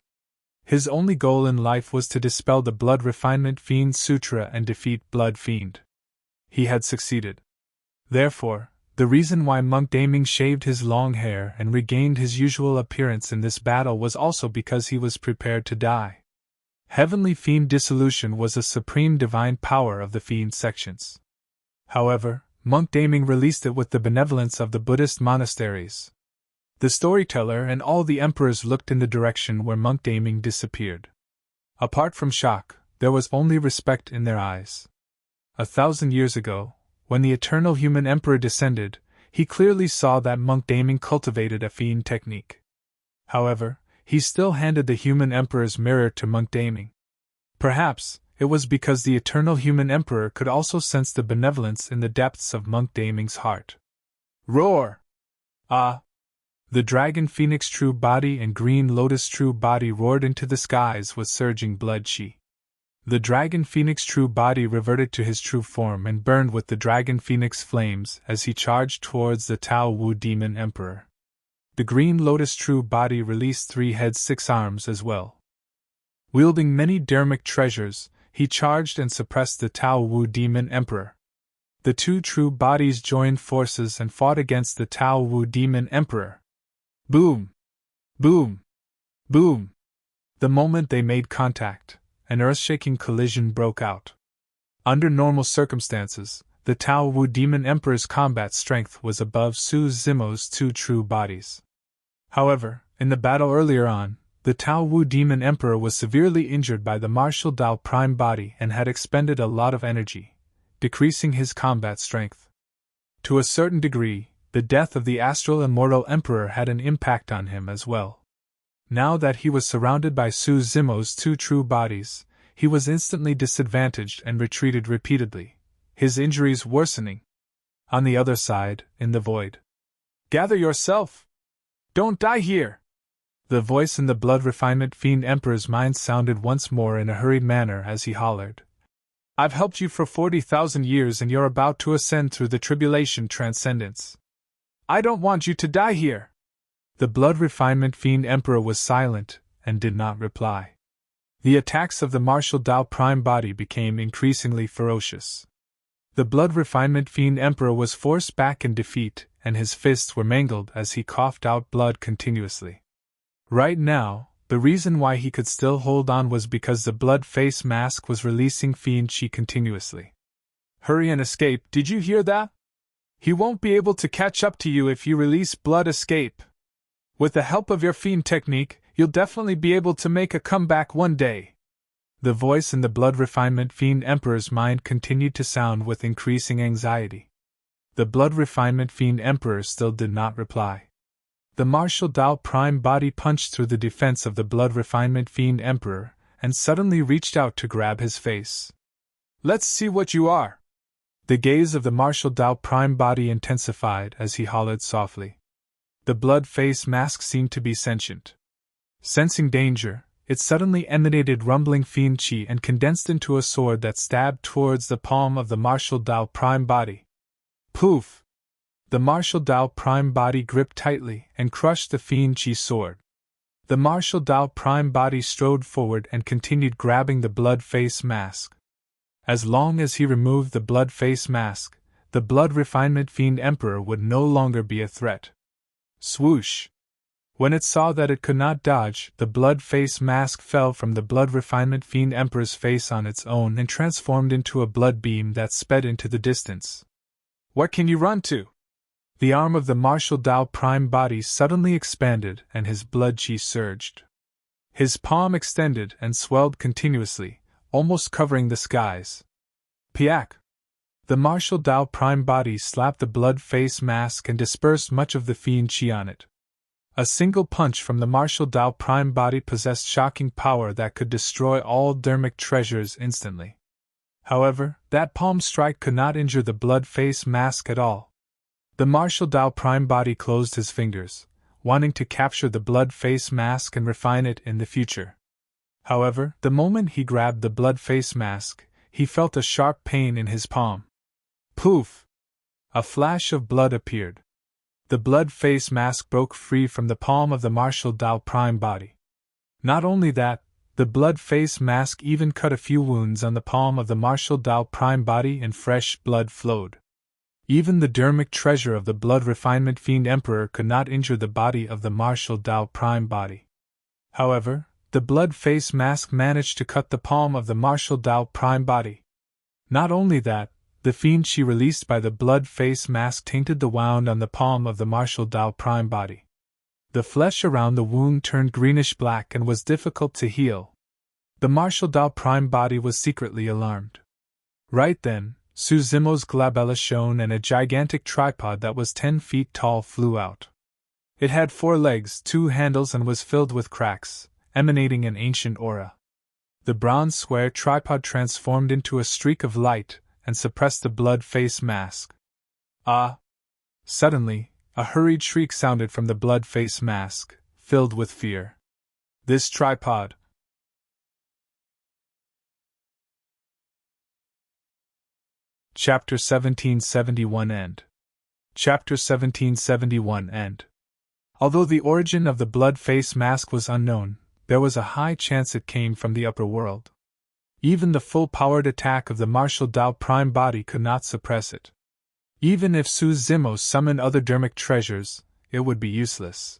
Speaker 1: His only goal in life was to dispel the Blood Refinement Fiend Sutra and defeat Blood Fiend. He had succeeded. Therefore, the reason why Monk Daming shaved his long hair and regained his usual appearance in this battle was also because he was prepared to die. Heavenly Fiend Dissolution was a supreme divine power of the Fiend sections. However, Monk Daming released it with the benevolence of the Buddhist monasteries. The storyteller and all the emperors looked in the direction where Monk Daming disappeared. Apart from shock, there was only respect in their eyes. 1,000 years ago, when the eternal human emperor descended, he clearly saw that Monk Daming cultivated a fiend technique. However, he still handed the human emperor's mirror to Monk Daming. Perhaps, it was because the eternal human emperor could also sense the benevolence in the depths of Monk Daming's heart. Roar! Ah! The Dragon Phoenix True Body and Green Lotus True Body roared into the skies with surging blood chi. The Dragon Phoenix True Body reverted to his true form and burned with the Dragon Phoenix flames as he charged towards the Tao Wu Demon Emperor. The Green Lotus True Body released 3 heads 6 arms as well. Wielding many dharmic treasures, he charged and suppressed the Tao Wu Demon Emperor. The 2 true bodies joined forces and fought against the Tao Wu Demon Emperor. Boom! Boom! Boom! The moment they made contact, an earth-shaking collision broke out. Under normal circumstances, the Tao Wu Demon Emperor's combat strength was above Su Zimo's 2 true bodies. However, in the battle earlier on, the Tao Wu Demon Emperor was severely injured by the martial Tao Prime body and had expended a lot of energy, decreasing his combat strength. To a certain degree, the death of the Astral Immortal Emperor had an impact on him as well. Now that he was surrounded by Su Zimo's two true bodies, he was instantly disadvantaged and retreated repeatedly, his injuries worsening. On the other side, in the void. Gather yourself! Don't die here! The voice in the Blood Refinement Fiend Emperor's mind sounded once more in a hurried manner as he hollered. I've helped you for 40,000 years and you're about to ascend through the Tribulation Transcendence. I don't want you to die here! The Blood Refinement Fiend Emperor was silent and did not reply. The attacks of the Martial Tao Prime Body became increasingly ferocious. The Blood Refinement Fiend Emperor was forced back in defeat, and his fists were mangled as he coughed out blood continuously. Right now, the reason why he could still hold on was because the blood face mask was releasing fiend chi continuously. Hurry and escape, did you hear that? He won't be able to catch up to you if you release blood escape. With the help of your fiend technique, you'll definitely be able to make a comeback one day. The voice in the Blood Refinement Fiend Emperor's mind continued to sound with increasing anxiety. The Blood Refinement Fiend Emperor still did not reply. The Martial Tao Prime Body punched through the defense of the Blood Refinement Fiend Emperor, and suddenly reached out to grab his face. Let's see what you are! The gaze of the Martial Tao Prime Body intensified as he hollered softly. The blood face mask seemed to be sentient. Sensing danger, it suddenly emanated rumbling fiend chi and condensed into a sword that stabbed towards the palm of the Martial Tao Prime Body. Poof! The Martial Tao Prime Body gripped tightly and crushed the fiend chi sword. The Martial Tao Prime Body strode forward and continued grabbing the blood face mask. As long as he removed the blood face mask, the Blood Refinement Fiend Emperor would no longer be a threat. Swoosh! When it saw that it could not dodge, the blood face mask fell from the Blood Refinement Fiend Emperor's face on its own and transformed into a blood beam that sped into the distance. What can you run to? The arm of the Martial Tao Prime Body suddenly expanded and his blood chi surged. His palm extended and swelled continuously, almost covering the skies. Piak! The Martial Tao Prime Body slapped the blood face mask and dispersed much of the fiend chi on it. A single punch from the Martial Tao Prime Body possessed shocking power that could destroy all dermic treasures instantly. However, that palm strike could not injure the blood face mask at all. The Martial Tao Prime Body closed his fingers, wanting to capture the blood face mask and refine it in the future. However, the moment he grabbed the blood face mask, he felt a sharp pain in his palm. Poof! A flash of blood appeared. The blood face mask broke free from the palm of the Martial Tao Prime Body. Not only that, the blood face mask even cut a few wounds on the palm of the Martial Tao Prime Body and fresh blood flowed. Even the dermic treasure of the Blood Refinement Fiend Emperor could not injure the body of the Martial Tao Prime Body. However, the blood face mask managed to cut the palm of the Martial Tao Prime Body. Not only that, the fiend chi released by the blood face mask tainted the wound on the palm of the Martial Tao Prime Body. The flesh around the wound turned greenish-black and was difficult to heal. The Martial Tao Prime Body was secretly alarmed. Right then, Su Zimo's glabella shone and a gigantic tripod that was 10 feet tall flew out. It had 4 legs, 2 handles and was filled with cracks, emanating an ancient aura. The bronze square tripod transformed into a streak of light and suppressed the blood face mask. Ah! Suddenly, a hurried shriek sounded from the blood face mask, filled with fear. This tripod! Chapter 1771 End. Chapter 1771 End. Although the origin of the blood face mask was unknown, there was a high chance it came from the upper world. Even the full-powered attack of the Martial Tao Prime Body could not suppress it. Even if Su Zimo summoned other dermic treasures, it would be useless.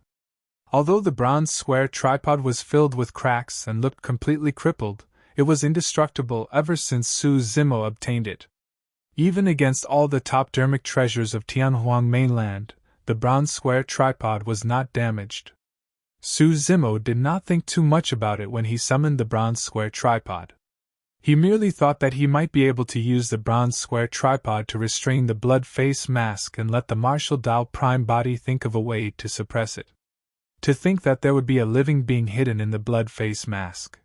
Speaker 1: Although the bronze square tripod was filled with cracks and looked completely crippled, it was indestructible ever since Su Zimo obtained it. Even against all the top dermic treasures of Tianhuang mainland, the bronze square tripod was not damaged. Su Zimo did not think too much about it when he summoned the bronze square tripod. He merely thought that he might be able to use the bronze square tripod to restrain the blood face mask and let the Martial Tao Prime Body think of a way to suppress it. To think that there would be a living being hidden in the blood face mask.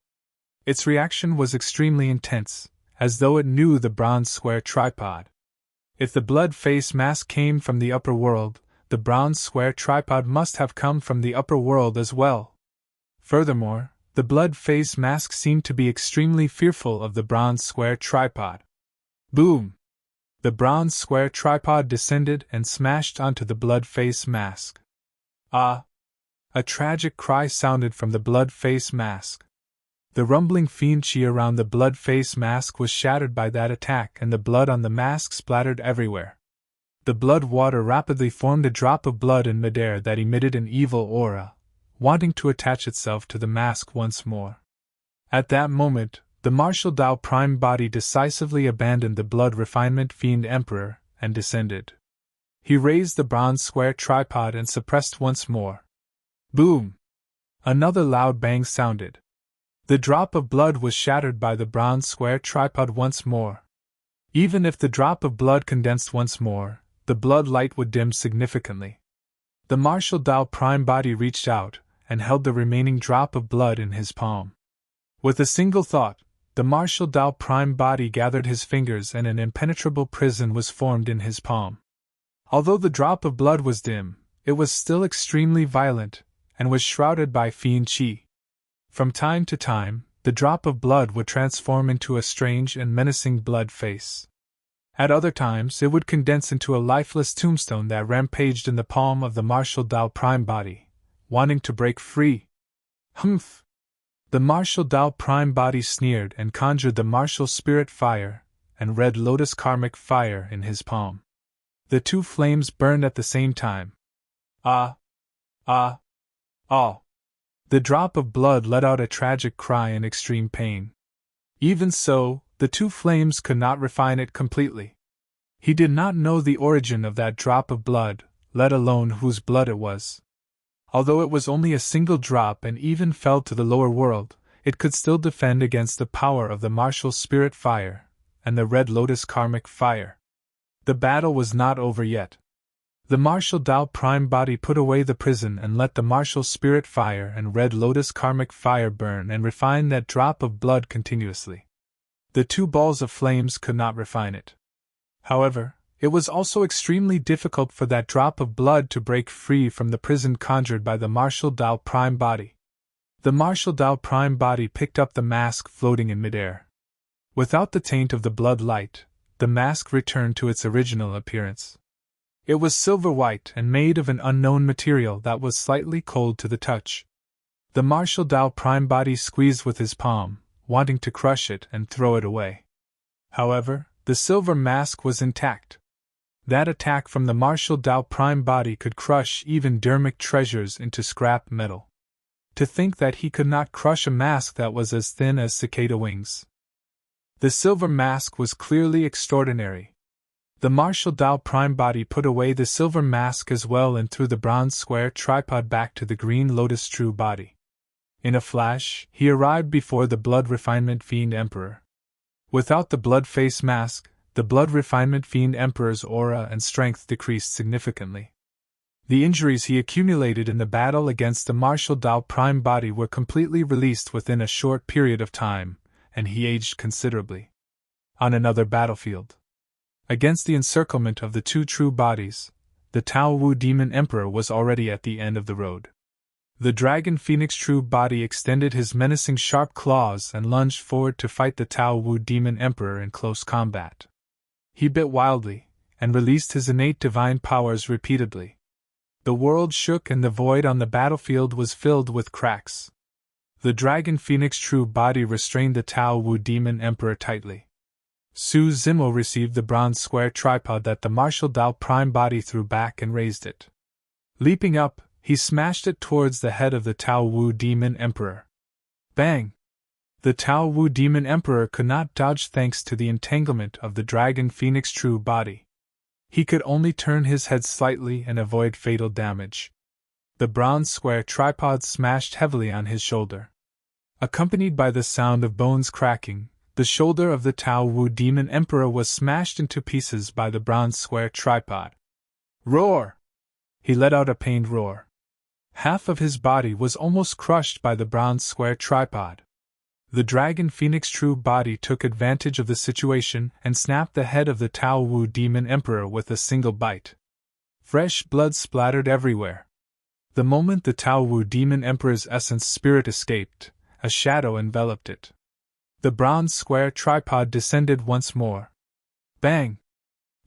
Speaker 1: Its reaction was extremely intense, as though it knew the bronze square tripod. If the blood face mask came from the upper world, the bronze square tripod must have come from the upper world as well. Furthermore, the blood face mask seemed to be extremely fearful of the bronze square tripod. Boom! The bronze square tripod descended and smashed onto the blood face mask. Ah! A tragic cry sounded from the blood face mask. The rumbling fiend chi around the blood face mask was shattered by that attack, and the blood on the mask splattered everywhere. The blood water rapidly formed a drop of blood in midair that emitted an evil aura, wanting to attach itself to the mask once more. At that moment, the martial Tao Prime body decisively abandoned the blood refinement Fiend Emperor and descended. He raised the bronze square tripod and suppressed once more. Boom! Another loud bang sounded. The drop of blood was shattered by the bronze square tripod once more. Even if the drop of blood condensed once more, the blood light would dim significantly. The martial Tao Prime body reached out and held the remaining drop of blood in his palm. With a single thought, the martial Tao Prime body gathered his fingers and an impenetrable prison was formed in his palm. Although the drop of blood was dim, it was still extremely violent and was shrouded by fiend chi. From time to time, the drop of blood would transform into a strange and menacing blood face. At other times, it would condense into a lifeless tombstone that rampaged in the palm of the martial Tao Prime body, wanting to break free. Humph! The martial Tao Prime body sneered and conjured the martial spirit fire and red lotus karmic fire in his palm. The two flames burned at the same time. Ah! Ah! Ah! The drop of blood let out a tragic cry in extreme pain. Even so, the two flames could not refine it completely. He did not know the origin of that drop of blood, let alone whose blood it was. Although it was only a single drop and even fell to the lower world, it could still defend against the power of the martial spirit fire and the red lotus karmic fire. The battle was not over yet. The martial Tao Prime body put away the prison and let the martial spirit fire and red lotus karmic fire burn and refine that drop of blood continuously. The two balls of flames could not refine it. However, it was also extremely difficult for that drop of blood to break free from the prison conjured by the martial Tao Prime body. The martial Tao Prime body picked up the mask floating in midair. Without the taint of the blood light, the mask returned to its original appearance. It was silver-white and made of an unknown material that was slightly cold to the touch. The martial Tao Prime body squeezed with his palm, wanting to crush it and throw it away. However, the silver mask was intact. That attack from the martial Tao Prime body could crush even dermic treasures into scrap metal. To think that he could not crush a mask that was as thin as cicada wings. The silver mask was clearly extraordinary. The martial Tao Prime body put away the silver mask as well and threw the bronze square tripod back to the green lotus true body. In a flash, he arrived before the blood refinement Fiend Emperor. Without the blood face mask, the blood refinement Fiend Emperor's aura and strength decreased significantly. The injuries he accumulated in the battle against the martial Tao Prime body were completely released within a short period of time, and he aged considerably. On another battlefield, against the encirclement of the two true bodies, the Tao Wu Demon Emperor was already at the end of the road. The Dragon Phoenix true body extended his menacing sharp claws and lunged forward to fight the Tao Wu Demon Emperor in close combat. He bit wildly, and released his innate divine powers repeatedly. The world shook and the void on the battlefield was filled with cracks. The Dragon Phoenix true body restrained the Tao Wu Demon Emperor tightly. Su Zimo received the bronze square tripod that the martial Tao Prime body threw back and raised it. Leaping up, he smashed it towards the head of the Tao Wu Demon Emperor. Bang! The Tao Wu Demon Emperor could not dodge thanks to the entanglement of the Dragon Phoenix true body. He could only turn his head slightly and avoid fatal damage. The bronze square tripod smashed heavily on his shoulder. Accompanied by the sound of bones cracking, the shoulder of the Tao Wu Demon Emperor was smashed into pieces by the bronze square tripod. Roar! He let out a pained roar. Half of his body was almost crushed by the bronze square tripod. The Dragon Phoenix True Body took advantage of the situation and snapped the head of the Tao Wu Demon Emperor with a single bite. Fresh blood splattered everywhere. The moment the Tao Wu Demon Emperor's essence spirit escaped, a shadow enveloped it. The bronze square tripod descended once more. Bang!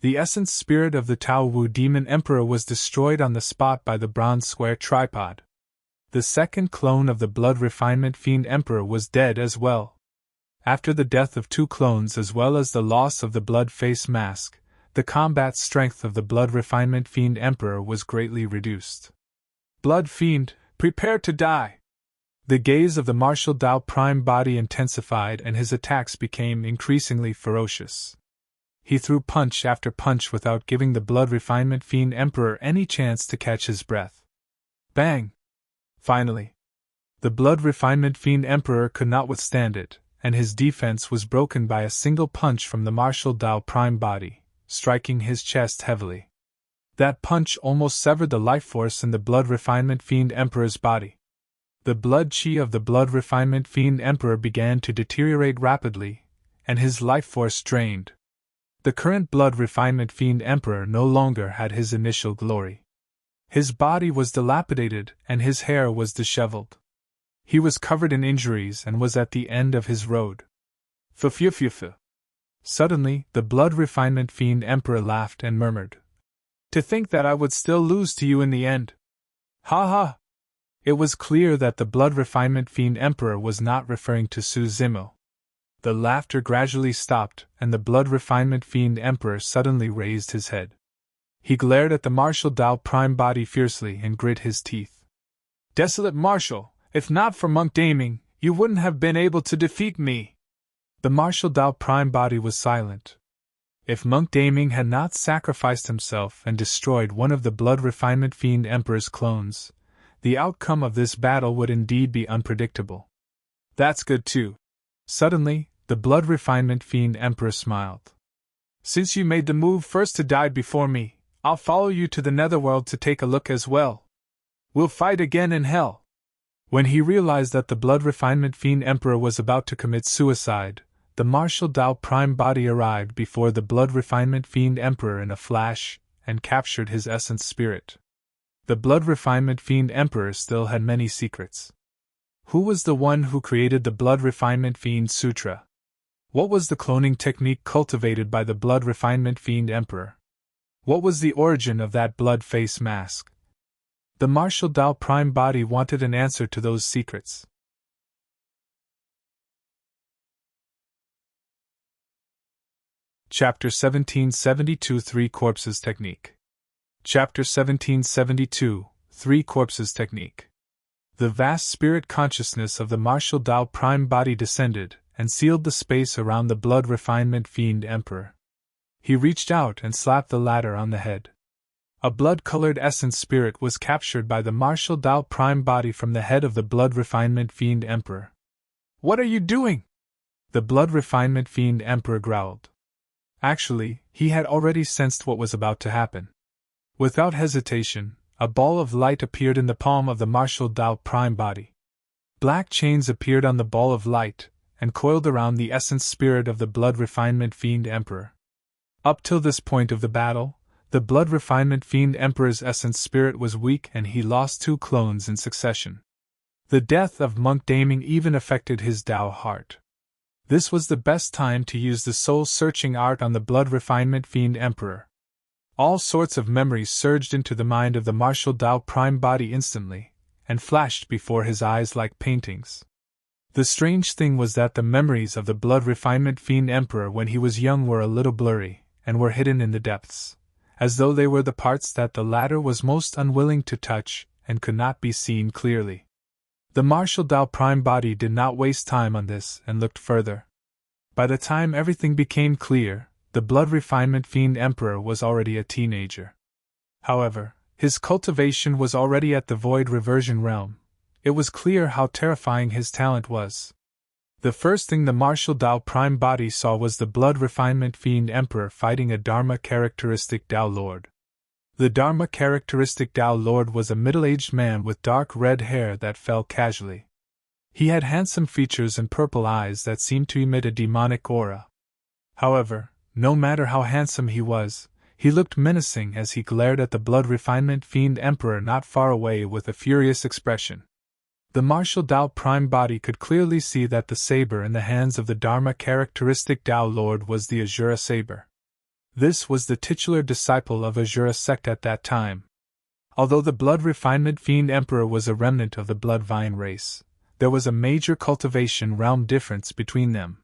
Speaker 1: The essence spirit of the Tao Wu Demon Emperor was destroyed on the spot by the bronze square tripod. The second clone of the Blood Refinement Fiend Emperor was dead as well. After the death of two clones as well as the loss of the Blood Face Mask, the combat strength of the Blood Refinement Fiend Emperor was greatly reduced. Blood Fiend, prepare to die! The gaze of the Martial Dao Prime Body intensified and his attacks became increasingly ferocious. He threw punch after punch without giving the Blood Refinement Fiend Emperor any chance to catch his breath. Bang! Finally, the Blood Refinement Fiend Emperor could not withstand it, and his defense was broken by a single punch from the Martial Dao Prime Body, striking his chest heavily. That punch almost severed the life force in the Blood Refinement Fiend Emperor's body. The blood chi of the Blood Refinement Fiend Emperor began to deteriorate rapidly, and his life force drained. The current Blood Refinement Fiend Emperor no longer had his initial glory. His body was dilapidated and his hair was disheveled. He was covered in injuries and was at the end of his road. F. Suddenly, the Blood Refinement Fiend Emperor laughed and murmured, "To think that I would still lose to you in the end! Ha ha!" It was clear that the Blood Refinement Fiend Emperor was not referring to Su Zimo. The laughter gradually stopped, and the Blood Refinement Fiend Emperor suddenly raised his head. He glared at the Martial Dao Prime Body fiercely and grit his teeth. "Desolate Martial, if not for Monk Daming, you wouldn't have been able to defeat me." The Martial Dao Prime Body was silent. If Monk Daming had not sacrificed himself and destroyed one of the Blood Refinement Fiend Emperor's clones, the outcome of this battle would indeed be unpredictable. "That's good too." Suddenly, the Blood Refinement Fiend Emperor smiled. "Since you made the move first to die before me, I'll follow you to the Netherworld to take a look as well. We'll fight again in hell." When he realized that the Blood Refinement Fiend Emperor was about to commit suicide, the Martial Dao Prime Body arrived before the Blood Refinement Fiend Emperor in a flash and captured his essence spirit. The Blood Refinement Fiend Emperor still had many secrets. Who was the one who created the Blood Refinement Fiend Sutra? What was the cloning technique cultivated by the Blood Refinement Fiend Emperor? What was the origin of that blood face mask? The Martial Dao Prime Body wanted an answer to those secrets. Chapter 1772 Three Corpses Technique. Chapter 1772 Three Corpses Technique. The vast spirit consciousness of the Martial Dao Prime Body descended and sealed the space around the Blood Refinement Fiend Emperor. He reached out and slapped the latter on the head. A blood-colored essence spirit was captured by the Martial Dao Prime Body from the head of the Blood Refinement Fiend Emperor. "What are you doing?" the Blood Refinement Fiend Emperor growled. Actually, he had already sensed what was about to happen. Without hesitation, a ball of light appeared in the palm of the Martial Dao Prime Body. Black chains appeared on the ball of light and coiled around the essence spirit of the Blood Refinement Fiend Emperor. Up till this point of the battle, the Blood Refinement Fiend Emperor's essence spirit was weak and he lost two clones in succession. The death of Monk Daming even affected his Dao heart. This was the best time to use the soul-searching art on the Blood Refinement Fiend Emperor. All sorts of memories surged into the mind of the Martial Dao Prime Body instantly, and flashed before his eyes like paintings. The strange thing was that the memories of the Blood Refinement Fiend Emperor when he was young were a little blurry, and were hidden in the depths, as though they were the parts that the latter was most unwilling to touch and could not be seen clearly. The Martial Dao Prime Body did not waste time on this and looked further. By the time everything became clear, the Blood Refinement Fiend Emperor was already a teenager. However, his cultivation was already at the void reversion realm. It was clear how terrifying his talent was. The first thing the Martial Dao Prime Body saw was the Blood Refinement Fiend Emperor fighting a Dharma characteristic Dao Lord. The Dharma characteristic Tao Lord was a middle-aged man with dark red hair that fell casually. He had handsome features and purple eyes that seemed to emit a demonic aura. However, no matter how handsome he was, he looked menacing as he glared at the Blood Refinement Fiend Emperor not far away with a furious expression. The martial Tao Prime body could clearly see that the saber in the hands of the Dharma characteristic Tao Lord was the Azura saber. This was the titular disciple of Azura sect at that time. Although the Blood Refinement Fiend Emperor was a remnant of the Blood Vine race, there was a major cultivation realm difference between them.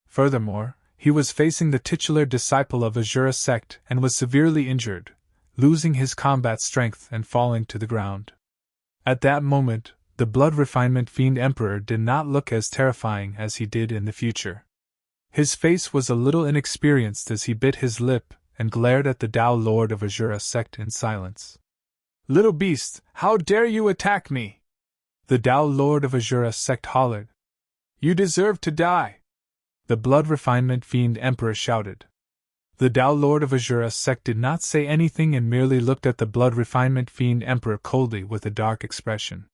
Speaker 1: Furthermore, he was facing the titular disciple of Azura sect and was severely injured, losing his combat strength and falling to the ground. At that moment, the Blood Refinement Fiend Emperor did not look as terrifying as he did in the future. His face was a little inexperienced as he bit his lip and glared at the Tao Lord of Azura sect in silence. "Little beast, how dare you attack me?" the Tao Lord of Azura sect hollered. "You deserve to die!" the Blood Refinement Fiend Emperor shouted. The Tao Lord of Azura sect did not say anything and merely looked at the Blood Refinement Fiend Emperor coldly with a dark expression.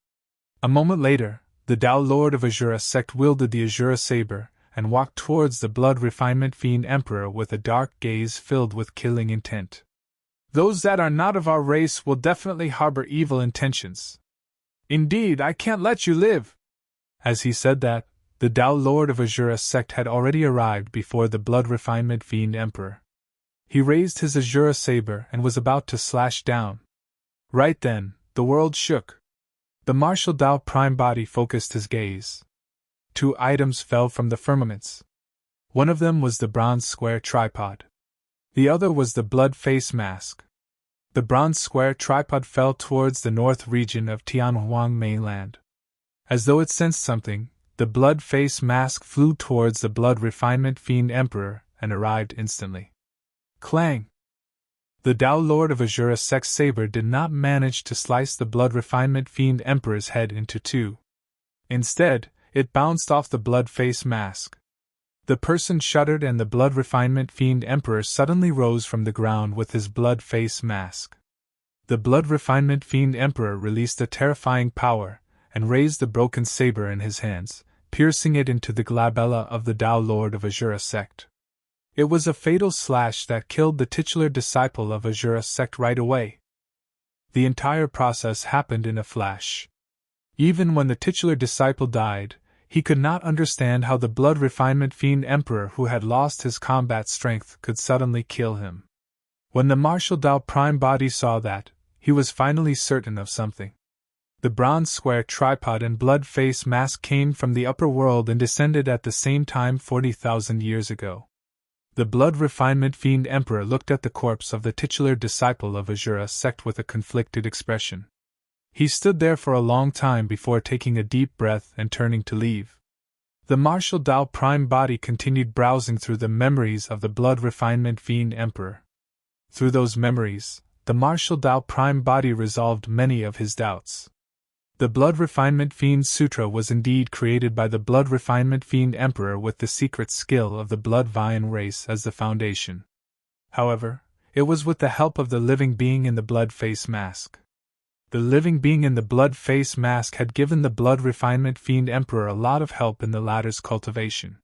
Speaker 1: A moment later, the Tao Lord of Azura sect wielded the Azura saber and walked towards the Blood Refinement Fiend Emperor with a dark gaze filled with killing intent. "Those that are not of our race will definitely harbor evil intentions. Indeed, I can't let you live!" As he said that, the Tao Lord of Azura sect had already arrived before the Blood Refinement Fiend Emperor. He raised his Azura saber and was about to slash down. Right then, the world shook. The martial Tao Prime body focused his gaze. 2 items fell from the firmaments. One of them was the bronze square tripod. The other was the blood face mask. The bronze square tripod fell towards the north region of Tianhuang mainland. As though it sensed something, the blood face mask flew towards the Blood Refinement Fiend Emperor and arrived instantly. Clang! The Tao Lord of Azura sect's saber did not manage to slice the Blood Refinement Fiend Emperor's head into 2. Instead, it bounced off the blood face mask. The person shuddered and the Blood Refinement Fiend Emperor suddenly rose from the ground with his blood face mask. The Blood Refinement Fiend Emperor released a terrifying power and raised the broken saber in his hands, piercing it into the glabella of the Tao Lord of Azura sect. It was a fatal slash that killed the titular disciple of Azura sect right away. The entire process happened in a flash. Even when the titular disciple died, he could not understand how the Blood Refinement Fiend Emperor who had lost his combat strength could suddenly kill him. When the martial Tao Prime body saw that, he was finally certain of something. The bronze square tripod and blood face mask came from the upper world and descended at the same time 40,000 years ago. The Blood Refinement Fiend Emperor looked at the corpse of the titular disciple of Azura sect with a conflicted expression. He stood there for a long time before taking a deep breath and turning to leave. The martial Tao Prime body continued browsing through the memories of the Blood Refinement Fiend Emperor. Through those memories, the martial Tao Prime body resolved many of his doubts. The Blood Refinement Fiend Sutra was indeed created by the Blood Refinement Fiend Emperor with the secret skill of the Blood Vine race as the foundation. However, it was with the help of the living being in the blood face mask. The living being in the blood face mask had given the Blood Refinement Fiend Emperor a lot of help in the latter's cultivation.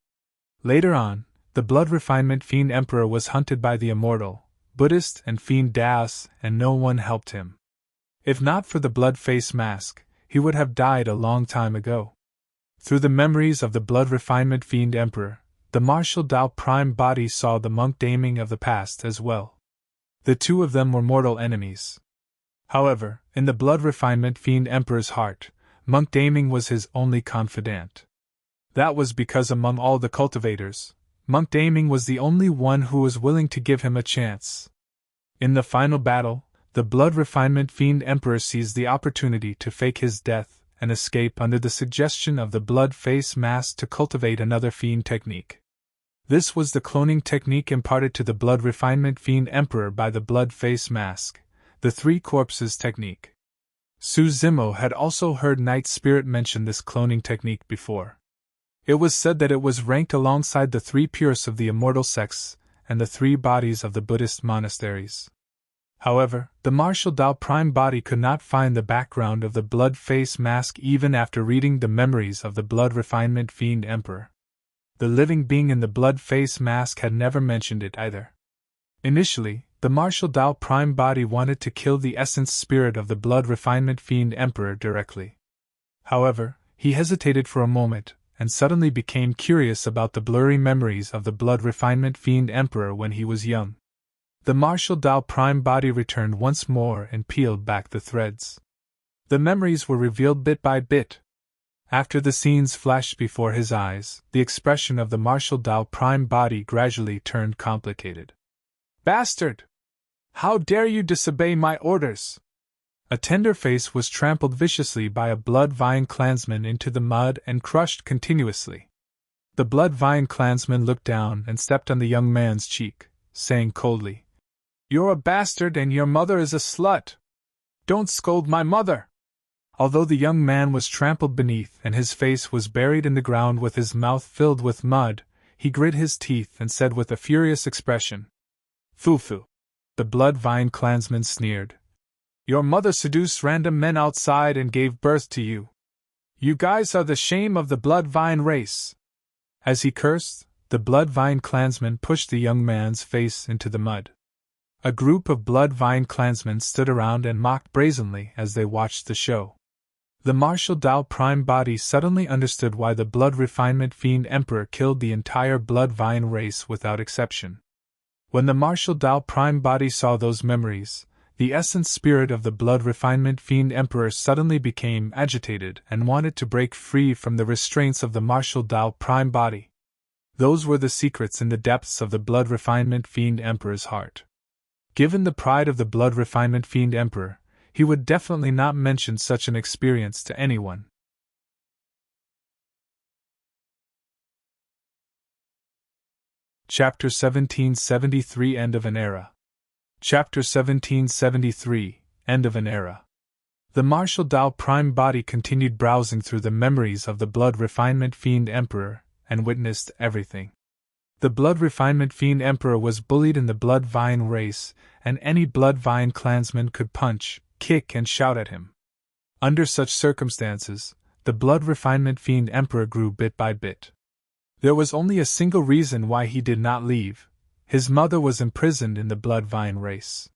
Speaker 1: Later on, the Blood Refinement Fiend Emperor was hunted by the Immortal, Buddhist and Fiend Daos, and no one helped him. If not for the blood face mask, he would have died a long time ago. Through the memories of the Blood Refinement Fiend Emperor, the martial Tao Prime body saw the monk Daming of the past as well. The two of them were mortal enemies. However, in the Blood Refinement Fiend Emperor's heart, monk Daming was his only confidant. That was because among all the cultivators, monk Daming was the only one who was willing to give him a chance. In the final battle, the Blood Refinement Fiend Emperor seized the opportunity to fake his death and escape under the suggestion of the blood face mask to cultivate another fiend technique. This was the cloning technique imparted to the Blood Refinement Fiend Emperor by the blood face mask, the 3 corpses technique. Su Zimo had also heard Night Spirit mention this cloning technique before. It was said that it was ranked alongside the 3 pures of the immortal sects and the 3 bodies of the Buddhist monasteries. However, the Martial Tao Prime body could not find the background of the blood face mask even after reading the memories of the Blood Refinement Fiend Emperor. The living being in the blood face mask had never mentioned it either. Initially, the Martial Tao Prime body wanted to kill the essence spirit of the Blood Refinement Fiend Emperor directly. However, he hesitated for a moment, and suddenly became curious about the blurry memories of the Blood Refinement Fiend Emperor when he was young. The Martial Tao Prime body returned once more and peeled back the threads. The memories were revealed bit by bit. After the scenes flashed before his eyes, the expression of the Martial Tao Prime body gradually turned complicated. "Bastard! How dare you disobey my orders?" A tender face was trampled viciously by a Blood Vine clansman into the mud and crushed continuously. The Blood Vine clansman looked down and stepped on the young man's cheek, saying coldly, "You're a bastard and your mother is a slut. Don't scold my mother." Although the young man was trampled beneath and his face was buried in the ground with his mouth filled with mud, he grit his teeth and said with a furious expression, "Foo-foo." The Blood Vine clansman sneered. "Your mother seduced random men outside and gave birth to you. You guys are the shame of the Blood Vine race." As he cursed, the Blood Vine clansman pushed the young man's face into the mud. A group of Blood Vine clansmen stood around and mocked brazenly as they watched the show. The Martial Tao Prime body suddenly understood why the Blood Refinement Fiend Emperor killed the entire Blood Vine race without exception. When the Martial Tao Prime body saw those memories, the essence spirit of the Blood Refinement Fiend Emperor suddenly became agitated and wanted to break free from the restraints of the Martial Tao Prime body. Those were the secrets in the depths of the Blood Refinement Fiend Emperor's heart. Given the pride of the Blood Refinement Fiend Emperor, he would definitely not mention such an experience to anyone. Chapter 1773 End of an Era. Chapter 1773 End of an Era. The Martial Tao Prime body continued browsing through the memories of the Blood Refinement Fiend Emperor, and witnessed everything. The Blood Refinement Fiend Emperor was bullied in the Blood Vine race, and any Blood Vine clansman could punch, kick and shout at him. Under such circumstances, the Blood Refinement Fiend Emperor grew bit by bit. There was only a single reason why he did not leave: his mother was imprisoned in the Blood Vine race.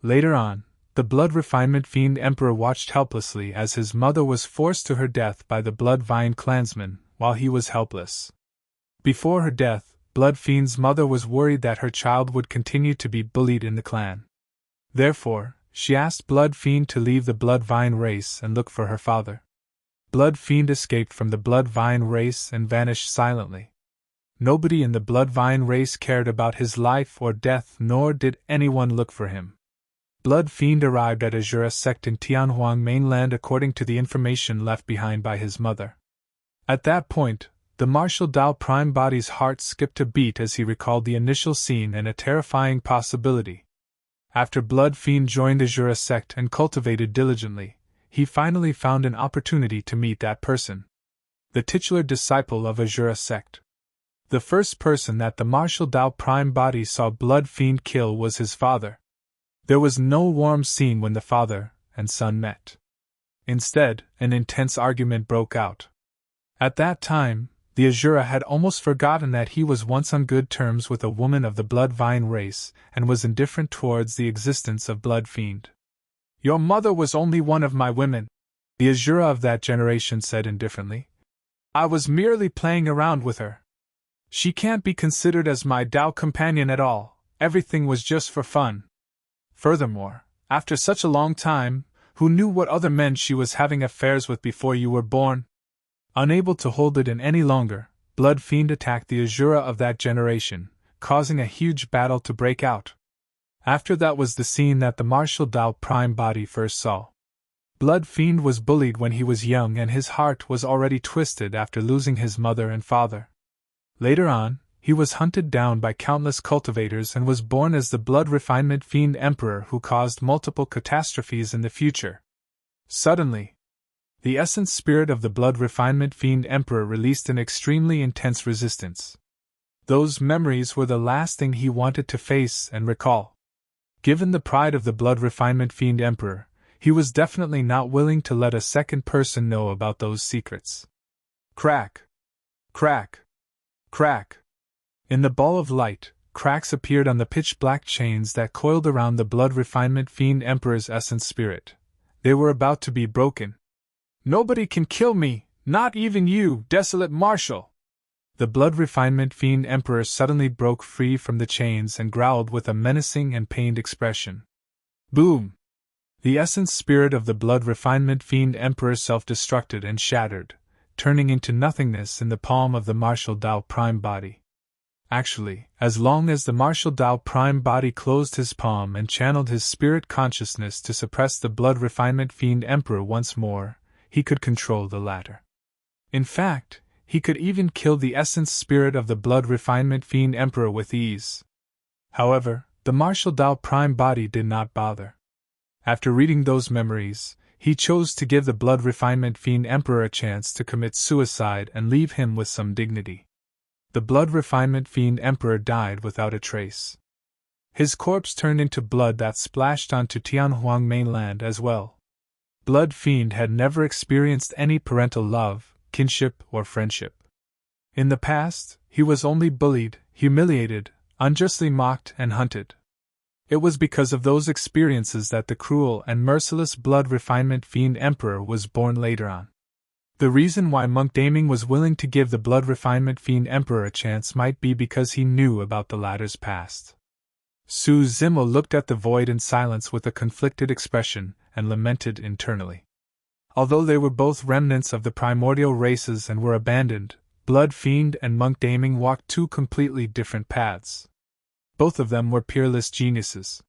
Speaker 1: Later on, the Blood Refinement Fiend Emperor watched helplessly as his mother was forced to her death by the Blood Vine clansman, while he was helpless. Before her death, Blood Fiend's mother was worried that her child would continue to be bullied in the clan. Therefore, she asked Blood Fiend to leave the Blood Vine race and look for her father. Blood Fiend escaped from the Blood Vine race and vanished silently. Nobody in the Blood Vine race cared about his life or death, nor did anyone look for him. Blood Fiend arrived at Azura sect in Tianhuang mainland according to the information left behind by his mother. At that point, the Martial Tao Prime body's heart skipped a beat as he recalled the initial scene and a terrifying possibility. After Blood Fiend joined Azura sect and cultivated diligently, he finally found an opportunity to meet that person. The titular disciple of Azura sect. The first person that the Martial Tao Prime body saw Blood Fiend kill was his father. There was no warm scene when the father and son met. Instead, an intense argument broke out. At that time, the Azura had almost forgotten that he was once on good terms with a woman of the Blood Vine race, and was indifferent towards the existence of Blood Fiend. "Your mother was only one of my women," the Azura of that generation said indifferently. "I was merely playing around with her. She can't be considered as my Tao companion at all, everything was just for fun. Furthermore, after such a long time, who knew what other men she was having affairs with before you were born?" Unable to hold it in any longer, Blood Fiend attacked the Azura of that generation, causing a huge battle to break out. After that was the scene that the Martial Tao Prime body first saw. Blood Fiend was bullied when he was young and his heart was already twisted after losing his mother and father. Later on, he was hunted down by countless cultivators and was born as the Blood Refinement Fiend Emperor who caused multiple catastrophes in the future. Suddenly, the essence spirit of the Blood Refinement Fiend Emperor released an extremely intense resistance. Those memories were the last thing he wanted to face and recall. Given the pride of the Blood Refinement Fiend Emperor, he was definitely not willing to let a second person know about those secrets. Crack! Crack! Crack! In the ball of light, cracks appeared on the pitch-black chains that coiled around the Blood Refinement Fiend Emperor's essence spirit. They were about to be broken. "Nobody can kill me, not even you, desolate marshal!" The Blood Refinement Fiend Emperor suddenly broke free from the chains and growled with a menacing and pained expression. Boom! The essence spirit of the Blood Refinement Fiend Emperor self-destructed and shattered, turning into nothingness in the palm of the Martial Dao Prime body. Actually, as long as the Martial Dao Prime body closed his palm and channeled his spirit consciousness to suppress the Blood Refinement Fiend Emperor once more, he could control the latter. In fact, he could even kill the essence spirit of the Blood Refinement Fiend Emperor with ease. However, the Martial Dao Prime body did not bother. After reading those memories, he chose to give the Blood Refinement Fiend Emperor a chance to commit suicide and leave him with some dignity. The Blood Refinement Fiend Emperor died without a trace. His corpse turned into blood that splashed onto Tianhuang mainland as well. Blood Fiend had never experienced any parental love, kinship, or friendship. In the past, he was only bullied, humiliated, unjustly mocked, and hunted. It was because of those experiences that the cruel and merciless Blood Refinement Fiend Emperor was born later on. The reason why Monk Daming was willing to give the Blood Refinement Fiend Emperor a chance might be because he knew about the latter's past. Su Zimo looked at the void in silence with a conflicted expression and lamented internally. Although they were both remnants of the primordial races and were abandoned, Blood Fiend and Monk Daming walked two completely different paths. Both of them were peerless geniuses.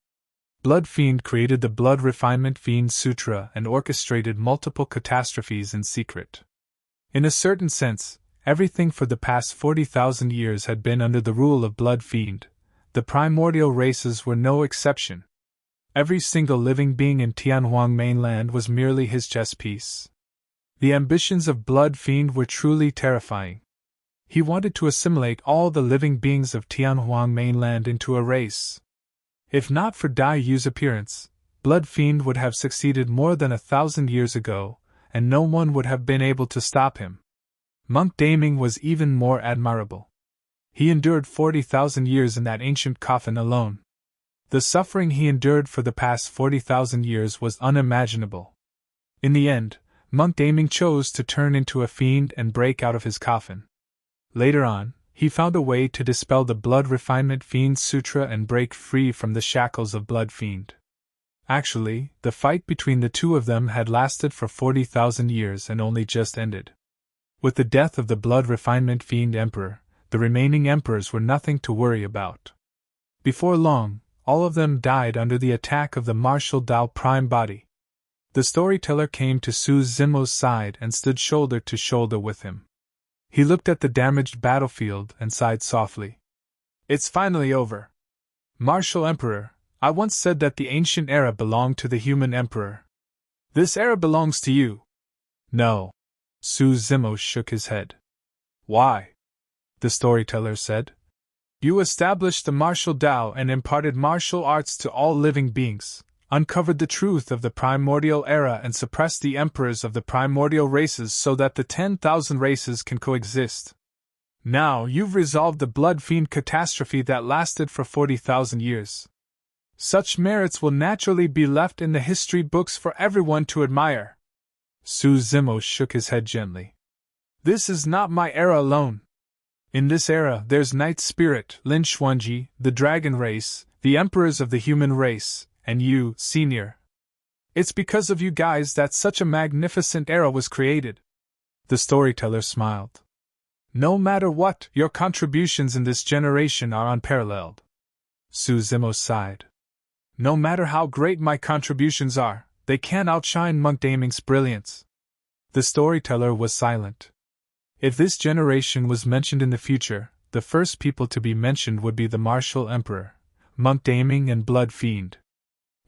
Speaker 1: Blood Fiend created the Blood Refinement Fiend Sutra and orchestrated multiple catastrophes in secret. In a certain sense, everything for the past 40,000 years had been under the rule of Blood Fiend. The primordial races were no exception. Every single living being in Tianhuang mainland was merely his chess piece. The ambitions of Blood Fiend were truly terrifying. He wanted to assimilate all the living beings of Tianhuang mainland into a race. If not for Dai Yu's appearance, Blood Fiend would have succeeded more than 1,000 years ago, and no one would have been able to stop him. Monk Daming was even more admirable. He endured 40,000 years in that ancient coffin alone. The suffering he endured for the past 40,000 years was unimaginable. In the end, Monk Daming chose to turn into a fiend and break out of his coffin. Later on, he found a way to dispel the Blood Refinement Fiend Sutra and break free from the shackles of Blood Fiend. Actually, the fight between the two of them had lasted for 40,000 years and only just ended. With the death of the Blood Refinement Fiend Emperor, the remaining emperors were nothing to worry about. Before long, all of them died under the attack of the Martial Dao Prime body. The storyteller came to Su Zimo's side and stood shoulder to shoulder with him. He looked at the damaged battlefield and sighed softly. It's finally over. Martial Emperor, I once said that the ancient era belonged to the human emperor. This era belongs to you. No. Su Zimo shook his head. Why? The storyteller said. You established the martial Dao and imparted martial arts to all living beings, uncovered the truth of the primordial era and suppressed the emperors of the primordial races so that the 10,000 races can coexist. Now you've resolved the Blood Fiend catastrophe that lasted for 40,000 years. Such merits will naturally be left in the history books for everyone to admire. Su Zimo shook his head gently. This is not my era alone. In this era there's Night Spirit, Lin Xuanji, the Dragon Race, the emperors of the human race, and you, Senior. It's because of you guys that such a magnificent era was created. The storyteller smiled. No matter what, your contributions in this generation are unparalleled. Su Zimo sighed. No matter how great my contributions are, they can't outshine Monk Daming's brilliance. The storyteller was silent. If this generation was mentioned in the future, the first people to be mentioned would be the Martial Emperor, Monk Daming, and Blood Fiend.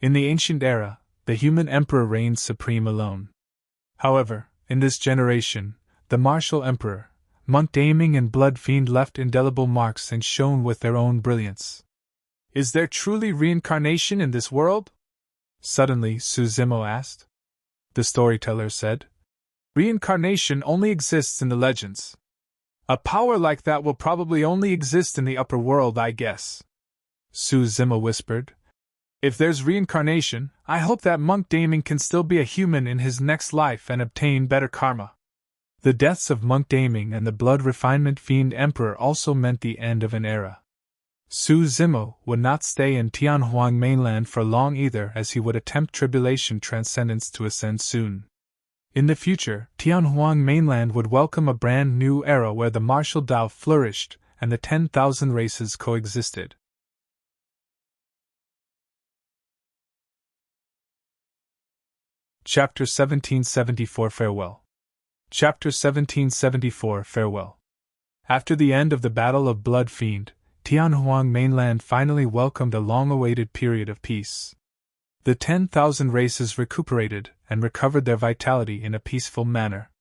Speaker 1: In the ancient era, the human emperor reigned supreme alone. However, in this generation, the Martial Emperor, Monk Daming, and Blood Fiend left indelible marks and shone with their own brilliance. Is there truly reincarnation in this world? Suddenly, Suzimo asked. The storyteller said, Reincarnation only exists in the legends. A power like that will probably only exist in the upper world, I guess. Suzimo whispered. If there's reincarnation, I hope that Monk Daming can still be a human in his next life and obtain better karma. The deaths of Monk Daming and the Blood Refinement Fiend Emperor also meant the end of an era. Suzimo would not stay in Tianhuang mainland for long either, as he would attempt Tribulation Transcendence to ascend soon. In the future, Tianhuang mainland would welcome a brand new era where the martial Tao flourished and the 10,000 races coexisted. Chapter 1774 Farewell. Chapter 1774 Farewell. After the end of the Battle of Blood Fiend, Tianhuang mainland finally welcomed a long-awaited period of peace. The 10,000 races recuperated and recovered their vitality in a peaceful manner.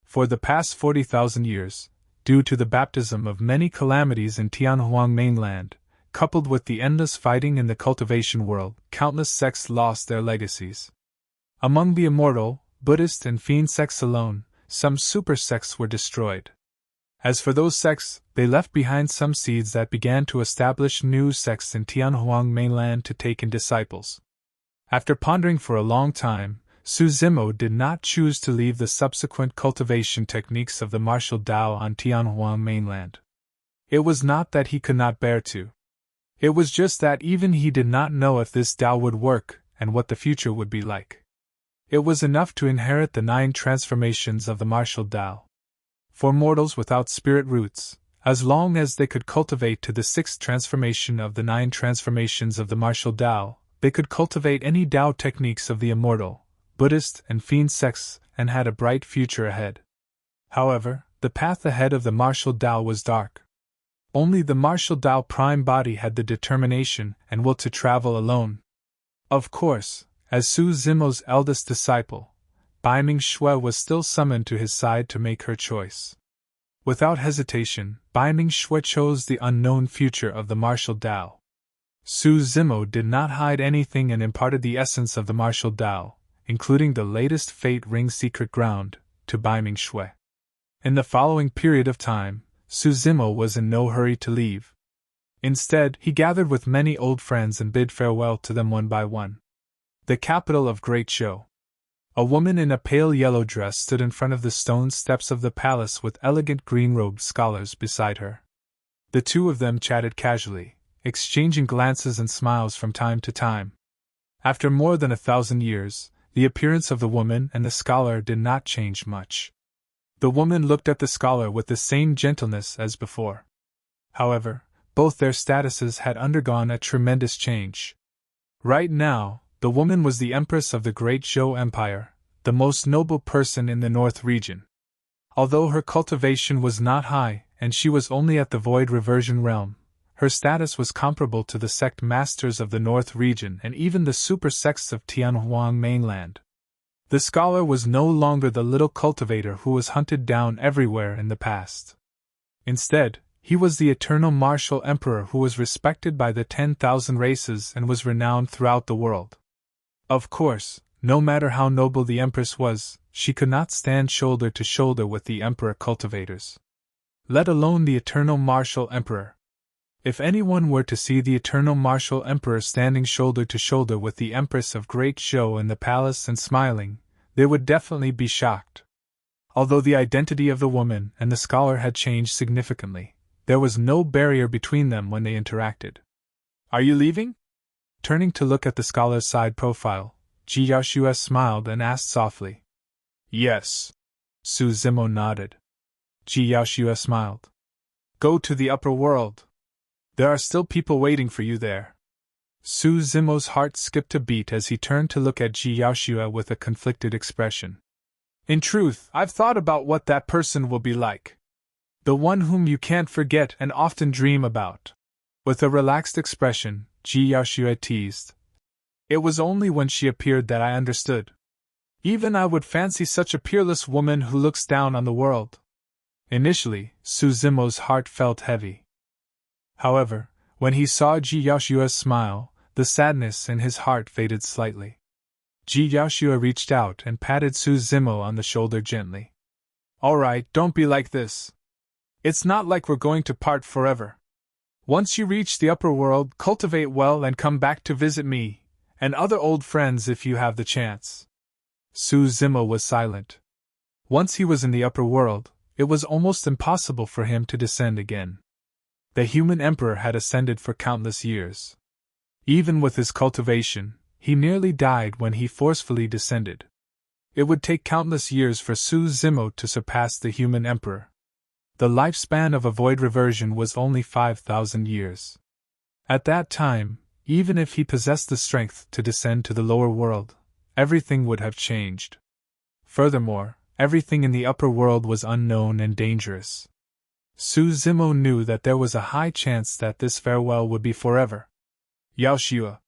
Speaker 1: For the past 40,000 years, due to the baptism of many calamities in Tianhuang mainland, coupled with the endless fighting in the cultivation world, countless sects lost their legacies. Among the Immortal, Buddhist and Fiend sects alone, some super sects were destroyed. As for those sects, they left behind some seeds that began to establish new sects in Tianhuang mainland to take in disciples. After pondering for a long time, Suzimo did not choose to leave the subsequent cultivation techniques of the martial Tao on Tianhuang mainland. It was not that he could not bear to. It was just that even he did not know if this Tao would work and what the future would be like. It was enough to inherit the 9 transformations of the martial Tao. For mortals without spirit roots, as long as they could cultivate to the 6th transformation of the 9 transformations of the martial Tao, they could cultivate any Tao techniques of the Immortal, Buddhist, and Fiend sects and had a bright future ahead. However, the path ahead of the martial Tao was dark. Only the martial Tao prime body had the determination and will to travel alone. Of course, as Suzimo's eldest disciple, Baiming Shui was still summoned to his side to make her choice. Without hesitation, Baiming Shui chose the unknown future of the martial Tao. Suzimo did not hide anything and imparted the essence of the martial Tao, including the latest Fate Ring secret ground, to Baiming Shui. In the following period of time, Suzimo was in no hurry to leave. Instead, he gathered with many old friends and bid farewell to them one by one. The capital of Great Zhou. A woman in a pale yellow dress stood in front of the stone steps of the palace with elegant green-robed scholars beside her. The two of them chatted casually, exchanging glances and smiles from time to time. After more than 1,000 years, the appearance of the woman and the scholar did not change much. The woman looked at the scholar with the same gentleness as before. However, both their statuses had undergone a tremendous change. Right now, the woman was the Empress of the Great Zhou Empire, the most noble person in the North region. Although her cultivation was not high, and she was only at the Void Reversion realm, her status was comparable to the sect masters of the North region and even the super sects of Tianhuang mainland. The scholar was no longer the little cultivator who was hunted down everywhere in the past. Instead, he was the eternal martial emperor who was respected by the 10,000 races and was renowned throughout the world. Of course, no matter how noble the Empress was, she could not stand shoulder to shoulder with the Emperor cultivators. Let alone the eternal martial emperor. If anyone were to see the eternal martial emperor standing shoulder to shoulder with the Empress of Great Zhou in the palace and smiling, they would definitely be shocked. Although the identity of the woman and the scholar had changed significantly, there was no barrier between them when they interacted. "Are you leaving?" Turning to look at the scholar's side profile, Ji Yaoxue smiled and asked softly. "Yes." Suzimo nodded. Ji Yaoxue smiled. "Go to the upper world. There are still people waiting for you there." Suzimo's heart skipped a beat as he turned to look at Ji Yaoxue with a conflicted expression. "In truth, I've thought about what that person will be like. The one whom you can't forget and often dream about." With a relaxed expression, Ji Yaoxue teased. "It was only when she appeared that I understood. Even I would fancy such a peerless woman who looks down on the world." Initially, Suzimo's heart felt heavy. However, When he saw Ji Yaoshua's smile, the sadness in his heart faded slightly. Ji Yaoshua reached out and patted Su Zimo on the shoulder gently. All right, don't be like this. It's not like we're going to part forever. Once you reach the upper world, cultivate well and come back to visit me, and other old friends if you have the chance. Su Zimo was silent. Once he was in the upper world, it was almost impossible for him to descend again. The human emperor had ascended for countless years. Even with his cultivation, he nearly died when he forcefully descended. It would take countless years for Su Zimo to surpass the human emperor. The lifespan of a void reversion was only 5,000 years. At that time, even if he possessed the strength to descend to the lower world, everything would have changed. Furthermore, everything in the upper world was unknown and dangerous. Su Zimo knew that there was a high chance that this farewell would be forever. Yaoshua.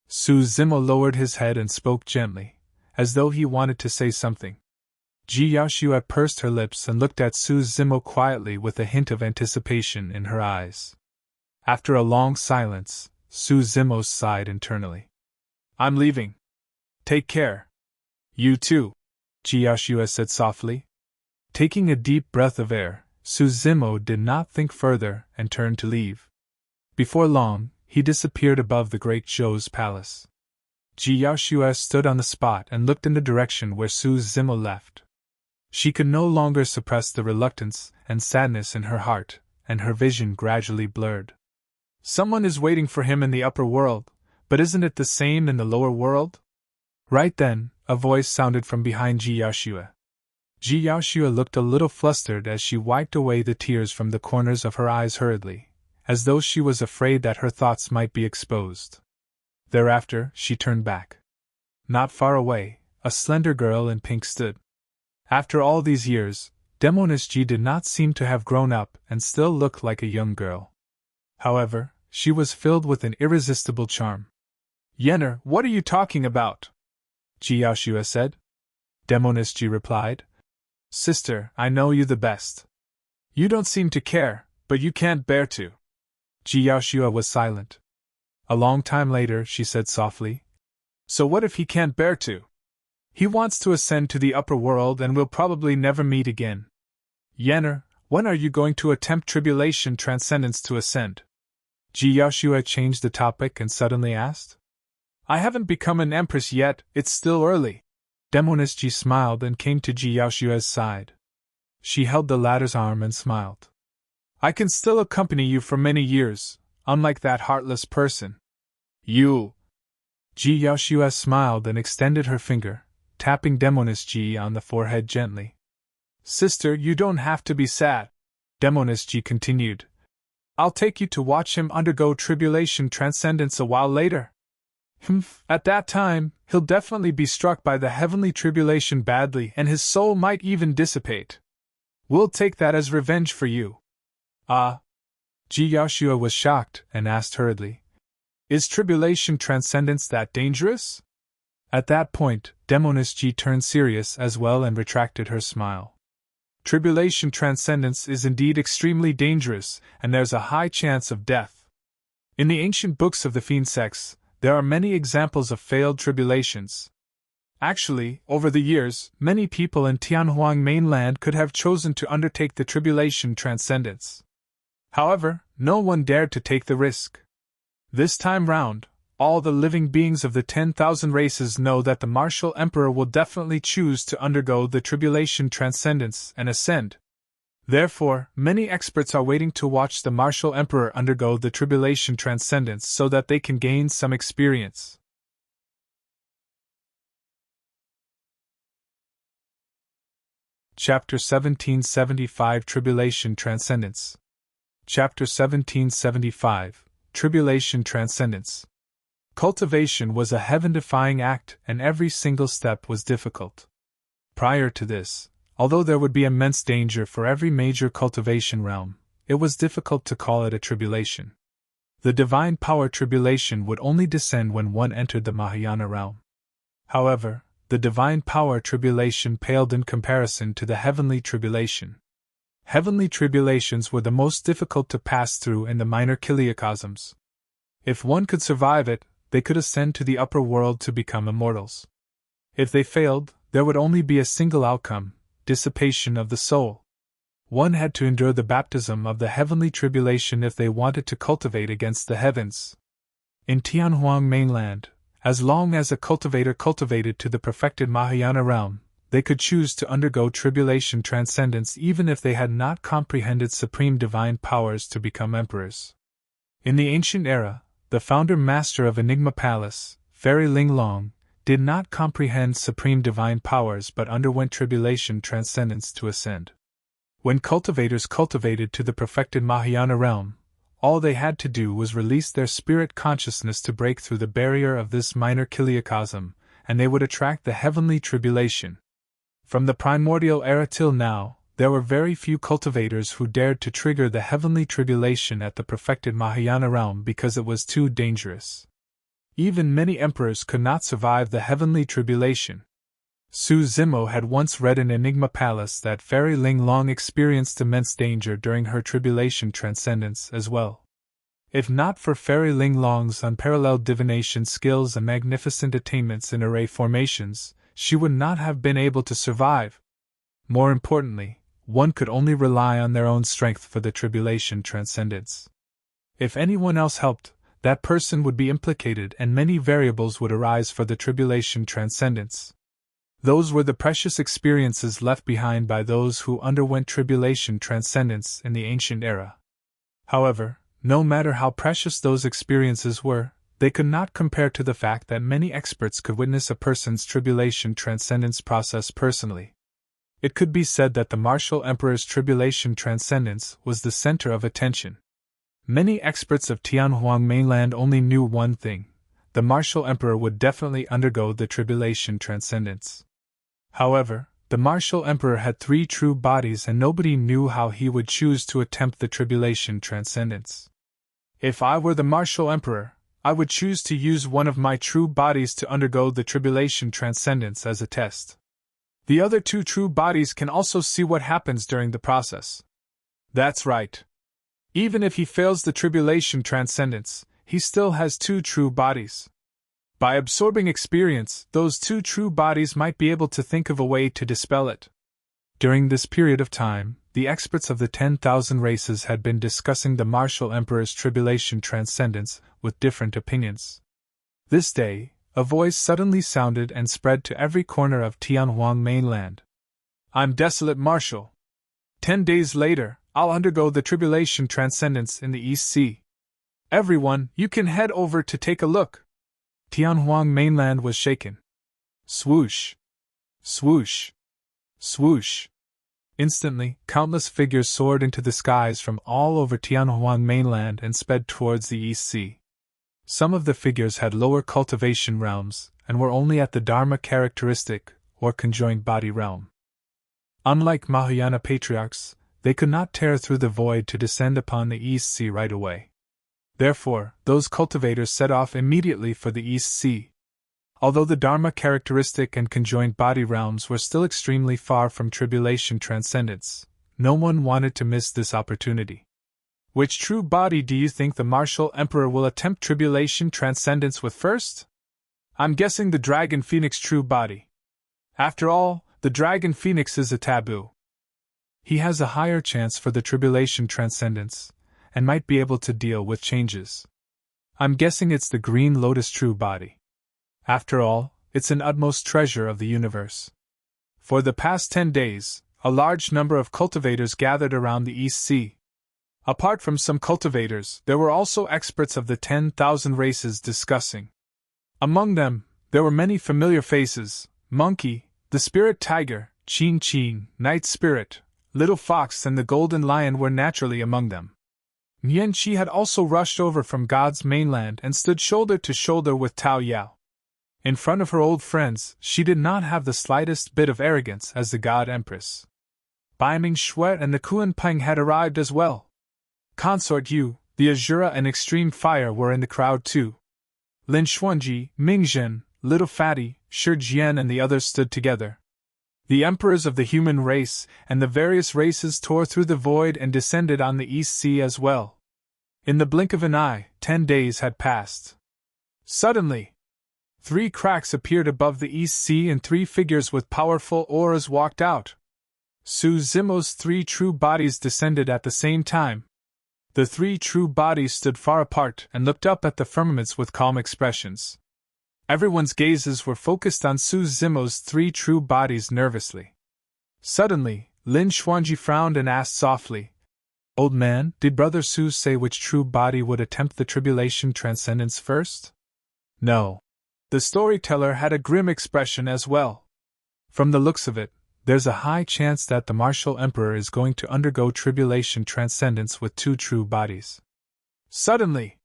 Speaker 1: Su Zimo lowered his head and spoke gently, as though he wanted to say something. Ji Yaoshua pursed her lips and looked at Su Zimo quietly with a hint of anticipation in her eyes. After a long silence, Su Zimo sighed internally. I'm leaving. Take care. You too, Ji Yaoshua said softly. Taking a deep breath of air, Su Zimo did not think further and turned to leave. Before long, he disappeared above the great Zhou's palace. Ji Yaoshua stood on the spot and looked in the direction where Su Zimo left. She could no longer suppress the reluctance and sadness in her heart, and her vision gradually blurred. Someone is waiting for him in the upper world, but isn't it the same in the lower world? Right then, a voice sounded from behind Ji Yaoshua. Ji Yaoshua looked a little flustered as she wiped away the tears from the corners of her eyes hurriedly, as though she was afraid that her thoughts might be exposed. Thereafter, she turned back. Not far away, a slender girl in pink stood. After all these years, Demoness Ji did not seem to have grown up and still looked like a young girl. However, she was filled with an irresistible charm. Yenner, what are you talking about? Ji Yaoshua said. Demoness Ji replied. Sister, I know you the best. You don't seem to care, but you can't bear to. Ji Yaoshua was silent. A long time later, she said softly. So what if he can't bear to? He wants to ascend to the upper world and will probably never meet again. Yenner, when are you going to attempt Tribulation Transcendence to ascend? Ji Yaoshua changed the topic and suddenly asked. I haven't become an empress yet, it's still early. Demoness Ji smiled and came to Ji Yaoshua's side. She held the latter's arm and smiled. I can still accompany you for many years, unlike that heartless person. You. Ji Yaoshua smiled and extended her finger, tapping Demoness Ji on the forehead gently. Sister, you don't have to be sad, Demoness Ji continued. I'll take you to watch him undergo Tribulation Transcendence a while later. At that time, he'll definitely be struck by the heavenly tribulation badly and his soul might even dissipate. We'll take that as revenge for you. Ji Yaoshua was shocked and asked hurriedly. Is Tribulation Transcendence that dangerous? At that point, Demoness Ji turned serious as well and retracted her smile. Tribulation Transcendence is indeed extremely dangerous, and there's a high chance of death. In the ancient books of the Fiend sects, there are many examples of failed tribulations. Actually, over the years, many people in Tianhuang mainland could have chosen to undertake the Tribulation Transcendence. However, no one dared to take the risk. This time round, all the living beings of the 10,000 races know that the martial emperor will definitely choose to undergo the Tribulation Transcendence and ascend. Therefore, many experts are waiting to watch the martial emperor undergo the Tribulation Transcendence so that they can gain some experience. Chapter 1775 Tribulation Transcendence. Chapter 1775 Tribulation Transcendence. Cultivation was a heaven-defying act, and every single step was difficult. Prior to this, although there would be immense danger for every major cultivation realm, it was difficult to call it a tribulation. The divine power tribulation would only descend when one entered the Mahayana realm. However, the divine power tribulation paled in comparison to the heavenly tribulation. Heavenly tribulations were the most difficult to pass through in the minor kiliacosms. If one could survive it, they could ascend to the upper world to become immortals. If they failed, there would only be a single outcome: dissipation of the soul. One had to endure the baptism of the heavenly tribulation if they wanted to cultivate against the heavens. In Tianhuang mainland, as long as a cultivator cultivated to the perfected Mahayana realm, they could choose to undergo tribulation transcendence even if they had not comprehended supreme divine powers to become emperors. In the ancient era, the founder master of Enigma Palace, Fairy Linglong, did not comprehend supreme divine powers but underwent tribulation transcendence to ascend. When cultivators cultivated to the perfected Mahayana realm, all they had to do was release their spirit consciousness to break through the barrier of this minor kiliacosm, and they would attract the heavenly tribulation. From the primordial era till now, there were very few cultivators who dared to trigger the heavenly tribulation at the perfected Mahayana realm because it was too dangerous. Even many emperors could not survive the heavenly tribulation. Su Zimo had once read in Enigma Palace that Fairy Linglong experienced immense danger during her tribulation transcendence as well. If not for Fairy Linglong's unparalleled divination skills and magnificent attainments in array formations, she would not have been able to survive. More importantly, one could only rely on their own strength for the tribulation transcendence. If anyone else helped, that person would be implicated and many variables would arise for the tribulation transcendence. Those were the precious experiences left behind by those who underwent tribulation transcendence in the ancient era. However, no matter how precious those experiences were, they could not compare to the fact that many experts could witness a person's tribulation transcendence process personally. It could be said that the martial emperor's tribulation transcendence was the center of attention. Many experts of Tianhuang mainland only knew one thing: the martial emperor would definitely undergo the tribulation transcendence. However, the martial emperor had 3 true bodies and nobody knew how he would choose to attempt the tribulation transcendence. If I were the martial emperor, I would choose to use one of my true bodies to undergo the tribulation transcendence as a test. The other 2 true bodies can also see what happens during the process. That's right. Even if he fails the tribulation transcendence, he still has 2 true bodies. By absorbing experience, those 2 true bodies might be able to think of a way to dispel it. During this period of time, the experts of the 10,000 races had been discussing the martial emperor's tribulation transcendence with different opinions. This day, a voice suddenly sounded and spread to every corner of Tianhuang mainland. I'm Desolate Marshal. 10 days later, I'll undergo the tribulation transcendence in the East Sea. Everyone, you can head over to take a look. Tianhuang mainland was shaken. Swoosh! Swoosh! Swoosh! Instantly, countless figures soared into the skies from all over Tianhuang mainland and sped towards the East Sea. Some of the figures had lower cultivation realms and were only at the Dharma characteristic or conjoined body realm. Unlike Mahayana patriarchs, they could not tear through the void to descend upon the East Sea right away. Therefore, those cultivators set off immediately for the East Sea. Although the Dharma characteristic and conjoined body realms were still extremely far from tribulation transcendence, no one wanted to miss this opportunity. Which true body do you think the martial emperor will attempt tribulation transcendence with first? I'm guessing the Dragon Phoenix true body. After all, the Dragon Phoenix is a taboo. He has a higher chance for the tribulation transcendence, and might be able to deal with changes. I'm guessing it's the Green Lotus true body. After all, it's an utmost treasure of the universe. For the past 10 days, a large number of cultivators gathered around the East Sea. Apart from some cultivators, there were also experts of the 10,000 races discussing. Among them, there were many familiar faces: Monkey, the Spirit Tiger, Qin Qin, Night Spirit, Little Fox, and the Golden Lion were naturally among them. Nian Qi had also rushed over from God's mainland and stood shoulder to shoulder with Tao Yao. In front of her old friends, she did not have the slightest bit of arrogance as the God Empress. Bai Ming Shuet and the Kuan Peng had arrived as well. Consort Yu, the Azura and Extreme Fire were in the crowd too. Lin Xuanji, Ming Zhen, Little Fatty, Shi Jian and the others stood together. The emperors of the human race and the various races tore through the void and descended on the East Sea as well. In the blink of an eye, 10 days had passed. Suddenly, 3 cracks appeared above the East Sea and 3 figures with powerful auras walked out. Su Zimo's 3 true bodies descended at the same time. The 3 true bodies stood far apart and looked up at the firmaments with calm expressions. Everyone's gazes were focused on Su Zimo's 3 true bodies nervously. Suddenly, Lin Xuanji frowned and asked softly, "Old man, did Brother Su say which true body would attempt the Tribulation Transcendence first?" "No." The storyteller had a grim expression as well. "From the looks of it, there's a high chance that the Martial Emperor is going to undergo Tribulation Transcendence with 2 true bodies." Suddenly,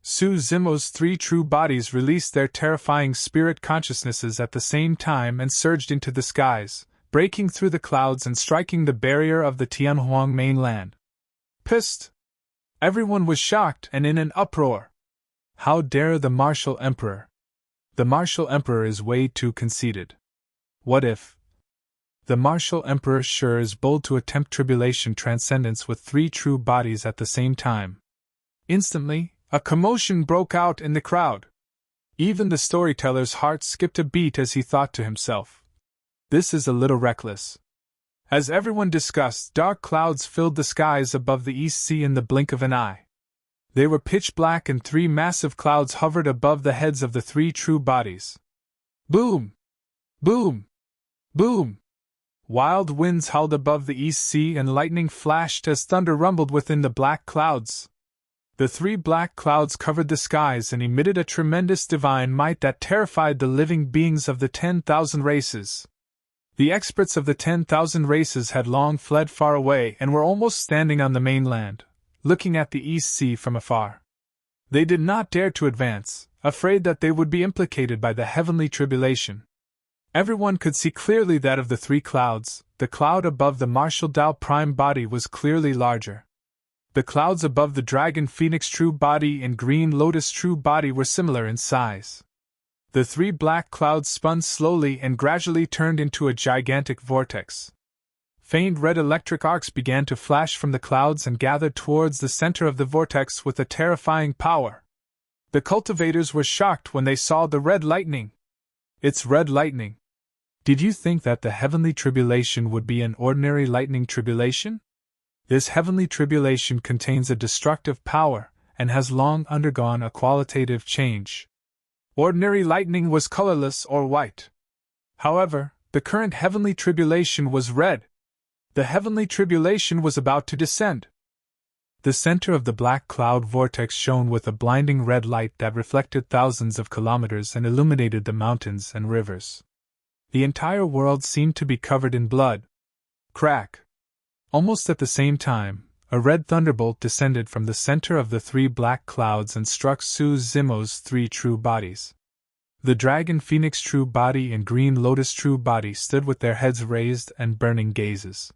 Speaker 1: Su Zimo's 3 true bodies released their terrifying spirit consciousnesses at the same time and surged into the skies, breaking through the clouds and striking the barrier of the Tianhuang mainland. Pissed! Everyone was shocked and in an uproar. How dare the Martial Emperor? The Martial Emperor is way too conceited. What if? The Martial Emperor sure is bold to attempt Tribulation Transcendence with 3 true bodies at the same time. Instantly, a commotion broke out in the crowd. Even the storyteller's heart skipped a beat as he thought to himself, "This is a little reckless." As everyone discussed, dark clouds filled the skies above the East Sea in the blink of an eye. They were pitch black and 3 massive clouds hovered above the heads of the 3 true bodies. Boom! Boom! Boom! Wild winds howled above the East Sea and lightning flashed as thunder rumbled within the black clouds. The 3 black clouds covered the skies and emitted a tremendous divine might that terrified the living beings of the 10,000 races. The experts of the 10,000 races had long fled far away and were almost standing on the mainland, looking at the East Sea from afar. They did not dare to advance, afraid that they would be implicated by the heavenly tribulation. Everyone could see clearly that of the 3 clouds, the cloud above the Martial Tao Prime body was clearly larger. The clouds above the Dragon Phoenix true body and Green Lotus true body were similar in size. The 3 black clouds spun slowly and gradually turned into a gigantic vortex. Faint red electric arcs began to flash from the clouds and gathered towards the center of the vortex with a terrifying power. The cultivators were shocked when they saw the red lightning. It's red lightning. Did you think that the heavenly tribulation would be an ordinary lightning tribulation? This heavenly tribulation contains a destructive power and has long undergone a qualitative change. Ordinary lightning was colorless or white. However, the current heavenly tribulation was red. The heavenly tribulation was about to descend. The center of the black cloud vortex shone with a blinding red light that reflected thousands of kilometers and illuminated the mountains and rivers. The entire world seemed to be covered in blood. Crack! Almost at the same time, a red thunderbolt descended from the center of the 3 black clouds and struck Su Zimo's 3 true bodies. The Dragon Phoenix true body and Green Lotus true body stood with their heads raised and burning gazes.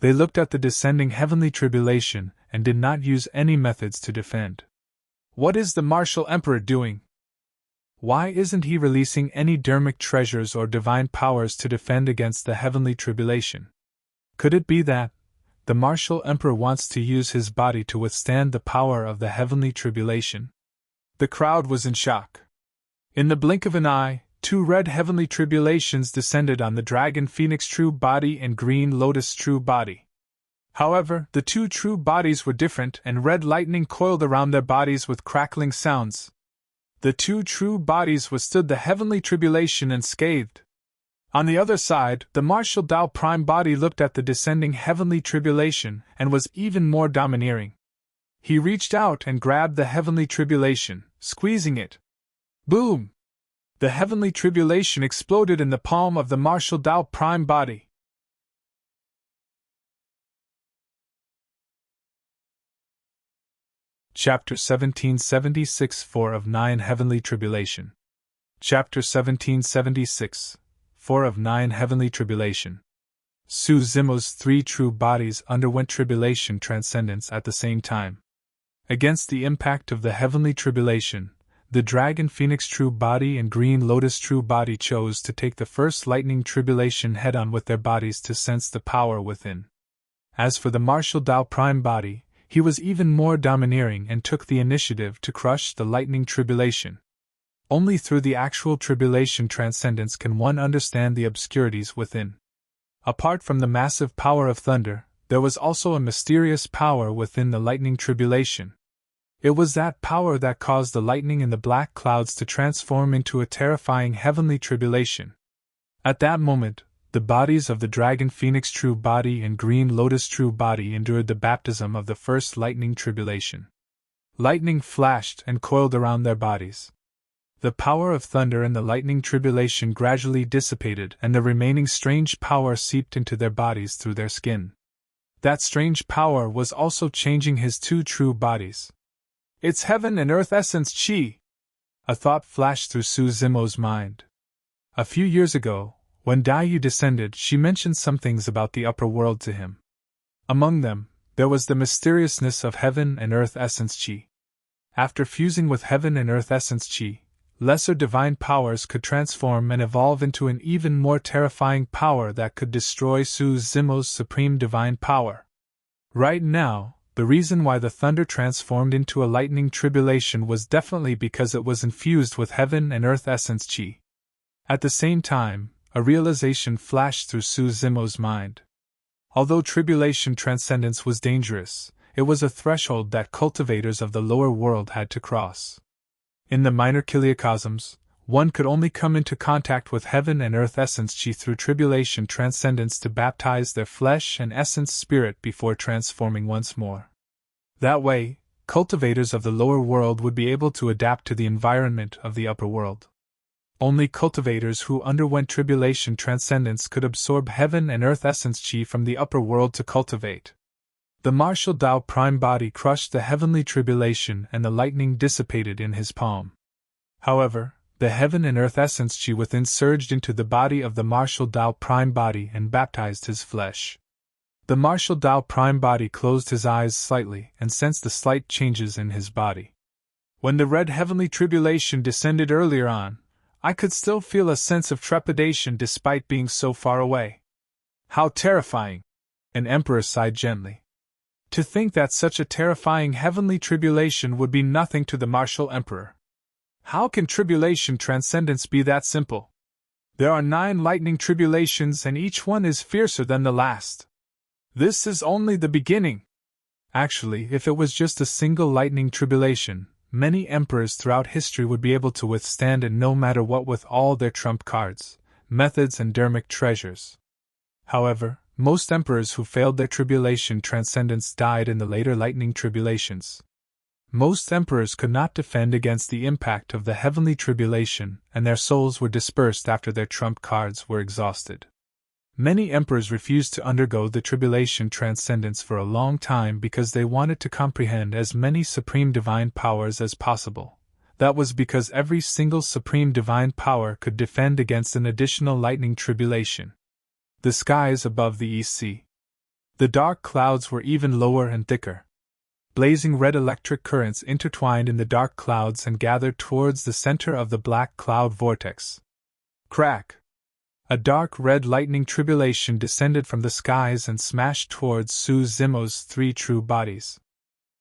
Speaker 1: They looked at the descending heavenly tribulation and did not use any methods to defend. What is the Martial Emperor doing? Why isn't he releasing any dermic treasures or divine powers to defend against the heavenly tribulation? Could it be that the Martial Emperor wants to use his body to withstand the power of the heavenly tribulation? The crowd was in shock. In the blink of an eye, 2 red heavenly tribulations descended on the Dragon Phoenix true body and Green Lotus true body. However, the 2 true bodies were different and red lightning coiled around their bodies with crackling sounds. The 2 true bodies withstood the heavenly tribulation unscathed. On the other side, the Martial Tao Prime body looked at the descending heavenly tribulation and was even more domineering. He reached out and grabbed the heavenly tribulation, squeezing it. Boom! The heavenly tribulation exploded in the palm of the Martial Tao Prime body. Chapter 1776 4 of 9 Heavenly Tribulation. Chapter 1776 4 of 9 Heavenly Tribulation. Su Zimo's 3 true bodies underwent Tribulation Transcendence at the same time. Against the impact of the heavenly tribulation, the Dragon Phoenix True Body and Green Lotus True Body chose to take the first lightning tribulation head-on with their bodies to sense the power within. As for the Martial Tao Prime Body, he was even more domineering and took the initiative to crush the lightning tribulation. Only through the actual tribulation transcendence can one understand the obscurities within. Apart from the massive power of thunder, there was also a mysterious power within the lightning tribulation. It was that power that caused the lightning in the black clouds to transform into a terrifying heavenly tribulation. At that moment, the bodies of the Dragon Phoenix True Body and Green Lotus True Body endured the baptism of the first lightning tribulation. Lightning flashed and coiled around their bodies. The power of thunder in the lightning tribulation gradually dissipated, and the remaining strange power seeped into their bodies through their skin. That strange power was also changing his two true bodies. "It's heaven and earth essence chi!" A thought flashed through Su Zimo's mind. A few years ago, when Daiyu descended, she mentioned some things about the upper world to him. Among them, there was the mysteriousness of heaven and earth essence chi. After fusing with heaven and earth essence chi, lesser divine powers could transform and evolve into an even more terrifying power that could destroy Su Zimo's supreme divine power. Right now, the reason why the thunder transformed into a lightning tribulation was definitely because it was infused with heaven and earth essence chi. At the same time, a realization flashed through Su Zimo's mind. Although tribulation transcendence was dangerous, it was a threshold that cultivators of the lower world had to cross. In the minor kiliocosms, one could only come into contact with heaven and earth essence chi through tribulation transcendence to baptize their flesh and essence spirit before transforming once more. That way, cultivators of the lower world would be able to adapt to the environment of the upper world. Only cultivators who underwent tribulation transcendence could absorb heaven and earth essence chi from the upper world to cultivate. The Martial Tao Prime Body crushed the heavenly tribulation and the lightning dissipated in his palm. However, the heaven and earth essence chi within surged into the body of the Martial Tao Prime Body and baptized his flesh. The Martial Tao Prime Body closed his eyes slightly and sensed the slight changes in his body. When the red heavenly tribulation descended earlier on, I could still feel a sense of trepidation despite being so far away. How terrifying! An emperor sighed gently. To think that such a terrifying heavenly tribulation would be nothing to the martial emperor. How can tribulation transcendence be that simple? There are 9 lightning tribulations and each one is fiercer than the last. This is only the beginning. Actually, if it was just a single lightning tribulation, many emperors throughout history would be able to withstand it no matter what with all their trump cards, methods and dermic treasures. However, most emperors who failed their tribulation transcendence died in the later lightning tribulations. Most emperors could not defend against the impact of the heavenly tribulation, and their souls were dispersed after their trump cards were exhausted. Many emperors refused to undergo the tribulation transcendence for a long time because they wanted to comprehend as many supreme divine powers as possible. That was because every single supreme divine power could defend against an additional lightning tribulation. The skies above the East Sea. The dark clouds were even lower and thicker. Blazing red electric currents intertwined in the dark clouds and gathered towards the center of the black cloud vortex. Crack! A dark red lightning tribulation descended from the skies and smashed towards Su Zimo's 3 true bodies.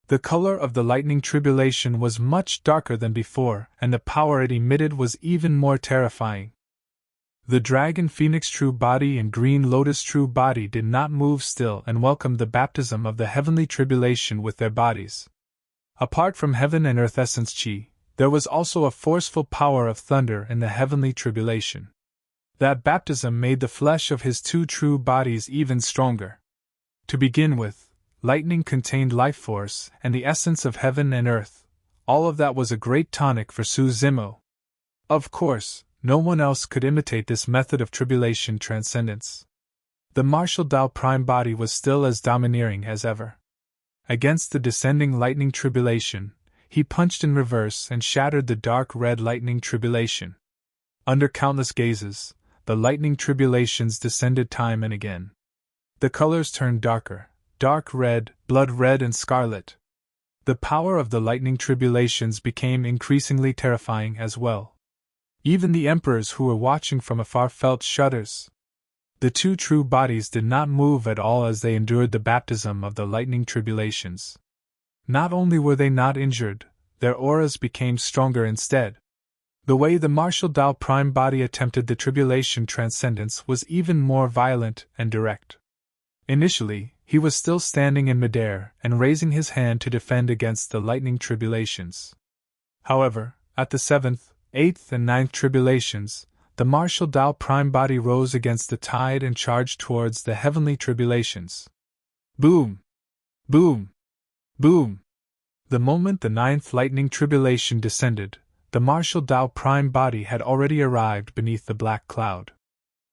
Speaker 1: The color of the lightning tribulation was much darker than before, and the power it emitted was even more terrifying. The Dragon Phoenix True Body and Green Lotus True Body did not move still and welcomed the baptism of the heavenly tribulation with their bodies. Apart from heaven and earth essence chi, there was also a forceful power of thunder in the heavenly tribulation. That baptism made the flesh of his 2 true bodies even stronger. To begin with, lightning contained life force and the essence of heaven and earth. All of that was a great tonic for Su Zimo. Of course, no one else could imitate this method of tribulation transcendence. The Martial Tao Prime Body was still as domineering as ever. Against the descending lightning tribulation, he punched in reverse and shattered the dark red lightning tribulation. Under countless gazes, the lightning tribulations descended time and again. The colors turned darker, dark red, blood red and scarlet. The power of the lightning tribulations became increasingly terrifying as well. Even the emperors who were watching from afar felt shudders. The two true bodies did not move at all as they endured the baptism of the lightning tribulations. Not only were they not injured, their auras became stronger instead. The way the martial Tao prime body attempted the tribulation transcendence was even more violent and direct. Initially, he was still standing in midair and raising his hand to defend against the lightning tribulations. However, at the 7th, 8th, and 9th tribulations, the martial Tao prime body rose against the tide and charged towards the heavenly tribulations. Boom! Boom! Boom! The moment the 9th lightning tribulation descended, the martial Tao prime body had already arrived beneath the black cloud.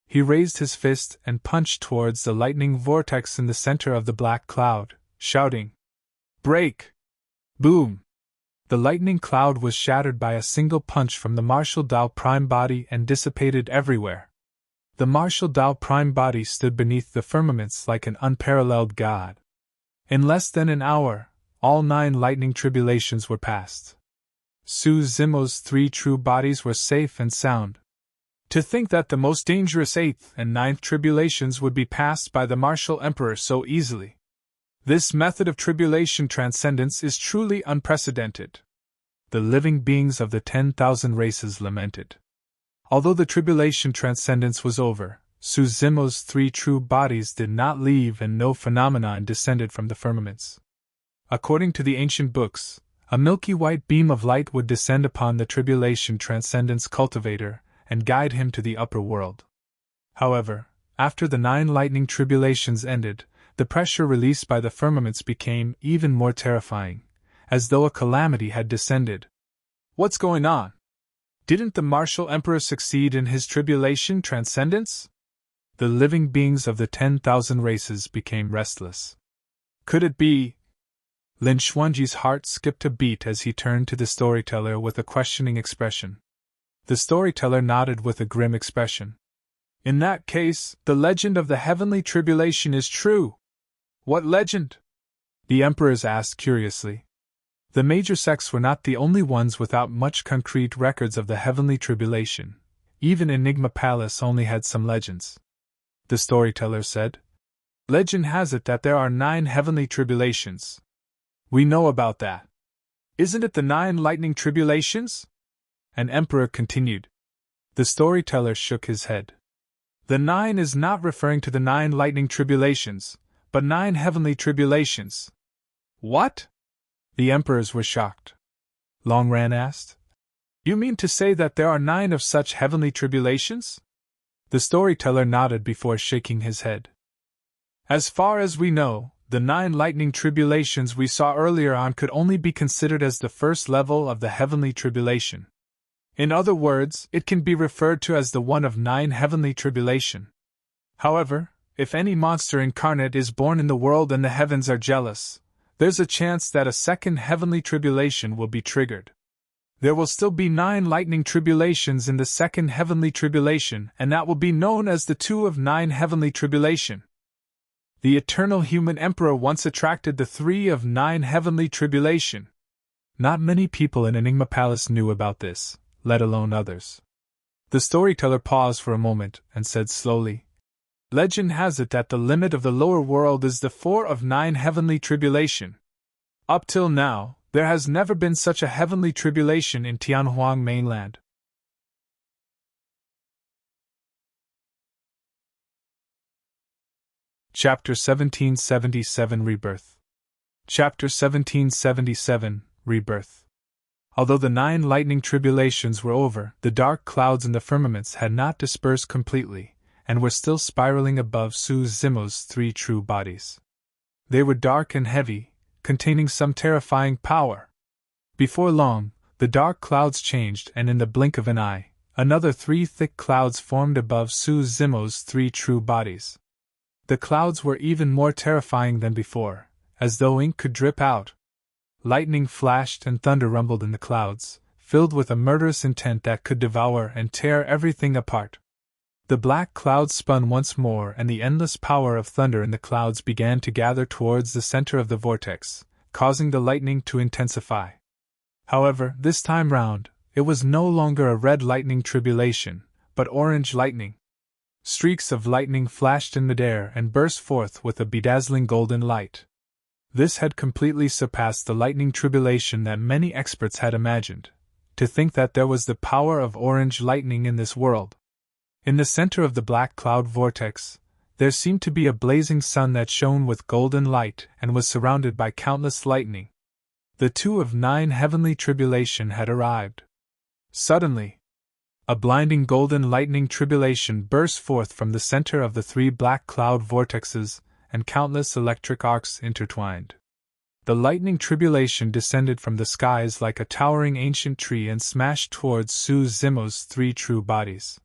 Speaker 1: He raised his fist and punched towards the lightning vortex in the center of the black cloud, shouting, "Break!" Boom! The lightning cloud was shattered by a single punch from the martial Tao prime body and dissipated everywhere. The martial Tao prime body stood beneath the firmaments like an unparalleled god. In less than an hour, all 9 lightning tribulations were past. Su Zimo's 3 true bodies were safe and sound. To think that the most dangerous 8th and 9th tribulations would be passed by the martial emperor so easily. This method of tribulation transcendence is truly unprecedented. The living beings of the 10,000 races lamented. Although the tribulation transcendence was over, Su Zimo's 3 true bodies did not leave and no phenomenon descended from the firmaments. According to the ancient books, a milky white beam of light would descend upon the tribulation transcendence cultivator and guide him to the upper world. However, after the 9 lightning tribulations ended, the pressure released by the firmaments became even more terrifying, as though a calamity had descended. What's going on? Didn't the martial emperor succeed in his tribulation transcendence? The living beings of the 10,000 races became restless. Could it be? Lin Xuanji's heart skipped a beat as he turned to the storyteller with a questioning expression. The storyteller nodded with a grim expression. In that case, the legend of the heavenly tribulation is true. What legend? The emperors asked curiously. The major sects were not the only ones without much concrete records of the heavenly tribulation. Even Enigma Palace only had some legends. The storyteller said. Legend has it that there are 9 heavenly tribulations. We know about that. Isn't it the 9 lightning tribulations? An emperor continued. The storyteller shook his head. The 9 is not referring to the 9 lightning tribulations, but 9 heavenly tribulations. What? The emperors were shocked. Longran asked. You mean to say that there are 9 of such heavenly tribulations? The storyteller nodded before shaking his head. As far as we know, the 9 lightning tribulations we saw earlier on could only be considered as the first level of the heavenly tribulation. In other words, it can be referred to as the one of 9 heavenly tribulation. However, if any monster incarnate is born in the world and the heavens are jealous, there's a chance that a second heavenly tribulation will be triggered. There will still be 9 lightning tribulations in the second heavenly tribulation, and that will be known as the 2 of 9 heavenly tribulation. The eternal human emperor once attracted the 3 of 9 heavenly tribulation. Not many people in Enigma Palace knew about this, let alone others. The storyteller paused for a moment and said slowly, Legend has it that the limit of the lower world is the 4 of 9 heavenly tribulation. Up till now, there has never been such a heavenly tribulation in Tianhuang mainland. Chapter 1777 Rebirth. Chapter 1777 Rebirth. Although the 9 lightning tribulations were over, the dark clouds in the firmaments had not dispersed completely, and were still spiraling above Su Zimo's 3 true bodies. They were dark and heavy, containing some terrifying power. Before long, the dark clouds changed, and in the blink of an eye, another 3 thick clouds formed above Su Zimo's 3 true bodies. The clouds were even more terrifying than before, as though ink could drip out. Lightning flashed and thunder rumbled in the clouds, filled with a murderous intent that could devour and tear everything apart. The black clouds spun once more, and the endless power of thunder in the clouds began to gather towards the center of the vortex, causing the lightning to intensify. However, this time round, it was no longer a red lightning tribulation, but orange lightning. Streaks of lightning flashed in midair and burst forth with a bedazzling golden light. This had completely surpassed the lightning tribulation that many experts had imagined. To think that there was the power of orange lightning in this world. In the center of the black cloud vortex, there seemed to be a blazing sun that shone with golden light and was surrounded by countless lightning. The 2 of 9 heavenly tribulation had arrived. Suddenly, a blinding golden lightning tribulation burst forth from the center of the 3 black cloud vortexes, and countless electric arcs intertwined. The lightning tribulation descended from the skies like a towering ancient tree and smashed towards Su Zimo's 3 true bodies.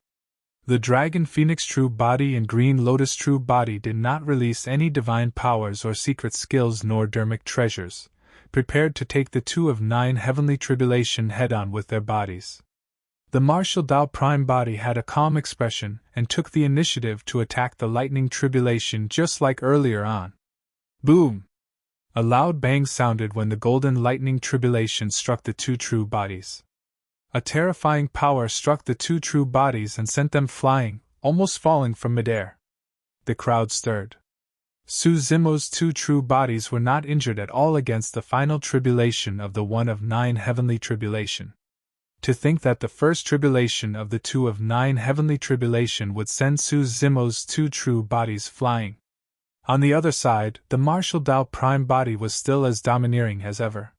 Speaker 1: The Dragon Phoenix true body and Green Lotus true body did not release any divine powers or secret skills nor dermic treasures, prepared to take the 2 of 9 heavenly tribulation head-on with their bodies. The Martial Tao Prime body had a calm expression and took the initiative to attack the lightning tribulation just like earlier on. Boom! A loud bang sounded when the golden lightning tribulation struck the 2 true bodies. A terrifying power struck the 2 true bodies and sent them flying, almost falling from midair. The crowd stirred. Su Zimo's 2 true bodies were not injured at all against the final tribulation of the 1 of 9 heavenly tribulation. To think that the first tribulation of the 2 of 9 heavenly tribulation would send Su Zimo's 2 true bodies flying. On the other side, the Martial Tao Prime body was still as domineering as ever.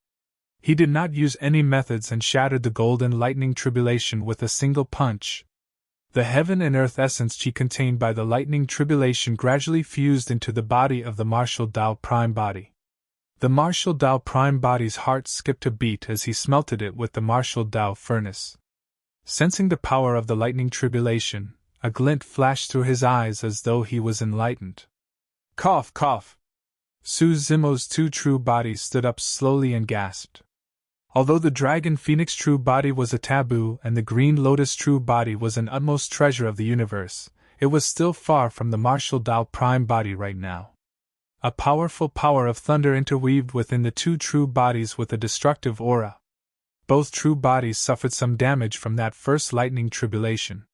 Speaker 1: He did not use any methods and shattered the golden lightning tribulation with a single punch. The heaven and earth essence chi contained by the lightning tribulation gradually fused into the body of the Martial Tao Prime body. The Martial Tao Prime body's heart skipped a beat as he smelted it with the Martial Tao furnace. Sensing the power of the lightning tribulation, a glint flashed through his eyes as though he was enlightened. Cough, cough! Su Zimo's 2 true bodies stood up slowly and gasped. Although the Dragon Phoenix true body was a taboo and the Green Lotus true body was an utmost treasure of the universe, it was still far from the Martial Tao Prime body right now. A powerful power of thunder interweaved within the 2 true bodies with a destructive aura. Both true bodies suffered some damage from that first lightning tribulation.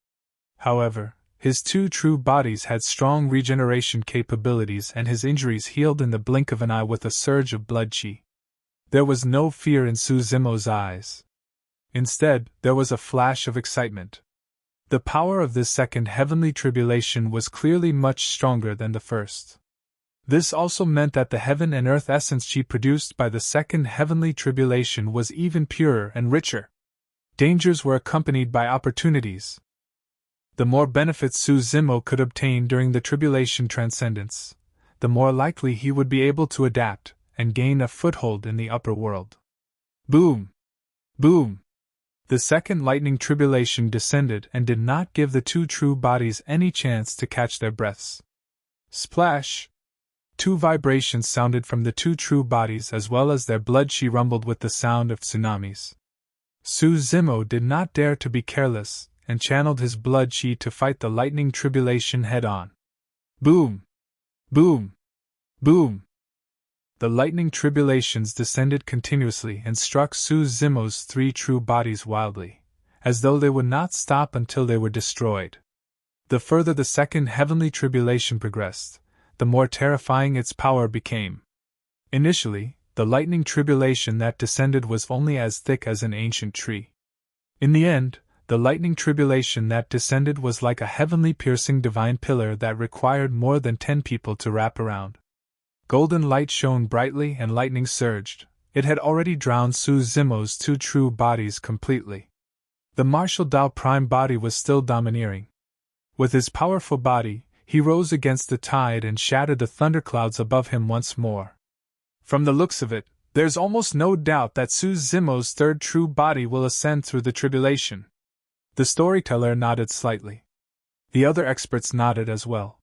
Speaker 1: However, his 2 true bodies had strong regeneration capabilities and his injuries healed in the blink of an eye with a surge of blood chi. There was no fear in Su Zimo's eyes. Instead, there was a flash of excitement. The power of this second heavenly tribulation was clearly much stronger than the first. This also meant that the heaven and earth essence chi produced by the second heavenly tribulation was even purer and richer. Dangers were accompanied by opportunities. The more benefits Su Zimo could obtain during the tribulation transcendence, the more likely he would be able to adapt and gain a foothold in the upper world. Boom! Boom! The second lightning tribulation descended and did not give the 2 true bodies any chance to catch their breaths. Splash! 2 vibrations sounded from the 2 true bodies as well as their blood chi rumbled with the sound of tsunamis. Su Zimo did not dare to be careless and channeled his blood chi to fight the lightning tribulation head-on. Boom! Boom! Boom! The lightning tribulations descended continuously and struck Su Zimo's 3 true bodies wildly, as though they would not stop until they were destroyed. The further the second heavenly tribulation progressed, the more terrifying its power became. Initially, the lightning tribulation that descended was only as thick as an ancient tree. In the end, the lightning tribulation that descended was like a heavenly piercing divine pillar that required more than 10 people to wrap around. Golden light shone brightly and lightning surged. It had already drowned Su Zimo's 2 true bodies completely. The Martial Tao Prime body was still domineering. With his powerful body, he rose against the tide and shattered the thunderclouds above him once more. From the looks of it, there's almost no doubt that Su Zimo's 3rd true body will ascend through the tribulation. The storyteller nodded slightly. The other experts nodded as well.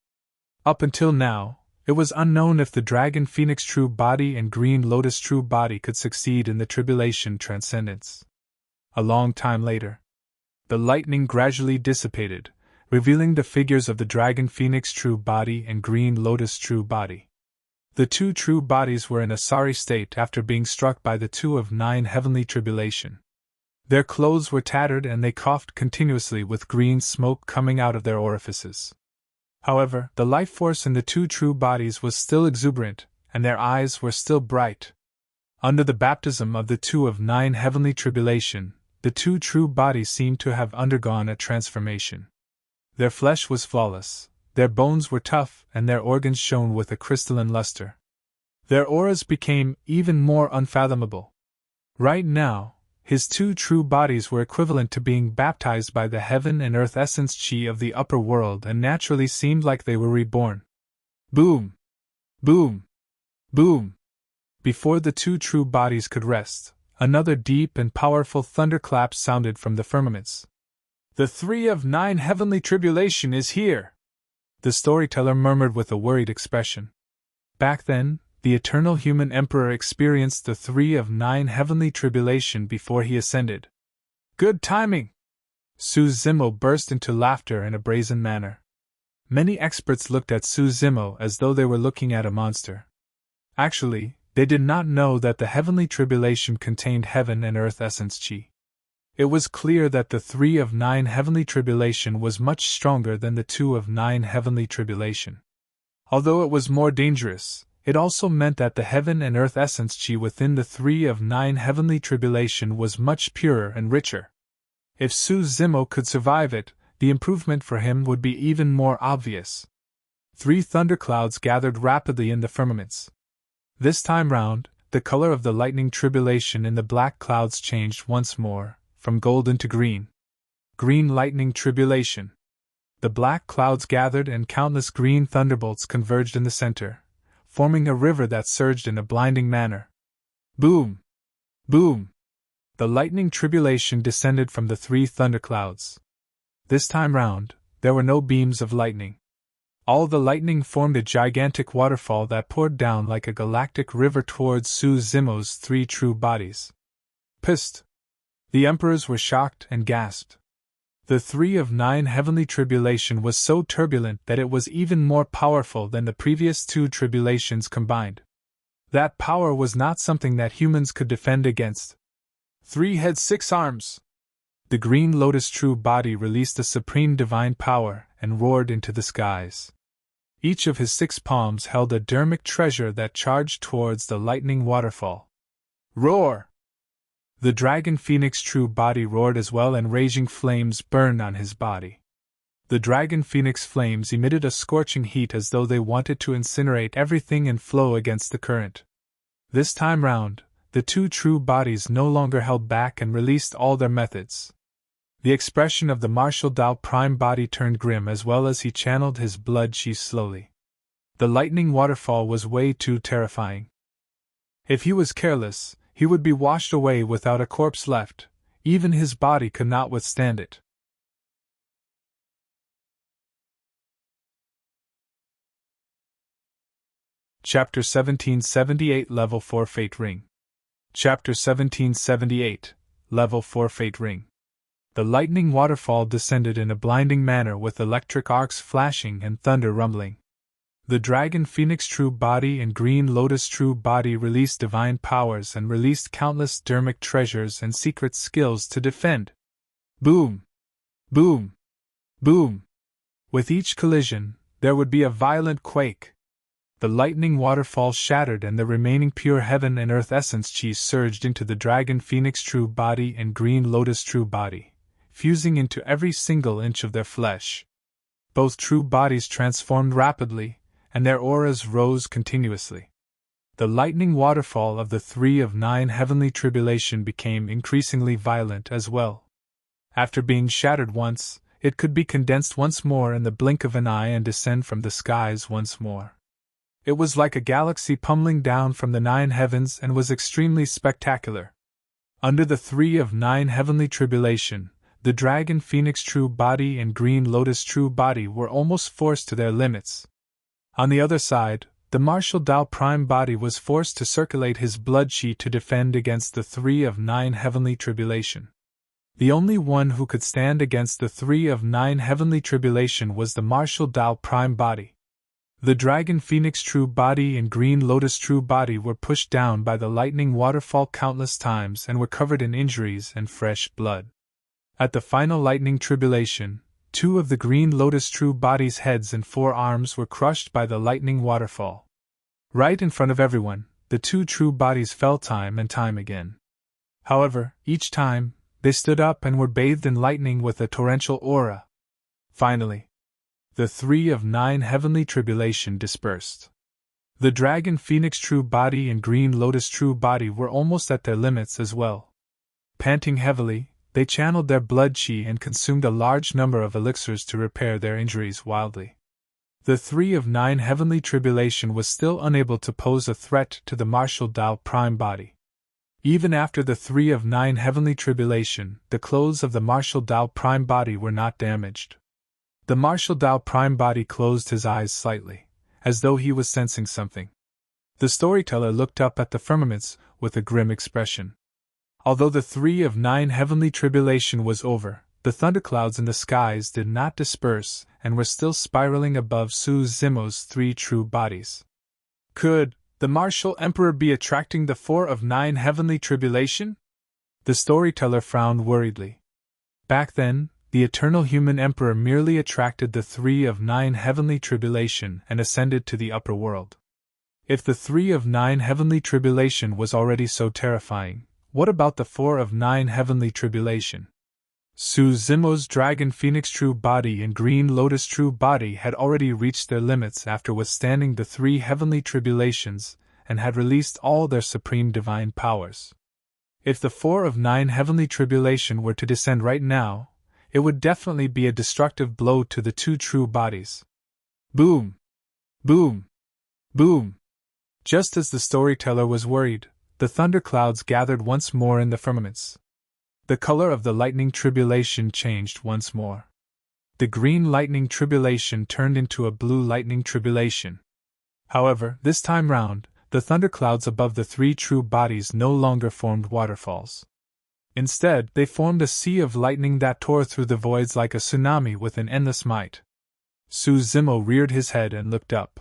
Speaker 1: Up until now, it was unknown if the Dragon Phoenix true body and Green Lotus true body could succeed in the tribulation transcendence. A long time later, the lightning gradually dissipated, revealing the figures of the Dragon Phoenix true body and Green Lotus true body. The two true bodies were in a sorry state after being struck by the two of 9 heavenly tribulation. Their clothes were tattered and they coughed continuously with green smoke coming out of their orifices. However, the life force in the two true bodies was still exuberant, and their eyes were still bright. Under the baptism of the two of 9 heavenly tribulation, the two true bodies seemed to have undergone a transformation. Their flesh was flawless, their bones were tough, and their organs shone with a crystalline luster. Their auras became even more unfathomable. Right now, his two true bodies were equivalent to being baptized by the heaven and earth essence chi of the upper world and naturally seemed like they were reborn. Boom! Boom! Boom! Before the two true bodies could rest, another deep and powerful thunderclap sounded from the firmaments. "The 3 of 9 heavenly tribulation is here!" the storyteller murmured with a worried expression. Back then, the eternal human emperor experienced the 3 of 9 heavenly tribulation before he ascended. "Good timing!" Su Zimo burst into laughter in a brazen manner. Many experts looked at Su Zimo as though they were looking at a monster. Actually, they did not know that the heavenly tribulation contained heaven and earth essence chi. It was clear that the 3 of 9 heavenly tribulation was much stronger than the 2 of 9 heavenly tribulation. Although it was more dangerous, it also meant that the heaven and earth essence chi within the 3 of 9 heavenly tribulation was much purer and richer. If Su Zimo could survive it, the improvement for him would be even more obvious. 3 thunderclouds gathered rapidly in the firmaments. This time round, the color of the lightning tribulation in the black clouds changed once more, from golden to green. Green lightning tribulation. The black clouds gathered and countless green thunderbolts converged in the center, forming a river that surged in a blinding manner. Boom! Boom! The lightning tribulation descended from the 3 thunderclouds. This time round, there were no beams of lightning. All the lightning formed a gigantic waterfall that poured down like a galactic river towards Su Zimo's 3 true bodies. Psst! The emperors were shocked and gasped. The 3 of 9 heavenly tribulation was so turbulent that it was even more powerful than the previous 2 tribulations combined. That power was not something that humans could defend against. 3 heads 6 arms. The green lotus true body released a supreme divine power and roared into the skies. Each of his 6 palms held a dermic treasure that charged towards the lightning waterfall. Roar! The dragon phoenix true body roared as well, and raging flames burned on his body. The dragon phoenix flames emitted a scorching heat as though they wanted to incinerate everything and flow against the current. This time round, the 2 true bodies no longer held back and released all their methods. The expression of the martial Tao prime body turned grim as well as he channeled his blood chi slowly. The lightning waterfall was way too terrifying. If he was careless, he would be washed away without a corpse left. Even his body could not withstand it. Chapter 1778 Level 4 Fate Ring. Chapter 1778 Level 4 Fate Ring. The lightning waterfall descended in a blinding manner with electric arcs flashing and thunder rumbling. The dragon phoenix true body and green lotus true body released divine powers and released countless dermic treasures and secret skills to defend. Boom! Boom! Boom! With each collision, there would be a violent quake. The lightning waterfall shattered and the remaining pure heaven and earth essence chi surged into the dragon phoenix true body and green lotus true body, fusing into every single inch of their flesh. Both true bodies transformed rapidly, and their auras rose continuously. The lightning waterfall of the 3 of 9 heavenly tribulation became increasingly violent as well. After being shattered once, it could be condensed once more in the blink of an eye and descend from the skies once more. It was like a galaxy pummeling down from the 9 heavens and was extremely spectacular. Under the 3 of 9 heavenly tribulation, the dragon phoenix true body and green lotus true body were almost forced to their limits. On the other side, the martial Tao prime body was forced to circulate his blood chi to defend against the 3 of 9 heavenly tribulation. The only one who could stand against the 3 of 9 heavenly tribulation was the martial Tao prime body. The Dragon Phoenix True Body and Green Lotus True Body were pushed down by the lightning waterfall countless times and were covered in injuries and fresh blood. At the final lightning tribulation, 2 of the Green Lotus True Body's heads and 4 arms were crushed by the lightning waterfall. Right in front of everyone, the 2 true bodies fell time and time again. However, each time, they stood up and were bathed in lightning with a torrential aura. Finally, the 3 of 9 heavenly tribulation dispersed. The Dragon Phoenix True Body and Green Lotus True Body were almost at their limits as well. Panting heavily, they channeled their blood chi and consumed a large number of elixirs to repair their injuries wildly. The 3 of 9 heavenly tribulation was still unable to pose a threat to the martial Tao Prime Body. Even after the 3 of 9 heavenly tribulation, the clothes of the martial Tao Prime Body were not damaged. The martial Tao Prime Body closed his eyes slightly, as though he was sensing something. The storyteller looked up at the firmaments with a grim expression. Although the 3 of 9 heavenly tribulation was over, the thunderclouds in the skies did not disperse and were still spiraling above Su Zimo's 3 true bodies. Could the martial emperor be attracting the 4 of 9 heavenly tribulation? The storyteller frowned worriedly. Back then, the eternal human emperor merely attracted the 3 of 9 heavenly tribulation and ascended to the upper world. If the 3 of 9 heavenly tribulation was already so terrifying, what about the 4 of 9 heavenly tribulation? Su Zimo's Dragon Phoenix True Body and Green Lotus True Body had already reached their limits after withstanding the 3 heavenly tribulations and had released all their supreme divine powers. If the 4 of 9 heavenly tribulation were to descend right now, it would definitely be a destructive blow to the 2 true bodies. Boom! Boom! Boom! Just as the storyteller was worried, the thunderclouds gathered once more in the firmaments. The color of the lightning tribulation changed once more. The green lightning tribulation turned into a blue lightning tribulation. However, this time round, the thunderclouds above the 3 true bodies no longer formed waterfalls. Instead, they formed a sea of lightning that tore through the voids like a tsunami with an endless might. Su Zimo reared his head and looked up.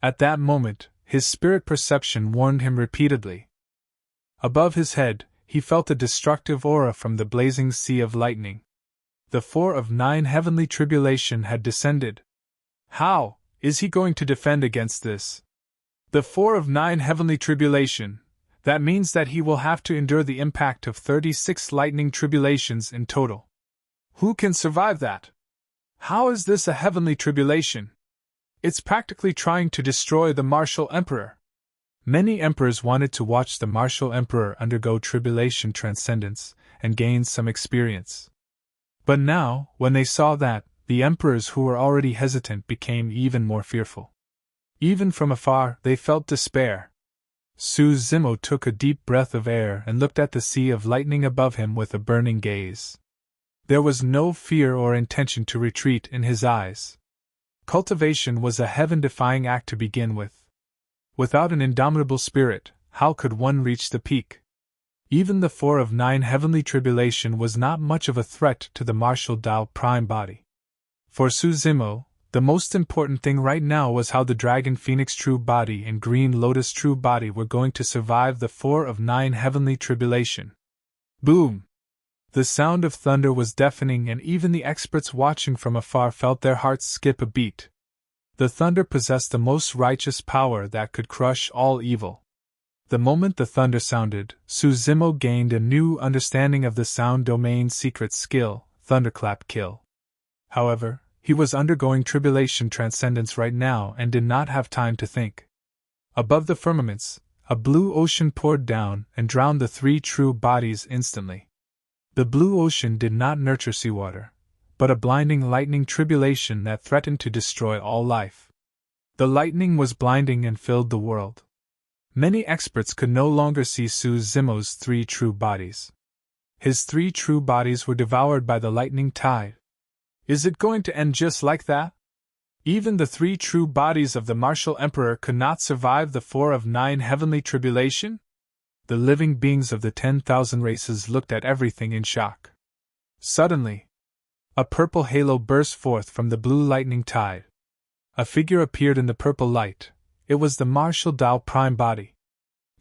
Speaker 1: At that moment, his spirit perception warned him repeatedly. Above his head, he felt a destructive aura from the blazing sea of lightning. The 4 of 9 heavenly tribulation had descended. How is he going to defend against this? The 4 of 9 heavenly tribulation. That means that he will have to endure the impact of 36 lightning tribulations in total. Who can survive that? How is this a heavenly tribulation? It's practically trying to destroy the martial emperor. Many emperors wanted to watch the martial emperor undergo tribulation transcendence and gain some experience. But now, when they saw that, the emperors who were already hesitant became even more fearful. Even from afar, they felt despair. Su Zimo took a deep breath of air and looked at the sea of lightning above him with a burning gaze. There was no fear or intention to retreat in his eyes. Cultivation was a heaven-defying act to begin with. Without an indomitable spirit, how could one reach the peak? Even the 4 of 9 heavenly tribulation was not much of a threat to the martial Tao Prime Body. For Su Zimo, the most important thing right now was how the Dragon Phoenix True Body and Green Lotus True Body were going to survive the 4 of 9 heavenly tribulation. Boom! The sound of thunder was deafening, and even the experts watching from afar felt their hearts skip a beat. The thunder possessed the most righteous power that could crush all evil. The moment the thunder sounded, Su Zimo gained a new understanding of the sound domain's secret skill, Thunderclap Kill. However, he was undergoing tribulation transcendence right now and did not have time to think. Above the firmaments, a blue ocean poured down and drowned the 3 true bodies instantly. The blue ocean did not nurture seawater, but a blinding lightning tribulation that threatened to destroy all life. The lightning was blinding and filled the world. Many experts could no longer see Su Zimo's 3 true bodies. His 3 true bodies were devoured by the lightning tide. Is it going to end just like that? Even the 3 true bodies of the martial emperor could not survive the 4 of 9 heavenly tribulation? The living beings of the 10,000 races looked at everything in shock. Suddenly, a purple halo burst forth from the blue lightning tide. A figure appeared in the purple light. It was the Martial Dao Prime body.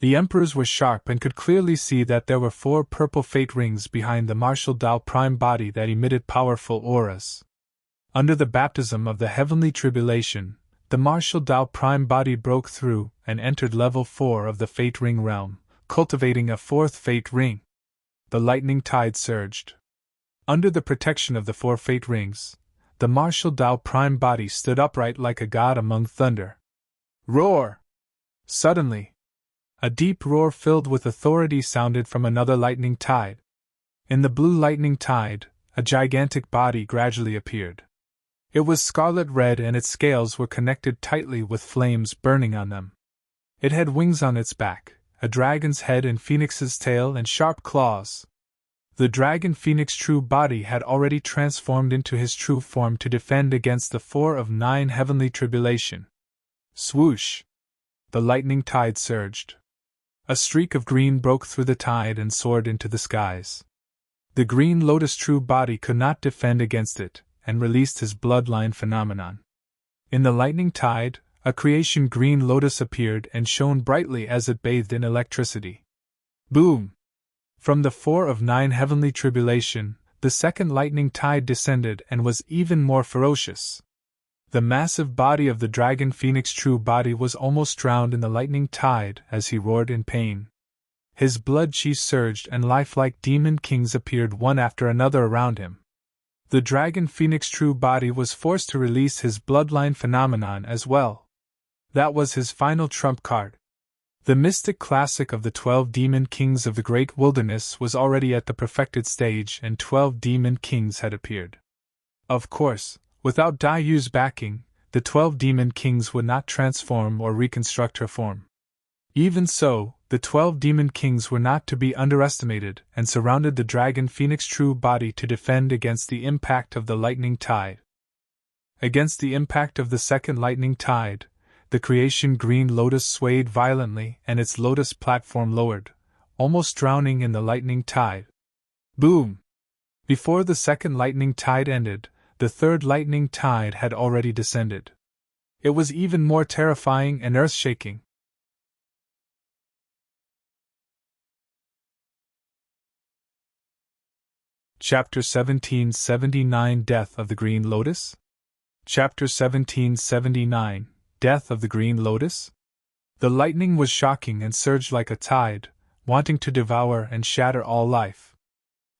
Speaker 1: The Emperors were sharp and could clearly see that there were 4 purple fate rings behind the Martial Dao Prime body that emitted powerful auras. Under the baptism of the heavenly tribulation, the Martial Dao Prime body broke through and entered level 4 of the Fate Ring realm, cultivating a 4th Fate Ring. The lightning tide surged. Under the protection of the 4 Fate Rings, the Martial Dao Prime body stood upright like a god among thunder. Roar! Suddenly, a deep roar filled with authority sounded from another lightning tide. In the blue lightning tide, a gigantic body gradually appeared. It was scarlet red and its scales were connected tightly with flames burning on them. It had wings on its back, a dragon's head and phoenix's tail and sharp claws. The dragon phoenix true body had already transformed into his true form to defend against the 4 of 9 heavenly tribulation. Swoosh! The lightning tide surged. A streak of green broke through the tide and soared into the skies. The green Lotus true body could not defend against it, and released his bloodline phenomenon. In the lightning tide, a creation green lotus appeared and shone brightly as it bathed in electricity. Boom! From the 4 of 9 heavenly tribulation, the second lightning tide descended and was even more ferocious. The massive body of the dragon phoenix true body was almost drowned in the lightning tide as he roared in pain. His blood chi surged and lifelike demon kings appeared one after another around him. The dragon phoenix true body was forced to release his bloodline phenomenon as well. That was his final trump card. The mystic classic of the 12 demon kings of the great wilderness was already at the perfected stage and 12 demon kings had appeared. Of course, without Dai Yu's backing, the 12 demon kings would not transform or reconstruct her form. Even so, the 12 demon kings were not to be underestimated and surrounded the dragon phoenix true body to defend against the impact of the lightning tide. Against the impact of the second lightning tide, the creation green lotus swayed violently and its lotus platform lowered, almost drowning in the lightning tide. Boom! Before the second lightning tide ended, the third lightning tide had already descended. It was even more terrifying and earth-shaking. Chapter 1779 Death of the Green Lotus? Chapter 1779 Death of the Green Lotus? The lightning was shocking and surged like a tide, wanting to devour and shatter all life.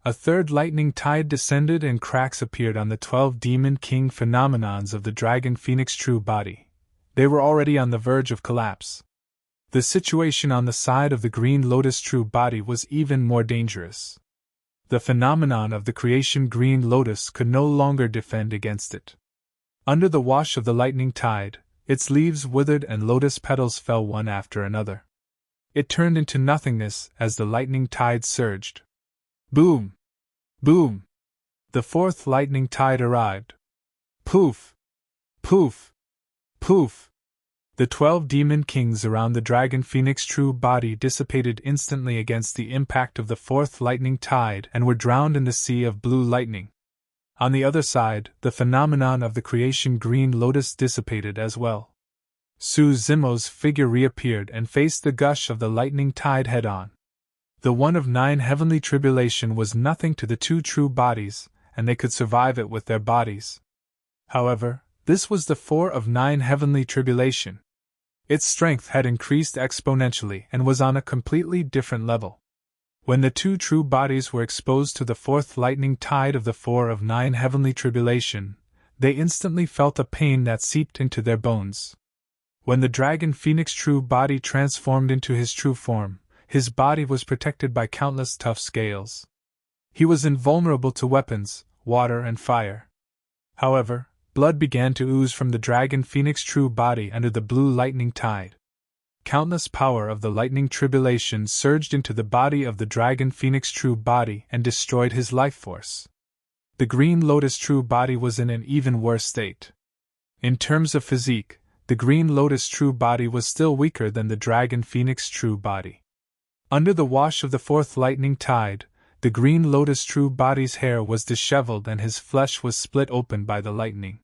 Speaker 1: A third lightning tide descended and cracks appeared on the 12 demon king phenomenons of the dragon phoenix true body. They were already on the verge of collapse. The situation on the side of the green lotus true body was even more dangerous. The phenomenon of the creation green lotus could no longer defend against it. Under the wash of the lightning tide, its leaves withered and lotus petals fell one after another. It turned into nothingness as the lightning tide surged. Boom! Boom! The fourth lightning tide arrived. Poof! Poof! Poof! The 12 demon kings around the dragon phoenix true body dissipated instantly against the impact of the fourth lightning tide and were drowned in the sea of blue lightning. On the other side, the phenomenon of the creation green lotus dissipated as well. Su Zimo's figure reappeared and faced the gush of the lightning tide head-on. The 1 of 9 heavenly tribulation was nothing to the 2 true bodies, and they could survive it with their bodies. However, this was the 4 of 9 heavenly tribulation. Its strength had increased exponentially and was on a completely different level. When the 2 true bodies were exposed to the 4th lightning tide of the 4 of 9 heavenly tribulation, they instantly felt a pain that seeped into their bones. When the dragon phoenix true body transformed into his true form, his body was protected by countless tough scales. He was invulnerable to weapons, water and fire. However, blood began to ooze from the dragon phoenix true body under the blue lightning tide. Countless power of the lightning tribulation surged into the body of the dragon phoenix true body and destroyed his life force. The green lotus true body was in an even worse state. In terms of physique, the green lotus true body was still weaker than the dragon phoenix true body. Under the wash of the 4th lightning tide, the green lotus true body's hair was disheveled and his flesh was split open by the lightning.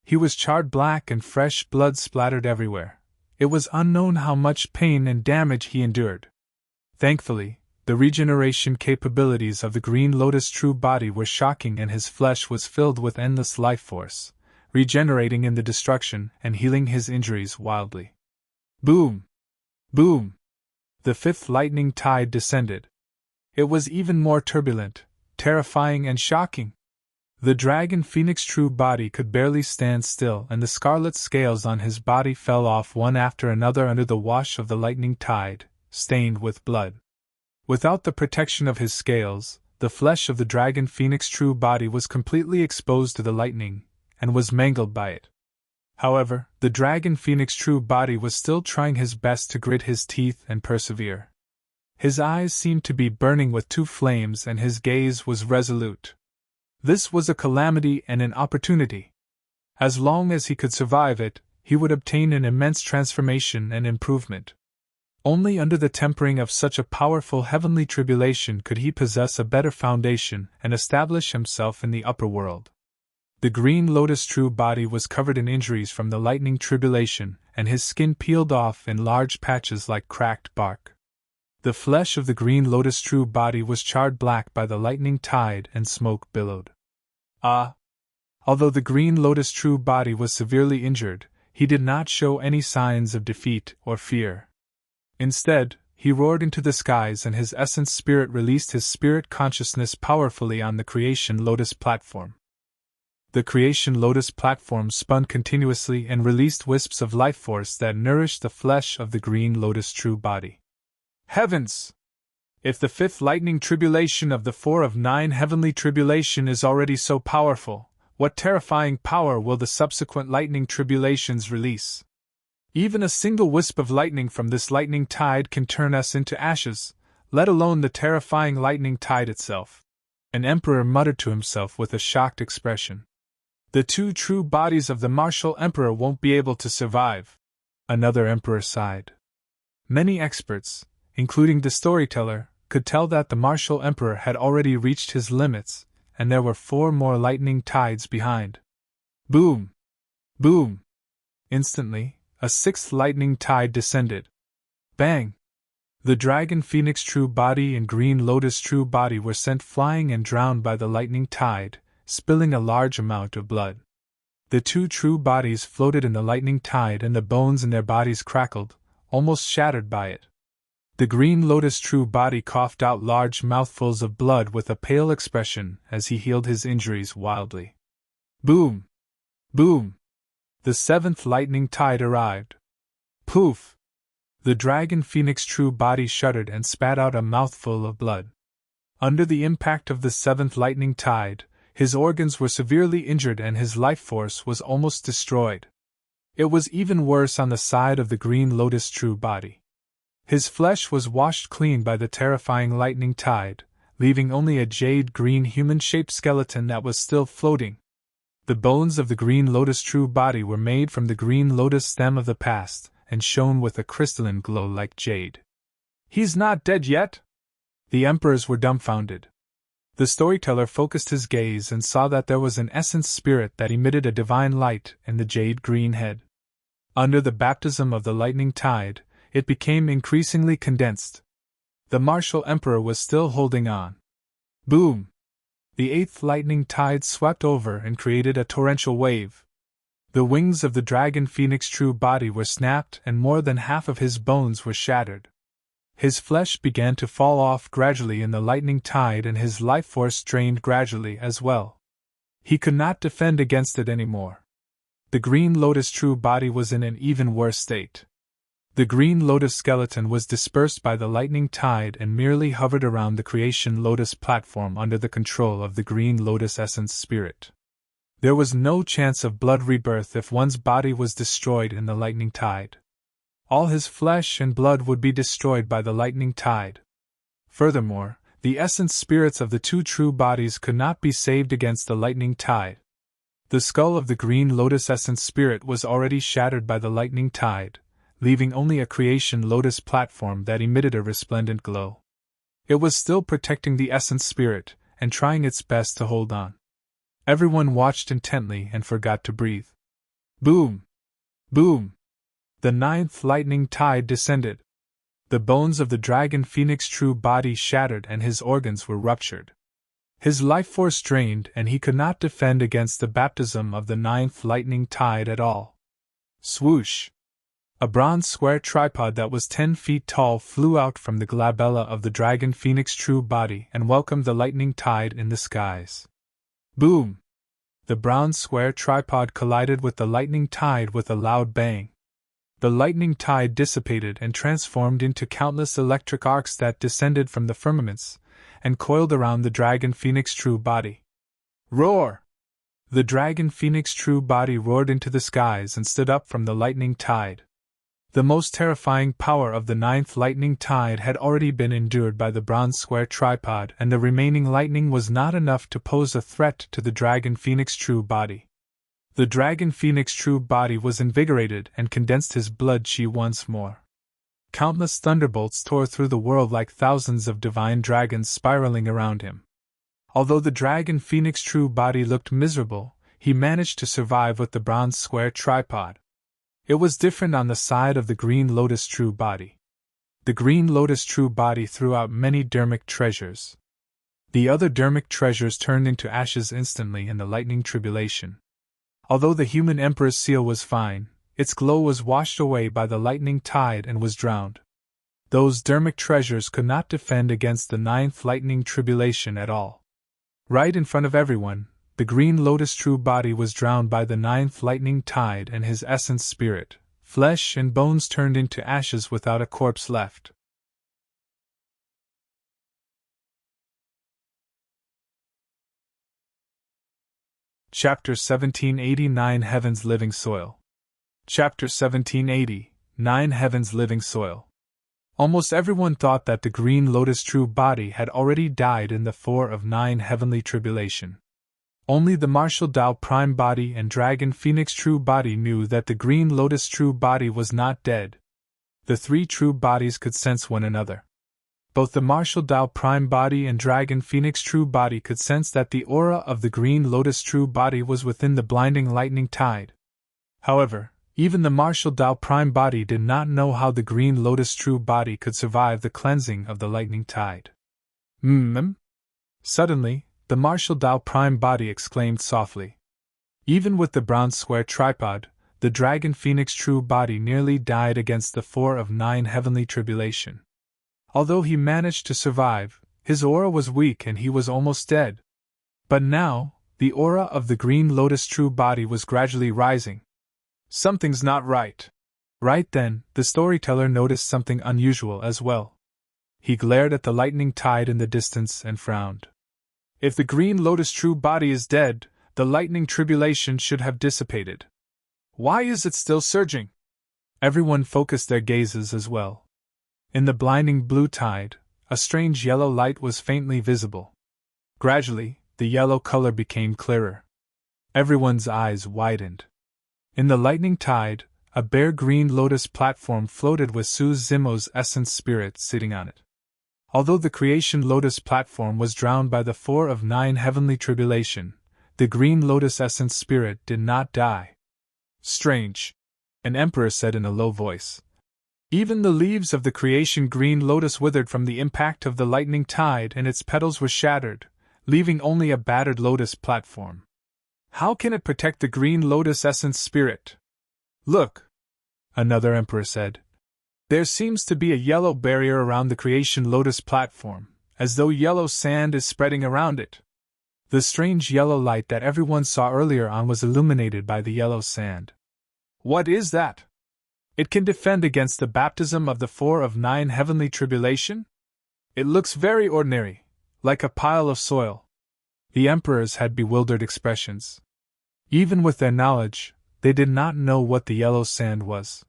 Speaker 1: He was charred black and fresh blood splattered everywhere. It was unknown how much pain and damage he endured. Thankfully, the regeneration capabilities of the Green Lotus true body were shocking, and his flesh was filled with endless life force, regenerating in the destruction and healing his injuries wildly. Boom! Boom! The fifth lightning tide descended. It was even more turbulent, terrifying, and shocking. The dragon phoenix true body could barely stand still, and the scarlet scales on his body fell off one after another under the wash of the lightning tide, stained with blood. Without the protection of his scales, the flesh of the dragon phoenix true body was completely exposed to the lightning, and was mangled by it. However, the dragon phoenix true body was still trying his best to grit his teeth and persevere. His eyes seemed to be burning with two flames, and his gaze was resolute. This was a calamity and an opportunity. As long as he could survive it, he would obtain an immense transformation and improvement. Only under the tempering of such a powerful heavenly tribulation could he possess a better foundation and establish himself in the upper world. The Green Lotus true body was covered in injuries from the lightning tribulation, and his skin peeled off in large patches like cracked bark. The flesh of the Green Lotus true body was charred black by the lightning tide, and smoke billowed. Although the Green Lotus true body was severely injured, he did not show any signs of defeat or fear. Instead, he roared into the skies, and his essence spirit released his spirit consciousness powerfully on the Creation Lotus platform. The Creation Lotus platform spun continuously and released wisps of life force that nourished the flesh of the Green Lotus true body. Heavens! If the fifth lightning tribulation of the 4 of 9 heavenly tribulation is already so powerful, what terrifying power will the subsequent lightning tribulations release? Even a single wisp of lightning from this lightning tide can turn us into ashes, let alone the terrifying lightning tide itself. An emperor muttered to himself with a shocked expression. The 2 true bodies of the martial emperor won't be able to survive. Another emperor sighed. Many experts, including the storyteller, could tell that the martial emperor had already reached his limits, and there were 4 more lightning tides behind. Boom! Boom! Instantly, a 6th lightning tide descended. Bang! The dragon phoenix true body and Green Lotus true body were sent flying and drowned by the lightning tide, spilling a large amount of blood. The 2 true bodies floated in the lightning tide, and the bones in their bodies crackled, almost shattered by it. The Green Lotus true body coughed out large mouthfuls of blood with a pale expression as he healed his injuries wildly. Boom! Boom! The 7th lightning tide arrived. Poof! The dragon phoenix true body shuddered and spat out a mouthful of blood. Under the impact of the 7th lightning tide, his organs were severely injured and his life force was almost destroyed. It was even worse on the side of the Green Lotus true body. His flesh was washed clean by the terrifying lightning tide, leaving only a jade-green human-shaped skeleton that was still floating. The bones of the Green Lotus true body were made from the Green Lotus stem of the past, and shone with a crystalline glow like jade. He's not dead yet? The emperors were dumbfounded. The storyteller focused his gaze and saw that there was an essence spirit that emitted a divine light in the jade-green head. Under the baptism of the lightning tide, it became increasingly condensed. The martial emperor was still holding on. Boom! The 8th lightning tide swept over and created a torrential wave. The wings of the dragon phoenix true body were snapped, and more than half of his bones were shattered. His flesh began to fall off gradually in the lightning tide, and his life force drained gradually as well. He could not defend against it anymore. The Green Lotus true body was in an even worse state. The Green Lotus skeleton was dispersed by the lightning tide and merely hovered around the Creation Lotus platform under the control of the Green Lotus essence spirit. There was no chance of blood rebirth if one's body was destroyed in the lightning tide. All his flesh and blood would be destroyed by the lightning tide. Furthermore, the essence spirits of the 2 true bodies could not be saved against the lightning tide. The skull of the Green Lotus essence spirit was already shattered by the lightning tide, leaving only a Creation Lotus platform that emitted a resplendent glow. It was still protecting the essence spirit, and trying its best to hold on. Everyone watched intently and forgot to breathe. Boom! Boom! The ninth lightning tide descended. The bones of the dragon phoenix true body shattered and his organs were ruptured. His life force drained and he could not defend against the baptism of the ninth lightning tide at all. Swoosh! A bronze square tripod that was 10 feet tall flew out from the glabella of the dragon phoenix true body and welcomed the lightning tide in the skies. Boom! The bronze square tripod collided with the lightning tide with a loud bang. The lightning tide dissipated and transformed into countless electric arcs that descended from the firmaments and coiled around the dragon phoenix true body. Roar! The dragon phoenix true body roared into the skies and stood up from the lightning tide. The most terrifying power of the ninth lightning tide had already been endured by the bronze square tripod, and the remaining lightning was not enough to pose a threat to the dragon phoenix true body. The dragon phoenix true body was invigorated and condensed his blood chi once more. Countless thunderbolts tore through the world like thousands of divine dragons spiraling around him. Although the dragon phoenix true body looked miserable, he managed to survive with the bronze square tripod. It was different on the side of the green lotus true body. The green lotus true body threw out many dermic treasures. The other dermic treasures turned into ashes instantly in the lightning tribulation. Although the human emperor's seal was fine, its glow was washed away by the lightning tide and was drowned. Those dermic treasures could not defend against the ninth lightning tribulation at all. Right in front of everyone, the green lotus true body was drowned by the ninth lightning tide, and his essence spirit, flesh and bones turned into ashes without a corpse left. Chapter 1780 Nine Heavens Living Soil. Chapter 1780 Nine Heavens Living Soil. Almost everyone thought that the green lotus true body had already died in the 4 of 9 heavenly tribulation. Only the martial Tao prime body and dragon phoenix true body knew that the green lotus true body was not dead. The 3 true bodies could sense one another. Both the martial Tao prime body and dragon phoenix true body could sense that the aura of the green lotus true body was within the blinding lightning tide. However, even the martial Tao prime body did not know how the green lotus true body could survive the cleansing of the lightning tide. Suddenly, the martial Tao prime body exclaimed softly. Even with the bronze square tripod, the dragon phoenix true body nearly died against the 4 of 9 heavenly tribulation. Although he managed to survive, his aura was weak and he was almost dead. But now, the aura of the green lotus true body was gradually rising. Something's not right. Right then, the storyteller noticed something unusual as well. He glared at the lightning tide in the distance and frowned. If the green lotus true body is dead, the lightning tribulation should have dissipated. Why is it still surging? Everyone focused their gazes as well. In the blinding blue tide, a strange yellow light was faintly visible. Gradually, the yellow color became clearer. Everyone's eyes widened. In the lightning tide, a bare green lotus platform floated with Su Zimo's essence spirit sitting on it. Although the creation lotus platform was drowned by the 4 of 9 heavenly tribulation, the green lotus essence spirit did not die. Strange, an emperor said in a low voice. Even the leaves of the creation green lotus withered from the impact of the lightning tide and its petals were shattered, leaving only a battered lotus platform. How can it protect the green lotus essence spirit? Look, another emperor said. There seems to be a yellow barrier around the creation lotus platform, as though yellow sand is spreading around it. The strange yellow light that everyone saw earlier on was illuminated by the yellow sand. What is that? It can defend against the baptism of the 4 of 9 heavenly tribulation? It looks very ordinary, like a pile of soil. The emperors had bewildered expressions. Even with their knowledge, they did not know what the yellow sand was.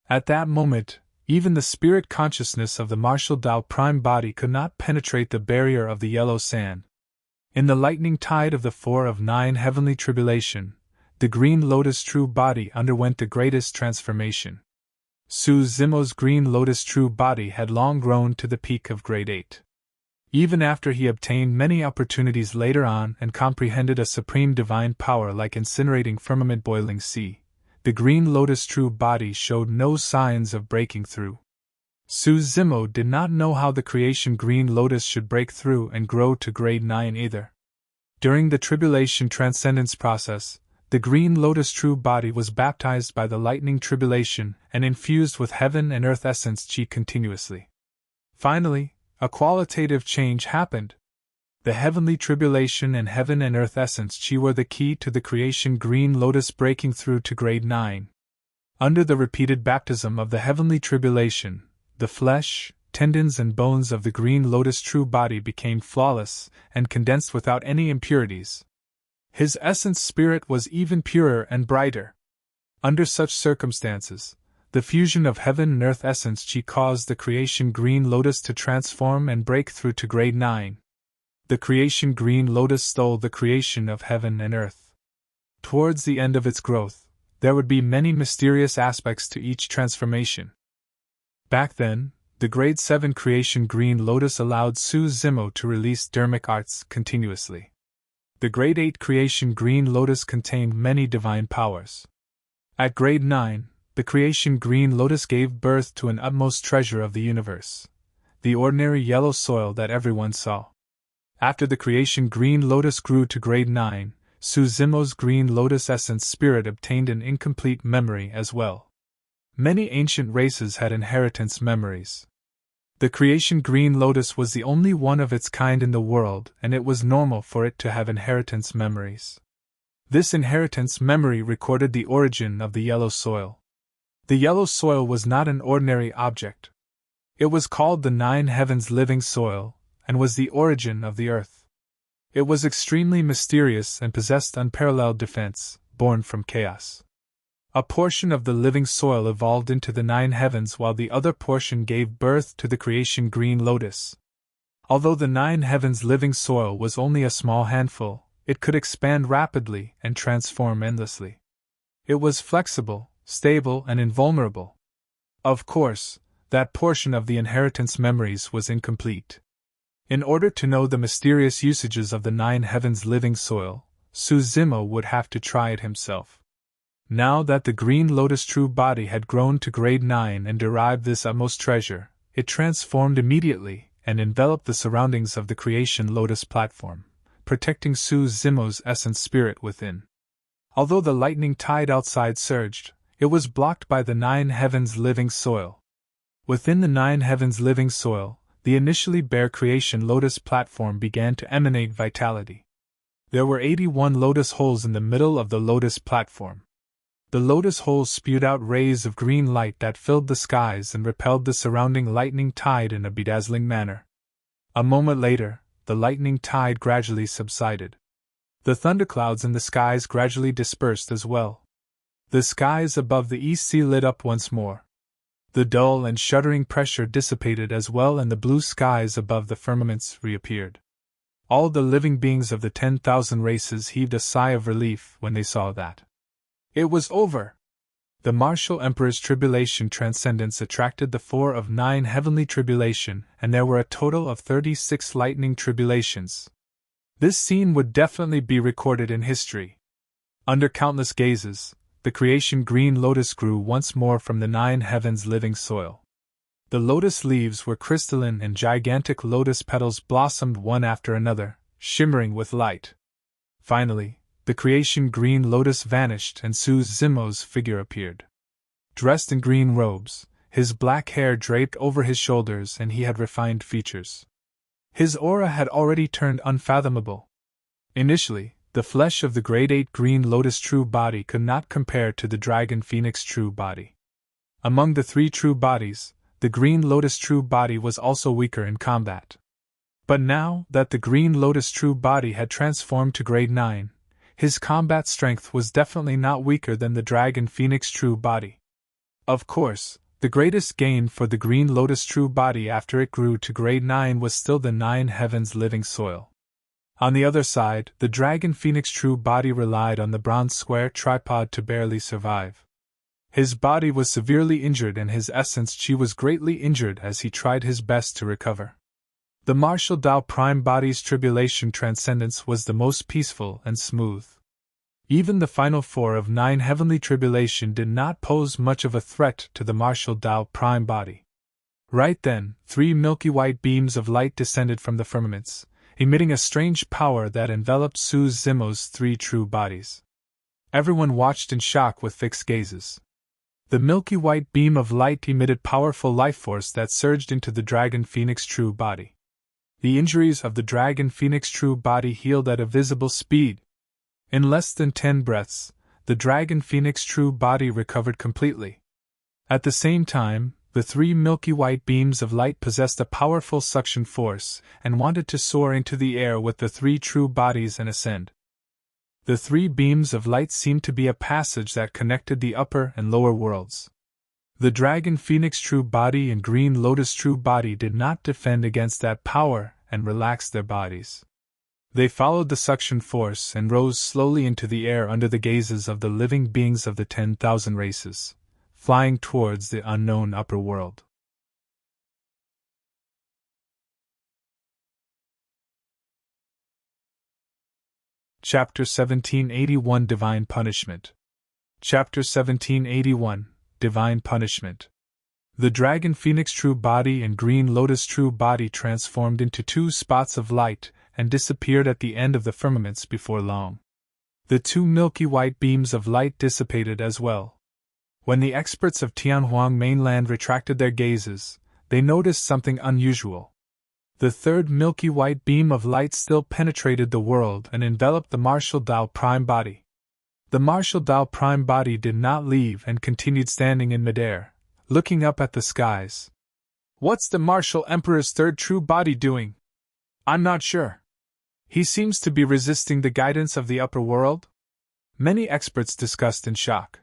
Speaker 1: At that moment, even the spirit consciousness of the martial Tao prime body could not penetrate the barrier of the yellow sand. In the lightning tide of the 4 of 9 heavenly tribulation, the green lotus true body underwent the greatest transformation. Su Zimo's green lotus true body had long grown to the peak of grade 8. Even after he obtained many opportunities later on and comprehended a supreme divine power like incinerating firmament boiling sea, the Green Lotus true body showed no signs of breaking through. Su Zimo did not know how the creation Green Lotus should break through and grow to grade 9 either. During the Tribulation Transcendence process, the Green Lotus true body was baptized by the lightning Tribulation and infused with heaven and earth essence chi continuously. Finally, a qualitative change happened. The heavenly Tribulation and heaven and earth essence chi were the key to the creation Green Lotus breaking through to grade 9. Under the repeated baptism of the heavenly Tribulation, the flesh, tendons and bones of the Green Lotus true body became flawless and condensed without any impurities. His essence spirit was even purer and brighter. Under such circumstances, the fusion of heaven and earth essence chi caused the creation Green Lotus to transform and break through to grade 9. The creation Green Lotus stole the creation of heaven and earth. Towards the end of its growth, there would be many mysterious aspects to each transformation. Back then, the grade 7 creation Green Lotus allowed Su Zimo to release dermic arts continuously. The grade 8 creation Green Lotus contained many divine powers. At grade 9, the creation Green Lotus gave birth to an utmost treasure of the universe, the ordinary yellow soil that everyone saw. After the creation Green Lotus grew to grade 9, Su Zimo's Green Lotus essence spirit obtained an incomplete memory as well. Many ancient races had inheritance memories. The creation Green Lotus was the only one of its kind in the world, and it was normal for it to have inheritance memories. This inheritance memory recorded the origin of the yellow soil. The yellow soil was not an ordinary object. It was called the 9 heavens living soil, and was the origin of the earth. It was extremely mysterious and possessed unparalleled defense, born from chaos. A portion of the living soil evolved into the 9 heavens while the other portion gave birth to the creation Green Lotus. Although the 9 heavens living soil was only a small handful, it could expand rapidly and transform endlessly. It was flexible, stable, and invulnerable. Of course, that portion of the inheritance memories was incomplete. In order to know the mysterious usages of the 9 heavens living soil, Su Zimo would have to try it himself. Now that the Green Lotus true body had grown to grade 9 and derived this utmost treasure, it transformed immediately and enveloped the surroundings of the creation Lotus platform, protecting Su Zimo's essence spirit within. Although the lightning tide outside surged, it was blocked by the 9 heavens living soil. Within the 9 heavens living soil, the initially bare creation Lotus platform began to emanate vitality. There were 81 lotus holes in the middle of the Lotus platform. The lotus holes spewed out rays of green light that filled the skies and repelled the surrounding lightning tide in a bedazzling manner. A moment later, the lightning tide gradually subsided. The thunderclouds in the skies gradually dispersed as well. The skies above the east sea lit up once more. The dull and shuddering pressure dissipated as well, and the blue skies above the firmaments reappeared. All the living beings of the 10,000 races heaved a sigh of relief when they saw that. It was over! The Martial Emperor's Tribulation Transcendence attracted the 4 of 9 heavenly tribulation, and there were a total of 36 lightning tribulations. This scene would definitely be recorded in history. Under countless gazes, the creation Green Lotus grew once more from the 9 heavens living soil. The lotus leaves were crystalline and gigantic lotus petals blossomed one after another, shimmering with light. Finally, the creation Green Lotus vanished and Su Zimo's figure appeared. Dressed in green robes, his black hair draped over his shoulders, and he had refined features. His aura had already turned unfathomable. Initially, the flesh of the grade 8 Green Lotus true body could not compare to the Dragon Phoenix true body. Among the 3 true bodies, the Green Lotus true body was also weaker in combat. But now that the Green Lotus true body had transformed to grade 9, his combat strength was definitely not weaker than the Dragon Phoenix true body. Of course, the greatest gain for the Green Lotus true body after it grew to grade 9 was still the 9 heavens living soil. On the other side, the Dragon Phoenix true body relied on the bronze square tripod to barely survive. His body was severely injured and his essence chi was greatly injured as he tried his best to recover. The Martial Tao Prime body's Tribulation Transcendence was the most peaceful and smooth. Even the final 4 of 9 heavenly tribulation did not pose much of a threat to the martial Tao prime body. Right then, 3 milky white beams of light descended from the firmaments, emitting a strange power that enveloped Su Zimo's 3 true bodies. Everyone watched in shock with fixed gazes. The milky white beam of light emitted powerful life force that surged into the Dragon Phoenix true body. The injuries of the Dragon Phoenix true body healed at a visible speed. In less than 10 breaths, the Dragon Phoenix true body recovered completely. At the same time, the 3 milky white beams of light possessed a powerful suction force and wanted to soar into the air with the 3 true bodies and ascend. The 3 beams of light seemed to be a passage that connected the upper and lower worlds. The Dragon Phoenix true body and Green Lotus true body did not defend against that power and relaxed their bodies. They followed the suction force and rose slowly into the air under the gazes of the living beings of the 10,000 races, flying towards the unknown upper world. Chapter 1781 Divine Punishment. Chapter 1781 Divine Punishment. The Dragon Phoenix true body and Green Lotus true body transformed into 2 spots of light and disappeared at the end of the firmaments before long. The 2 milky white beams of light dissipated as well. When the experts of Tianhuang mainland retracted their gazes, they noticed something unusual. The 3rd milky white beam of light still penetrated the world and enveloped the martial Tao prime body. The martial Tao prime body did not leave and continued standing in midair, looking up at the skies. What's the martial emperor's 3rd true body doing? I'm not sure. He seems to be resisting the guidance of the upper world? Many experts discussed in shock.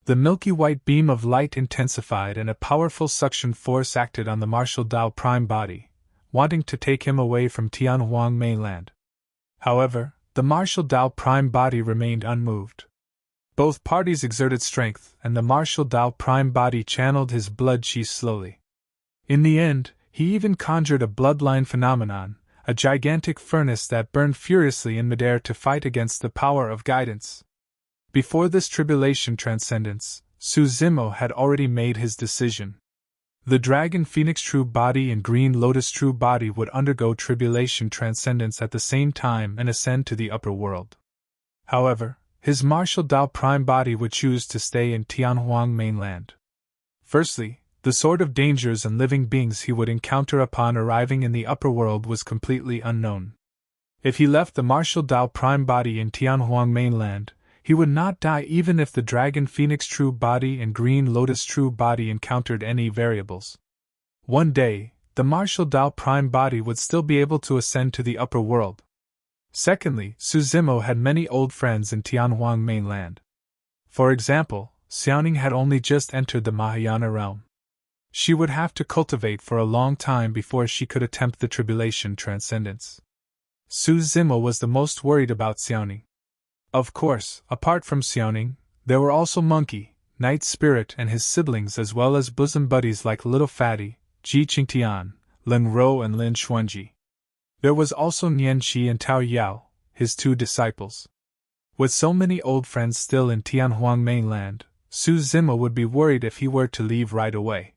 Speaker 1: The milky white beam of light intensified and a powerful suction force acted on the martial Tao prime body, wanting to take him away from Tianhuang mainland. However, the martial Tao prime body remained unmoved. Both parties exerted strength, and the martial Tao prime body channeled his blood chi slowly. In the end, he even conjured a bloodline phenomenon, a gigantic furnace that burned furiously in midair to fight against the power of guidance. Before this tribulation transcendence, Su Zimo had already made his decision. The Dragon Phoenix true body and Green Lotus true body would undergo tribulation transcendence at the same time and ascend to the upper world. However, his martial Tao prime body would choose to stay in Tianhuang mainland. Firstly, the sort of dangers and living beings he would encounter upon arriving in the upper world was completely unknown. If he left the martial Tao prime body in Tianhuang mainland, he would not die even if the Dragon Phoenix true body and Green Lotus true body encountered any variables. One day, the martial Tao prime body would still be able to ascend to the upper world. Secondly, Su Zimo had many old friends in Tianhuang mainland. For example, Xiaoning had only just entered the Mahayana realm. She would have to cultivate for a long time before she could attempt the tribulation transcendence. Su Zimo was the most worried about Xiaoning. Of course, apart from Xiaoning, there were also Monkey, Night Spirit and his siblings as well as bosom buddies like Little Fatty, Ji Qingtian, Lin Ro and Lin Xuanji. There was also Nian Shi and Tao Yao, his 2 disciples. With so many old friends still in Tianhuang mainland, Su Zimo would be worried if he were to leave right away.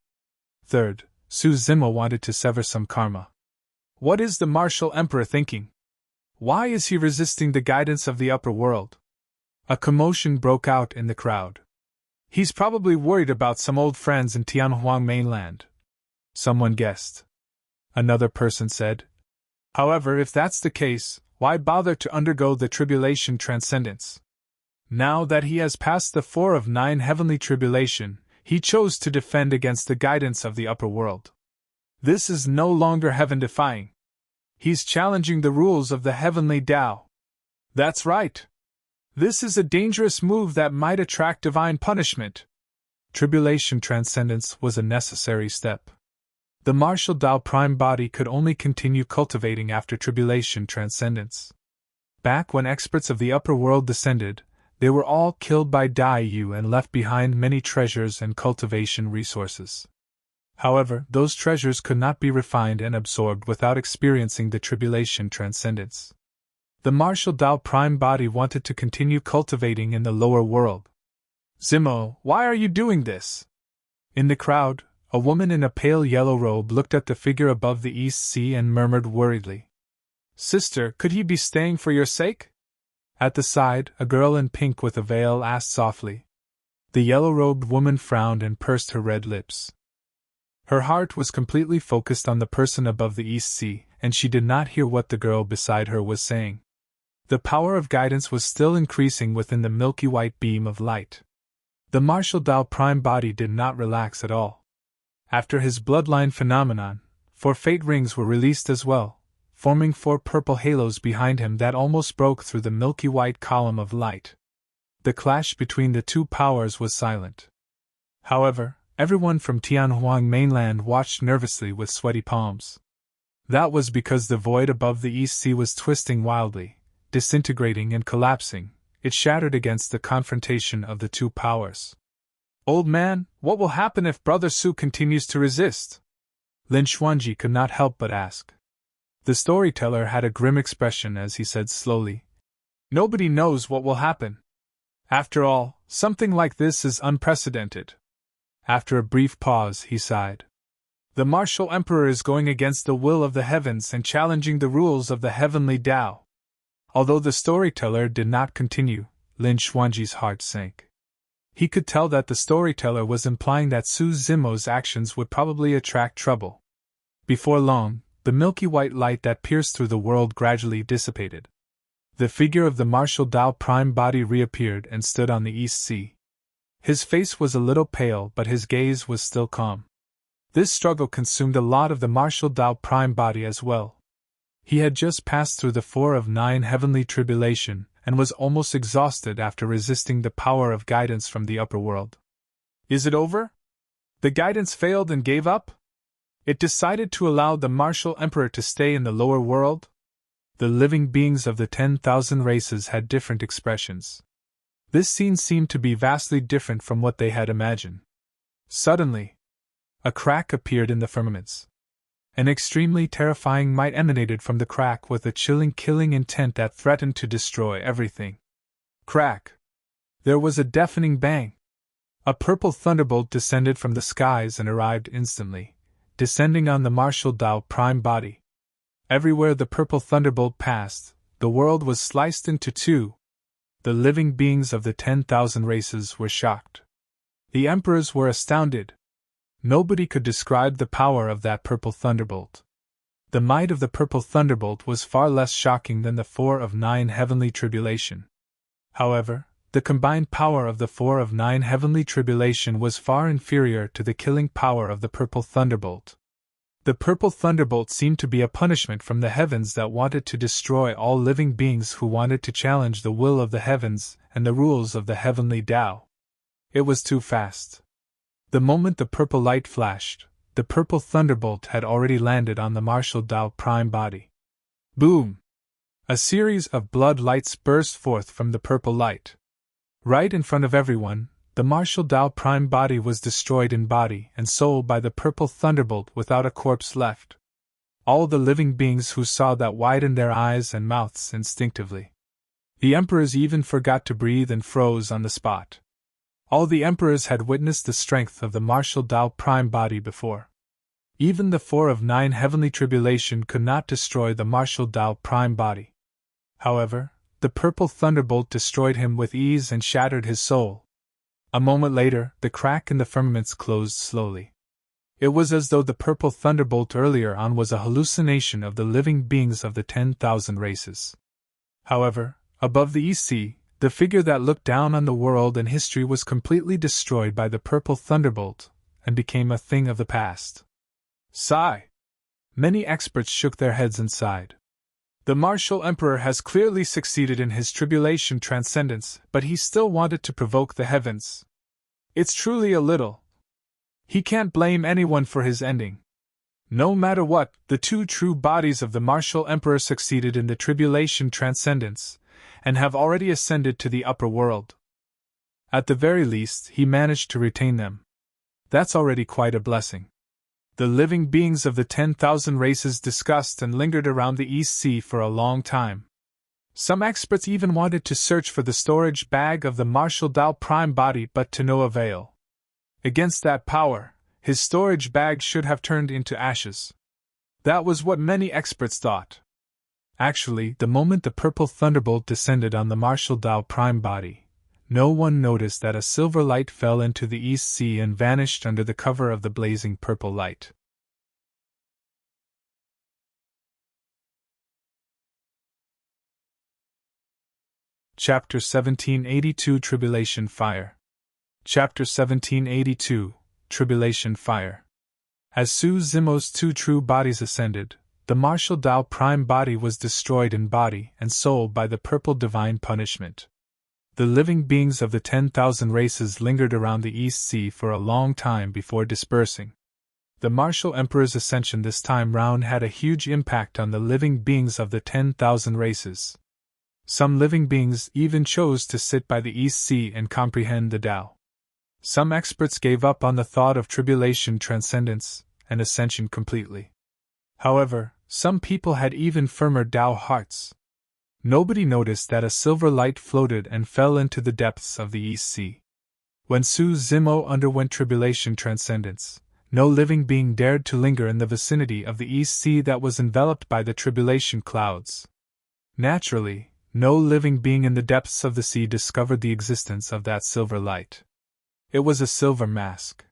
Speaker 1: Third, Su Zimo wanted to sever some karma. What is the martial emperor thinking? Why is he resisting the guidance of the upper world? A commotion broke out in the crowd. He's probably worried about some old friends in Tianhuang mainland, someone guessed. Another person said. However, if that's the case, why bother to undergo the tribulation transcendence? Now that he has passed the 4 of 9 heavenly tribulation, he chose to defend against the guidance of the upper world. This is no longer heaven-defying. He's challenging the rules of the heavenly Tao. That's right. This is a dangerous move that might attract divine punishment. Tribulation transcendence was a necessary step. The martial Tao prime body could only continue cultivating after tribulation transcendence. Back when experts of the upper world descended, they were all killed by Dai Yu and left behind many treasures and cultivation resources. However, those treasures could not be refined and absorbed without experiencing the tribulation transcendence. The martial Tao Prime body wanted to continue cultivating in the lower world. Zimo, why are you doing this? In the crowd, a woman in a pale yellow robe looked at the figure above the East Sea and murmured worriedly. Sister, could he be staying for your sake? At the side, a girl in pink with a veil asked softly. The yellow-robed woman frowned and pursed her red lips. Her heart was completely focused on the person above the East Sea, and she did not hear what the girl beside her was saying. The power of guidance was still increasing within the milky white beam of light. The martial Tao Prime body did not relax at all. After his bloodline phenomenon, 4 fate rings were released as well, forming 4 purple halos behind him that almost broke through the milky white column of light. The clash between the two powers was silent. However, everyone from Tianhuang mainland watched nervously with sweaty palms. That was because the void above the East Sea was twisting wildly, disintegrating and collapsing. It shattered against the confrontation of the two powers. Old man, what will happen if Brother Su continues to resist? Lin Xuanji could not help but ask. The storyteller had a grim expression as he said slowly, Nobody knows what will happen. After all, something like this is unprecedented. After a brief pause, he sighed. The martial emperor is going against the will of the heavens and challenging the rules of the heavenly Tao. Although the storyteller did not continue, Lin Xuanji's heart sank. He could tell that the storyteller was implying that Su Zimo's actions would probably attract trouble. Before long, the milky white light that pierced through the world gradually dissipated. The figure of the martial Tao Prime body reappeared and stood on the East Sea. His face was a little pale, but his gaze was still calm. This struggle consumed a lot of the martial Tao Prime body as well. He had just passed through the 4 of 9 heavenly tribulation, and was almost exhausted after resisting the power of guidance from the upper world. Is it over? The guidance failed and gave up? It decided to allow the martial emperor to stay in the lower world? The living beings of the 10,000 races had different expressions. This scene seemed to be vastly different from what they had imagined. Suddenly, a crack appeared in the firmaments. An extremely terrifying light emanated from the crack with a chilling, killing intent that threatened to destroy everything. Crack! There was a deafening bang. A purple thunderbolt descended from the skies and arrived instantly, descending on the martial Tao Prime body. Everywhere the purple thunderbolt passed, the world was sliced into 2. The living beings of the 10,000 races were shocked. The emperors were astounded. Nobody could describe the power of that purple thunderbolt. The might of the purple thunderbolt was far less shocking than the 4 of 9 heavenly tribulation. However, the combined power of the 4 of 9 heavenly tribulation was far inferior to the killing power of the purple thunderbolt. The purple thunderbolt seemed to be a punishment from the heavens that wanted to destroy all living beings who wanted to challenge the will of the heavens and the rules of the heavenly Tao. It was too fast. The moment the purple light flashed, the purple thunderbolt had already landed on the martial Tao Prime body. Boom! A series of blood lights burst forth from the purple light. Right in front of everyone, the martial Tao Prime body was destroyed in body and soul by the purple thunderbolt without a corpse left. All the living beings who saw that widened their eyes and mouths instinctively. The emperors even forgot to breathe and froze on the spot. All the emperors had witnessed the strength of the martial Tao Prime body before. Even the 4 of 9 heavenly tribulation could not destroy the martial Tao Prime body. However, the purple thunderbolt destroyed him with ease and shattered his soul. A moment later, the crack in the firmaments closed slowly. It was as though the purple thunderbolt earlier on was a hallucination of the living beings of the 10,000 races. However, above the East Sea, the figure that looked down on the world and history was completely destroyed by the purple thunderbolt, and became a thing of the past. Sigh! Many experts shook their heads and sighed. The martial emperor has clearly succeeded in his tribulation transcendence, but he still wanted to provoke the heavens. It's truly a little. He can't blame anyone for his ending. No matter what, the 2 true bodies of the martial emperor succeeded in the tribulation transcendence, and have already ascended to the upper world. At the very least, he managed to retain them. That's already quite a blessing. The living beings of the 10,000 races discussed and lingered around the East Sea for a long time. Some experts even wanted to search for the storage bag of the Martial Tao Prime body, but to no avail. Against that power, his storage bag should have turned into ashes. That was what many experts thought. Actually, the moment the purple thunderbolt descended on the Martial Tao Prime body, no one noticed that a silver light fell into the East Sea and vanished under the cover of the blazing purple light. Chapter 1782 Tribulation Fire. Chapter 1782 Tribulation Fire. As Su Zimo's two true bodies ascended, the Martial Tao Prime body was destroyed in body and soul by the purple divine punishment. The living beings of the 10,000 races lingered around the East Sea for a long time before dispersing. The Martial Emperor's ascension this time round had a huge impact on the living beings of the 10,000 races. Some living beings even chose to sit by the East Sea and comprehend the Tao. Some experts gave up on the thought of tribulation, transcendence, and ascension completely. However, some people had even firmer Tao hearts. Nobody noticed that a silver light floated and fell into the depths of the East Sea. When Su Zimo underwent tribulation transcendence, no living being dared to linger in the vicinity of the East Sea that was enveloped by the tribulation clouds. Naturally, no living being in the depths of the sea discovered the existence of that silver light. It was a silver mask.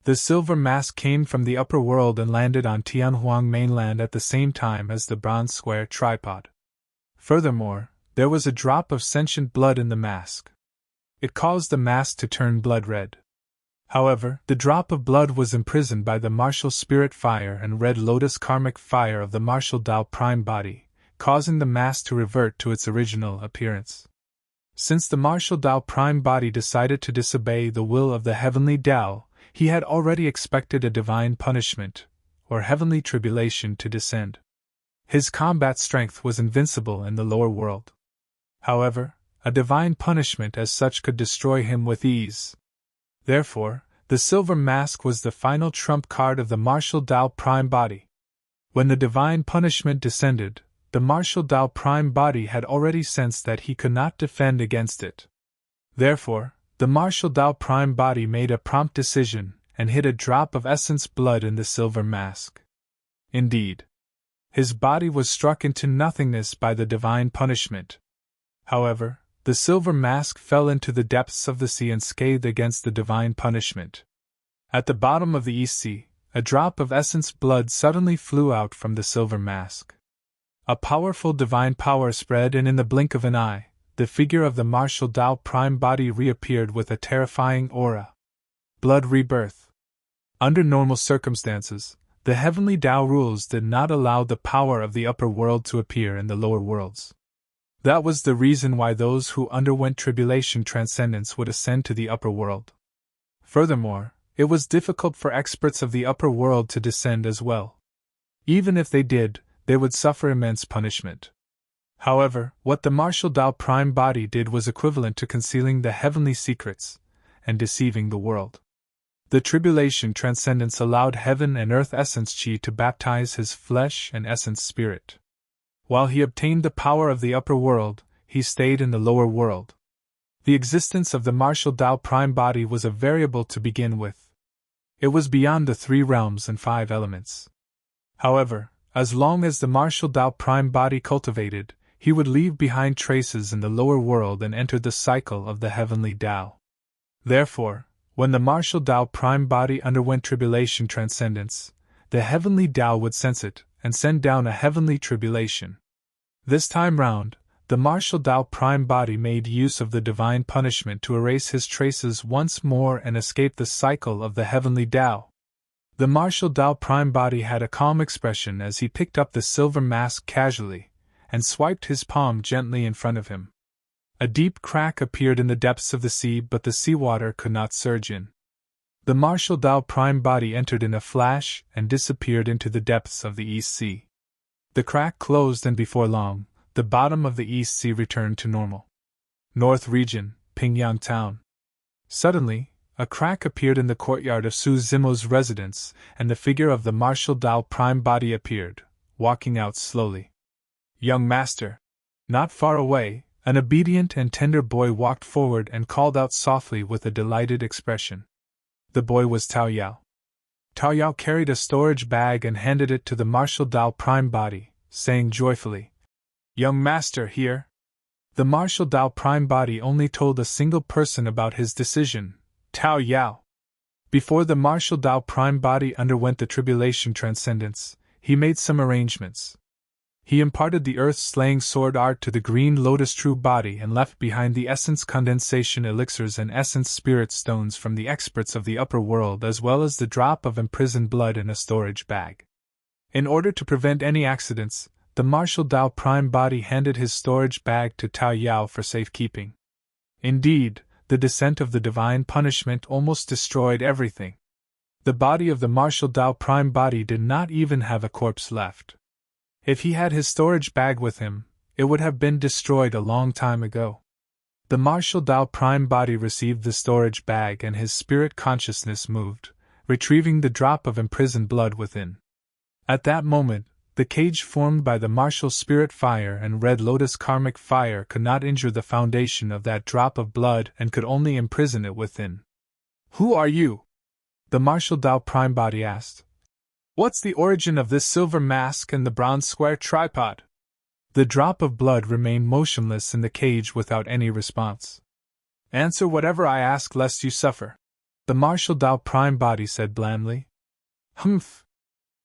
Speaker 1: The silver mask came from the upper world and landed on Tianhuang mainland at the same time as the bronze square tripod. Furthermore, there was a drop of sentient blood in the mask. It caused the mask to turn blood red. However, the drop of blood was imprisoned by the martial spirit fire and red lotus karmic fire of the Martial Tao Prime body, causing the mask to revert to its original appearance. Since the Martial Tao Prime body decided to disobey the will of the heavenly Tao, he had already expected a divine punishment, or heavenly tribulation, to descend. His combat strength was invincible in the lower world. However, a divine punishment as such could destroy him with ease. Therefore, the silver mask was the final trump card of the Martial Tao Prime body. When the divine punishment descended, the Martial Tao Prime body had already sensed that he could not defend against it. Therefore, the Martial Tao Prime body made a prompt decision and hid a drop of essence blood in the silver mask. Indeed, his body was struck into nothingness by the divine punishment. However, the silver mask fell into the depths of the sea and scathed against the divine punishment. At the bottom of the East Sea, a drop of essence blood suddenly flew out from the silver mask. A powerful divine power spread, and in the blink of an eye, the figure of the Martial Tao Prime body reappeared with a terrifying aura. Blood rebirth. Under normal circumstances, the heavenly Tao rules did not allow the power of the upper world to appear in the lower worlds. That was the reason why those who underwent tribulation transcendence would ascend to the upper world. Furthermore, it was difficult for experts of the upper world to descend as well. Even if they did, they would suffer immense punishment. However, what the Martial Tao Prime body did was equivalent to concealing the heavenly secrets and deceiving the world. The tribulation transcendence allowed heaven and earth essence chi to baptize his flesh and essence spirit. While he obtained the power of the upper world, he stayed in the lower world. The existence of the Martial Tao Prime body was a variable to begin with. It was beyond the 3 realms and 5 elements. However, as long as the Martial Tao Prime body cultivated, he would leave behind traces in the lower world and enter the cycle of the heavenly Tao. Therefore, when the Martial Tao Prime body underwent tribulation transcendence, the heavenly Tao would sense it and send down a heavenly tribulation. This time round, the Martial Tao Prime body made use of the divine punishment to erase his traces once more and escape the cycle of the heavenly Tao. The Martial Tao Prime body had a calm expression as he picked up the silver mask casually and swiped his palm gently in front of him. A deep crack appeared in the depths of the sea, but the seawater could not surge in. The Martial Tao Prime body entered in a flash and disappeared into the depths of the East Sea. The crack closed, and before long, the bottom of the East Sea returned to normal. North Region, Pingyang Town. Suddenly, a crack appeared in the courtyard of Su Zimo's residence, and the figure of the Martial Tao Prime body appeared, walking out slowly. "Young master," Not far away, an obedient and tender boy walked forward and called out softly with a delighted expression. The boy was Tao Yao. Tao Yao carried a storage bag and handed it to the Martial Tao Prime Body, saying joyfully, "Young master, here." The Martial Tao Prime Body only told a single person about his decision, Tao Yao. Before the Martial Tao Prime Body underwent the Tribulation Transcendence, he made some arrangements. He imparted the earth-slaying sword art to the Green Lotus True Body and left behind the essence condensation elixirs and essence spirit stones from the experts of the upper world, as well as the drop of imprisoned blood in a storage bag. In order to prevent any accidents, the Martial Tao Prime Body handed his storage bag to Tao Yao for safekeeping. Indeed, the descent of the divine punishment almost destroyed everything. The body of the Martial Tao Prime Body did not even have a corpse left. If he had his storage bag with him, it would have been destroyed a long time ago. The Martial Tao Prime Body received the storage bag and his spirit consciousness moved, retrieving the drop of imprisoned blood within. At that moment, the cage formed by the Martial Spirit Fire and Red Lotus Karmic Fire could not injure the foundation of that drop of blood and could only imprison it within. "Who are you?" the Martial Tao Prime Body asked. "What's the origin of this silver mask and the bronze square tripod?" The drop of blood remained motionless in the cage without any response. "Answer whatever I ask lest you suffer," the Martial Tao Prime Body said blandly. "Humph."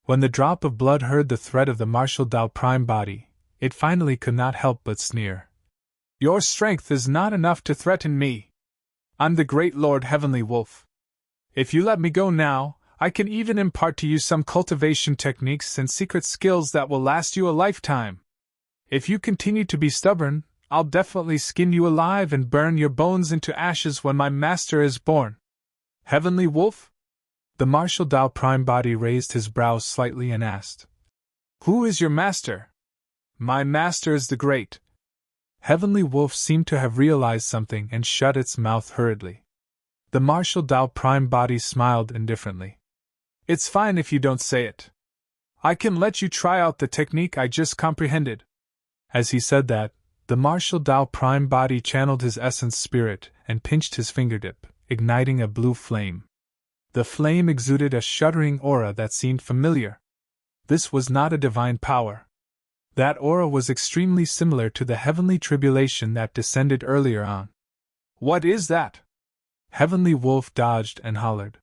Speaker 1: When the drop of blood heard the threat of the Martial Tao Prime Body, it finally could not help but sneer. "Your strength is not enough to threaten me. I'm the great Lord Heavenly Wolf. If you let me go now, I can even impart to you some cultivation techniques and secret skills that will last you a lifetime. If you continue to be stubborn, I'll definitely skin you alive and burn your bones into ashes when my master is born." "Heavenly Wolf?" The Martial Tao Prime Body raised his brows slightly and asked, "Who is your master?" "My master is the great." Heavenly Wolf seemed to have realized something and shut its mouth hurriedly. The Martial Tao Prime Body smiled indifferently. "It's fine if you don't say it. I can let you try out the technique I just comprehended." As he said that, the Martial Tao Prime Body channeled his essence spirit and pinched his fingertip, igniting a blue flame. The flame exuded a shuddering aura that seemed familiar. This was not a divine power. That aura was extremely similar to the heavenly tribulation that descended earlier on. "What is that?" Heavenly Wolf dodged and hollered.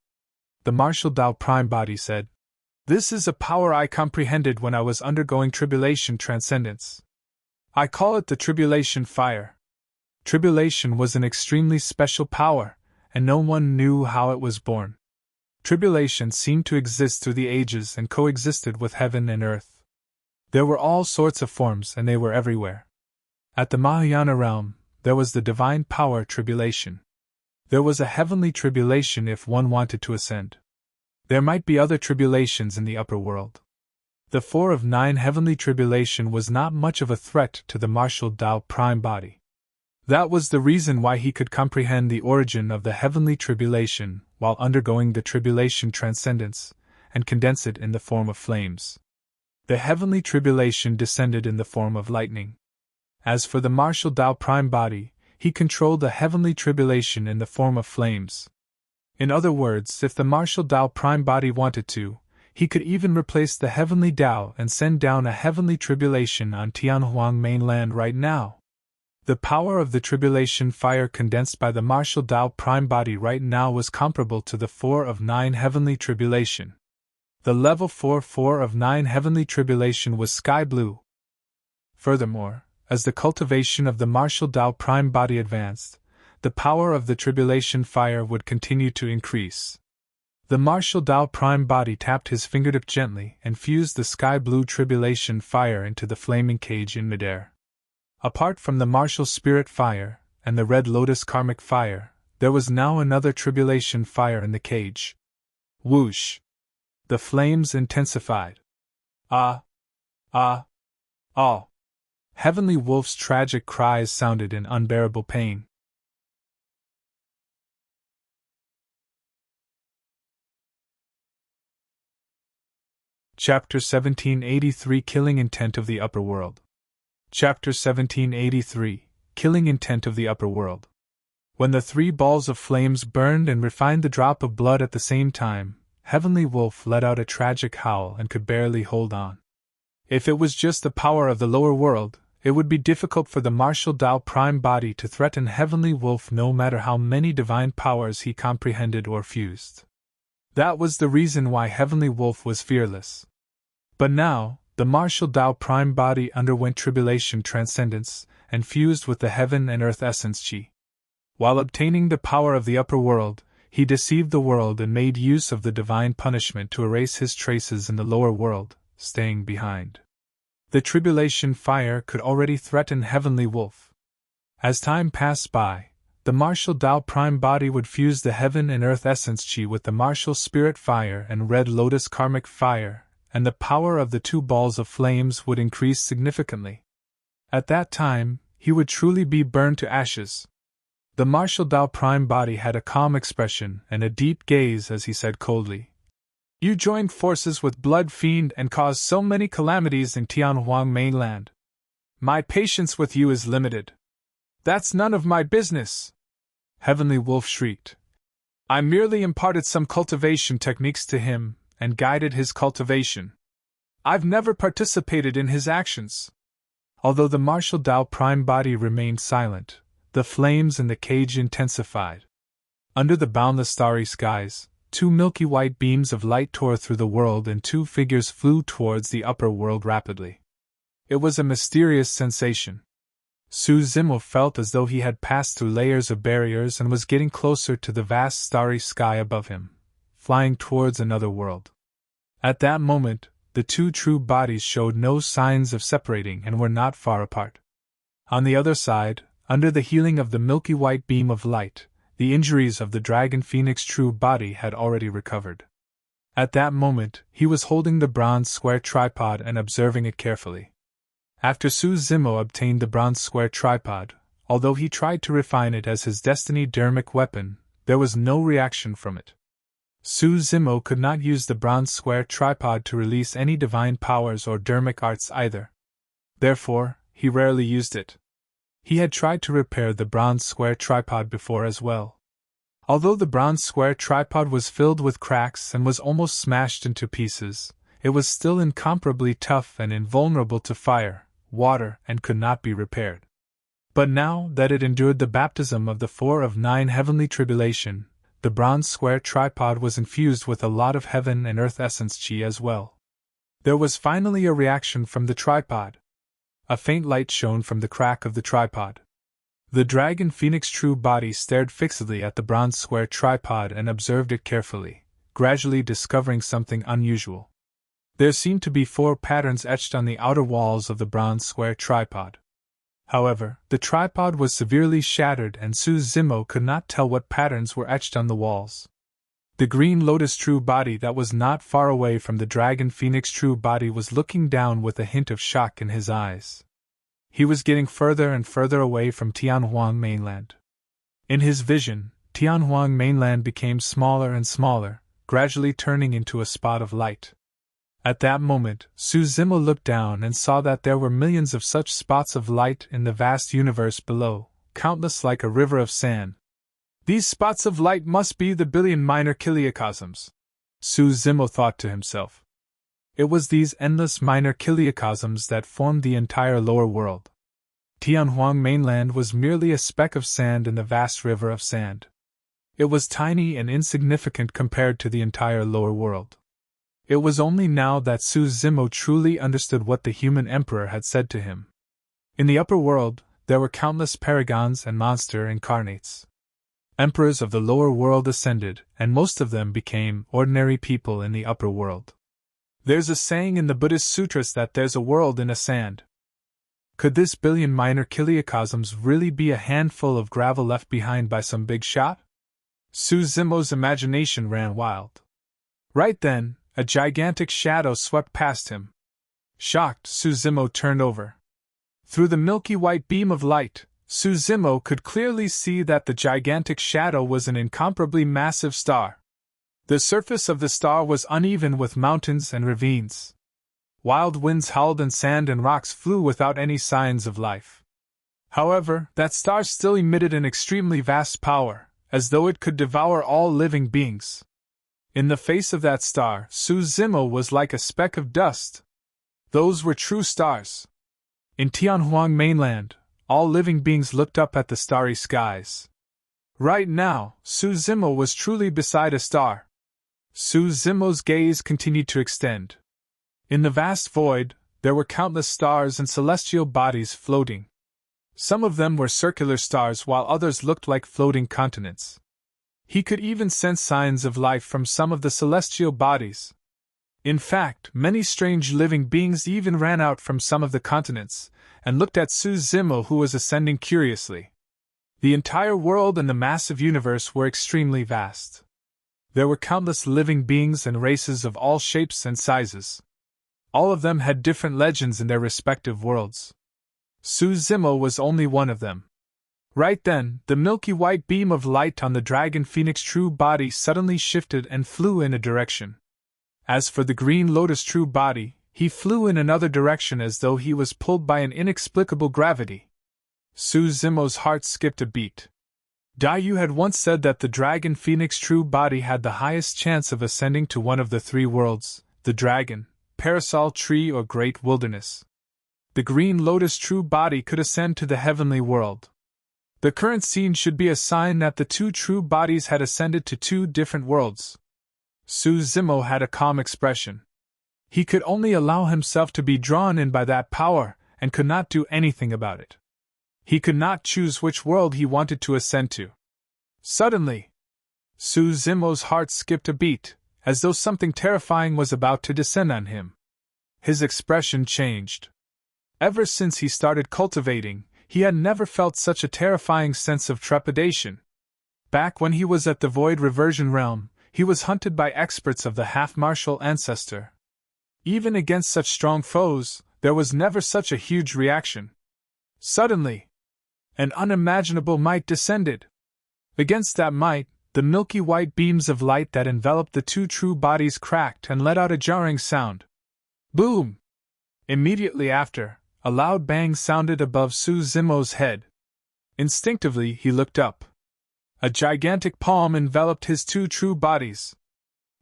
Speaker 1: The Martial Tao Prime Body said, "This is a power I comprehended when I was undergoing Tribulation Transcendence. I call it the Tribulation Fire. Tribulation was an extremely special power, and no one knew how it was born. Tribulation seemed to exist through the ages and coexisted with heaven and earth. There were all sorts of forms and they were everywhere. At the Mahayana realm, there was the divine power Tribulation. There was a heavenly tribulation if one wanted to ascend. There might be other tribulations in the upper world. The 4 of 9 heavenly tribulation was not much of a threat to the Martial Tao Prime Body. That was the reason why he could comprehend the origin of the heavenly tribulation while undergoing the Tribulation Transcendence, and condense it in the form of flames. The heavenly tribulation descended in the form of lightning. As for the Martial Tao Prime Body, he controlled the heavenly tribulation in the form of flames. In other words, if the Martial Tao Prime Body wanted to, he could even replace the heavenly Tao and send down a heavenly tribulation on Tianhuang mainland right now. The power of the tribulation fire condensed by the Martial Tao Prime Body right now was comparable to the 4 of 9 heavenly tribulation. The level 4 of 9 heavenly tribulation was sky blue. Furthermore, as the cultivation of the Martial Tao Prime Body advanced, the power of the tribulation fire would continue to increase. The Martial Tao Prime Body tapped his fingertip gently and fused the sky blue tribulation fire into the flaming cage in midair. Apart from the Martial Spirit Fire and the Red Lotus Karmic Fire, there was now another tribulation fire in the cage. Whoosh! The flames intensified. Ah! Ah! Ah! Heavenly Wolf's tragic cries sounded in unbearable pain. Chapter 1783 Killing Intent of the Upper World. Chapter 1783, Killing Intent of the Upper World. When the 3 balls of flames burned and refined the drop of blood at the same time, Heavenly Wolf let out a tragic howl and could barely hold on. If it was just the power of the lower world, it would be difficult for the martial Tao prime body to threaten Heavenly Wolf no matter how many divine powers he comprehended or fused. That was the reason why Heavenly Wolf was fearless. But now, the martial Tao prime body underwent tribulation transcendence and fused with the heaven and earth essence chi. While obtaining the power of the upper world, he deceived the world and made use of the divine punishment to erase his traces in the lower world, staying behind. The tribulation fire could already threaten Heavenly Wolf. As time passed by, the martial Tao prime body would fuse the heaven and earth essence chi with the martial spirit fire and red lotus karmic fire, and the power of the 2 balls of flames would increase significantly. At that time, he would truly be burned to ashes. The martial Tao prime body had a calm expression and a deep gaze as he said coldly, "You joined forces with Blood Fiend and caused so many calamities in Tianhuang mainland. My patience with you is limited." "That's none of my business!" Heavenly Wolf shrieked. "I merely imparted some cultivation techniques to him and guided his cultivation. I've never participated in his actions." Although the martial Tao prime body remained silent, the flames in the cage intensified. Under the boundless starry skies, 2 milky white beams of light tore through the world and 2 figures flew towards the upper world rapidly. It was a mysterious sensation. Su Zimo felt as though he had passed through layers of barriers and was getting closer to the vast starry sky above him, flying towards another world. At that moment, the 2 true bodies showed no signs of separating and were not far apart. On the other side, under the healing of the milky white beam of light, the injuries of the Dragon Phoenix true body had already recovered. At that moment, he was holding the bronze square tripod and observing it carefully. After Su Zimo obtained the bronze square tripod, although he tried to refine it as his destiny dermic weapon, there was no reaction from it. Su Zimo could not use the bronze square tripod to release any divine powers or dermic arts either. Therefore, he rarely used it. He had tried to repair the bronze square tripod before as well. Although the bronze square tripod was filled with cracks and was almost smashed into pieces, it was still incomparably tough and invulnerable to fire, water, and could not be repaired. But now that it endured the baptism of the 4 of 9 heavenly tribulation, the bronze square tripod was infused with a lot of heaven and earth essence chi as well. There was finally a reaction from the tripod. A faint light shone from the crack of the tripod. The Dragon Phoenix true body stared fixedly at the bronze square tripod and observed it carefully, gradually discovering something unusual. There seemed to be 4 patterns etched on the outer walls of the bronze square tripod. However, the tripod was severely shattered and Su Zimo could not tell what patterns were etched on the walls. The green lotus true body that was not far away from the Dragon Phoenix true body was looking down with a hint of shock in his eyes. He was getting further and further away from Tianhuang mainland. In his vision, Tianhuang mainland became smaller and smaller, gradually turning into a spot of light. At that moment, Su Zimo looked down and saw that there were millions of such spots of light in the vast universe below, countless like a river of sand. These spots of light must be the billion minor kiliocosms, Su Zimo thought to himself. It was these endless minor kiliocosms that formed the entire lower world. Tianhuang mainland was merely a speck of sand in the vast river of sand. It was tiny and insignificant compared to the entire lower world. It was only now that Su Zimo truly understood what the human emperor had said to him. In the upper world, there were countless paragons and monster incarnates. Emperors of the lower world ascended, and most of them became ordinary people in the upper world. There's a saying in the Buddhist sutras that there's a world in a sand. Could this billion minor kiliocosms really be a handful of gravel left behind by some big shot? Su Zimo's imagination ran wild. Right then, a gigantic shadow swept past him. Shocked, Su Zimo turned over. Through the milky white beam of light, Su Zimo could clearly see that the gigantic shadow was an incomparably massive star. The surface of the star was uneven with mountains and ravines. Wild winds howled and sand and rocks flew without any signs of life. However, that star still emitted an extremely vast power, as though it could devour all living beings. In the face of that star, Suzimo was like a speck of dust. Those were true stars. In Tianhuang mainland, all living beings looked up at the starry skies. Right now, Suzimo was truly beside a star. Suzimo's gaze continued to extend. In the vast void, there were countless stars and celestial bodies floating. Some of them were circular stars while others looked like floating continents. He could even sense signs of life from some of the celestial bodies. In fact, many strange living beings even ran out from some of the continents, and looked at Suzimo, who was ascending curiously. The entire world and the massive universe were extremely vast. There were countless living beings and races of all shapes and sizes. All of them had different legends in their respective worlds. Suzimo was only one of them. Right then, the milky white beam of light on the dragon phoenix true body suddenly shifted and flew in a direction. As for the green lotus true body, he flew in another direction as though he was pulled by an inexplicable gravity. Suzimo's heart skipped a beat. Daiyu had once said that the dragon phoenix true body had the highest chance of ascending to one of the three worlds, the dragon, parasol tree or great wilderness. The green lotus true body could ascend to the heavenly world. The current scene should be a sign that the two true bodies had ascended to two different worlds. Suzimo had a calm expression. He could only allow himself to be drawn in by that power, and could not do anything about it. He could not choose which world he wanted to ascend to. Suddenly, Suzimo's heart skipped a beat, as though something terrifying was about to descend on him. His expression changed. Ever since he started cultivating, he had never felt such a terrifying sense of trepidation. Back when he was at the Void Reversion Realm, he was hunted by experts of the half-martial ancestor. Even against such strong foes, there was never such a huge reaction. Suddenly, an unimaginable might descended. Against that might, the milky white beams of light that enveloped the two true bodies cracked and let out a jarring sound. Boom! Immediately after, a loud bang sounded above Suzimo's head. Instinctively, he looked up. A gigantic palm enveloped his two true bodies.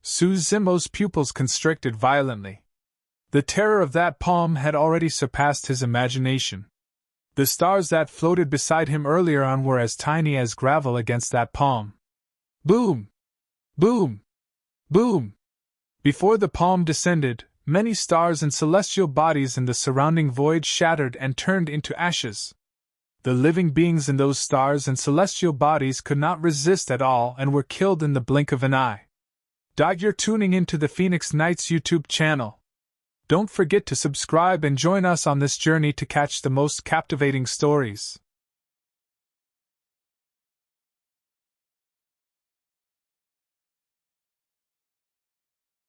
Speaker 1: Suzimo's pupils constricted violently. The terror of that palm had already surpassed his imagination. The stars that floated beside him earlier on were as tiny as gravel against that palm. Boom! Boom! Boom! Before the palm descended, many stars and celestial bodies in the surrounding void shattered and turned into ashes. The living beings in those stars and celestial bodies could not resist at all and were killed in the blink of an eye. You're tuning into the Phoenix Knights YouTube channel. Don't forget to subscribe and join us on this journey to catch the most captivating stories.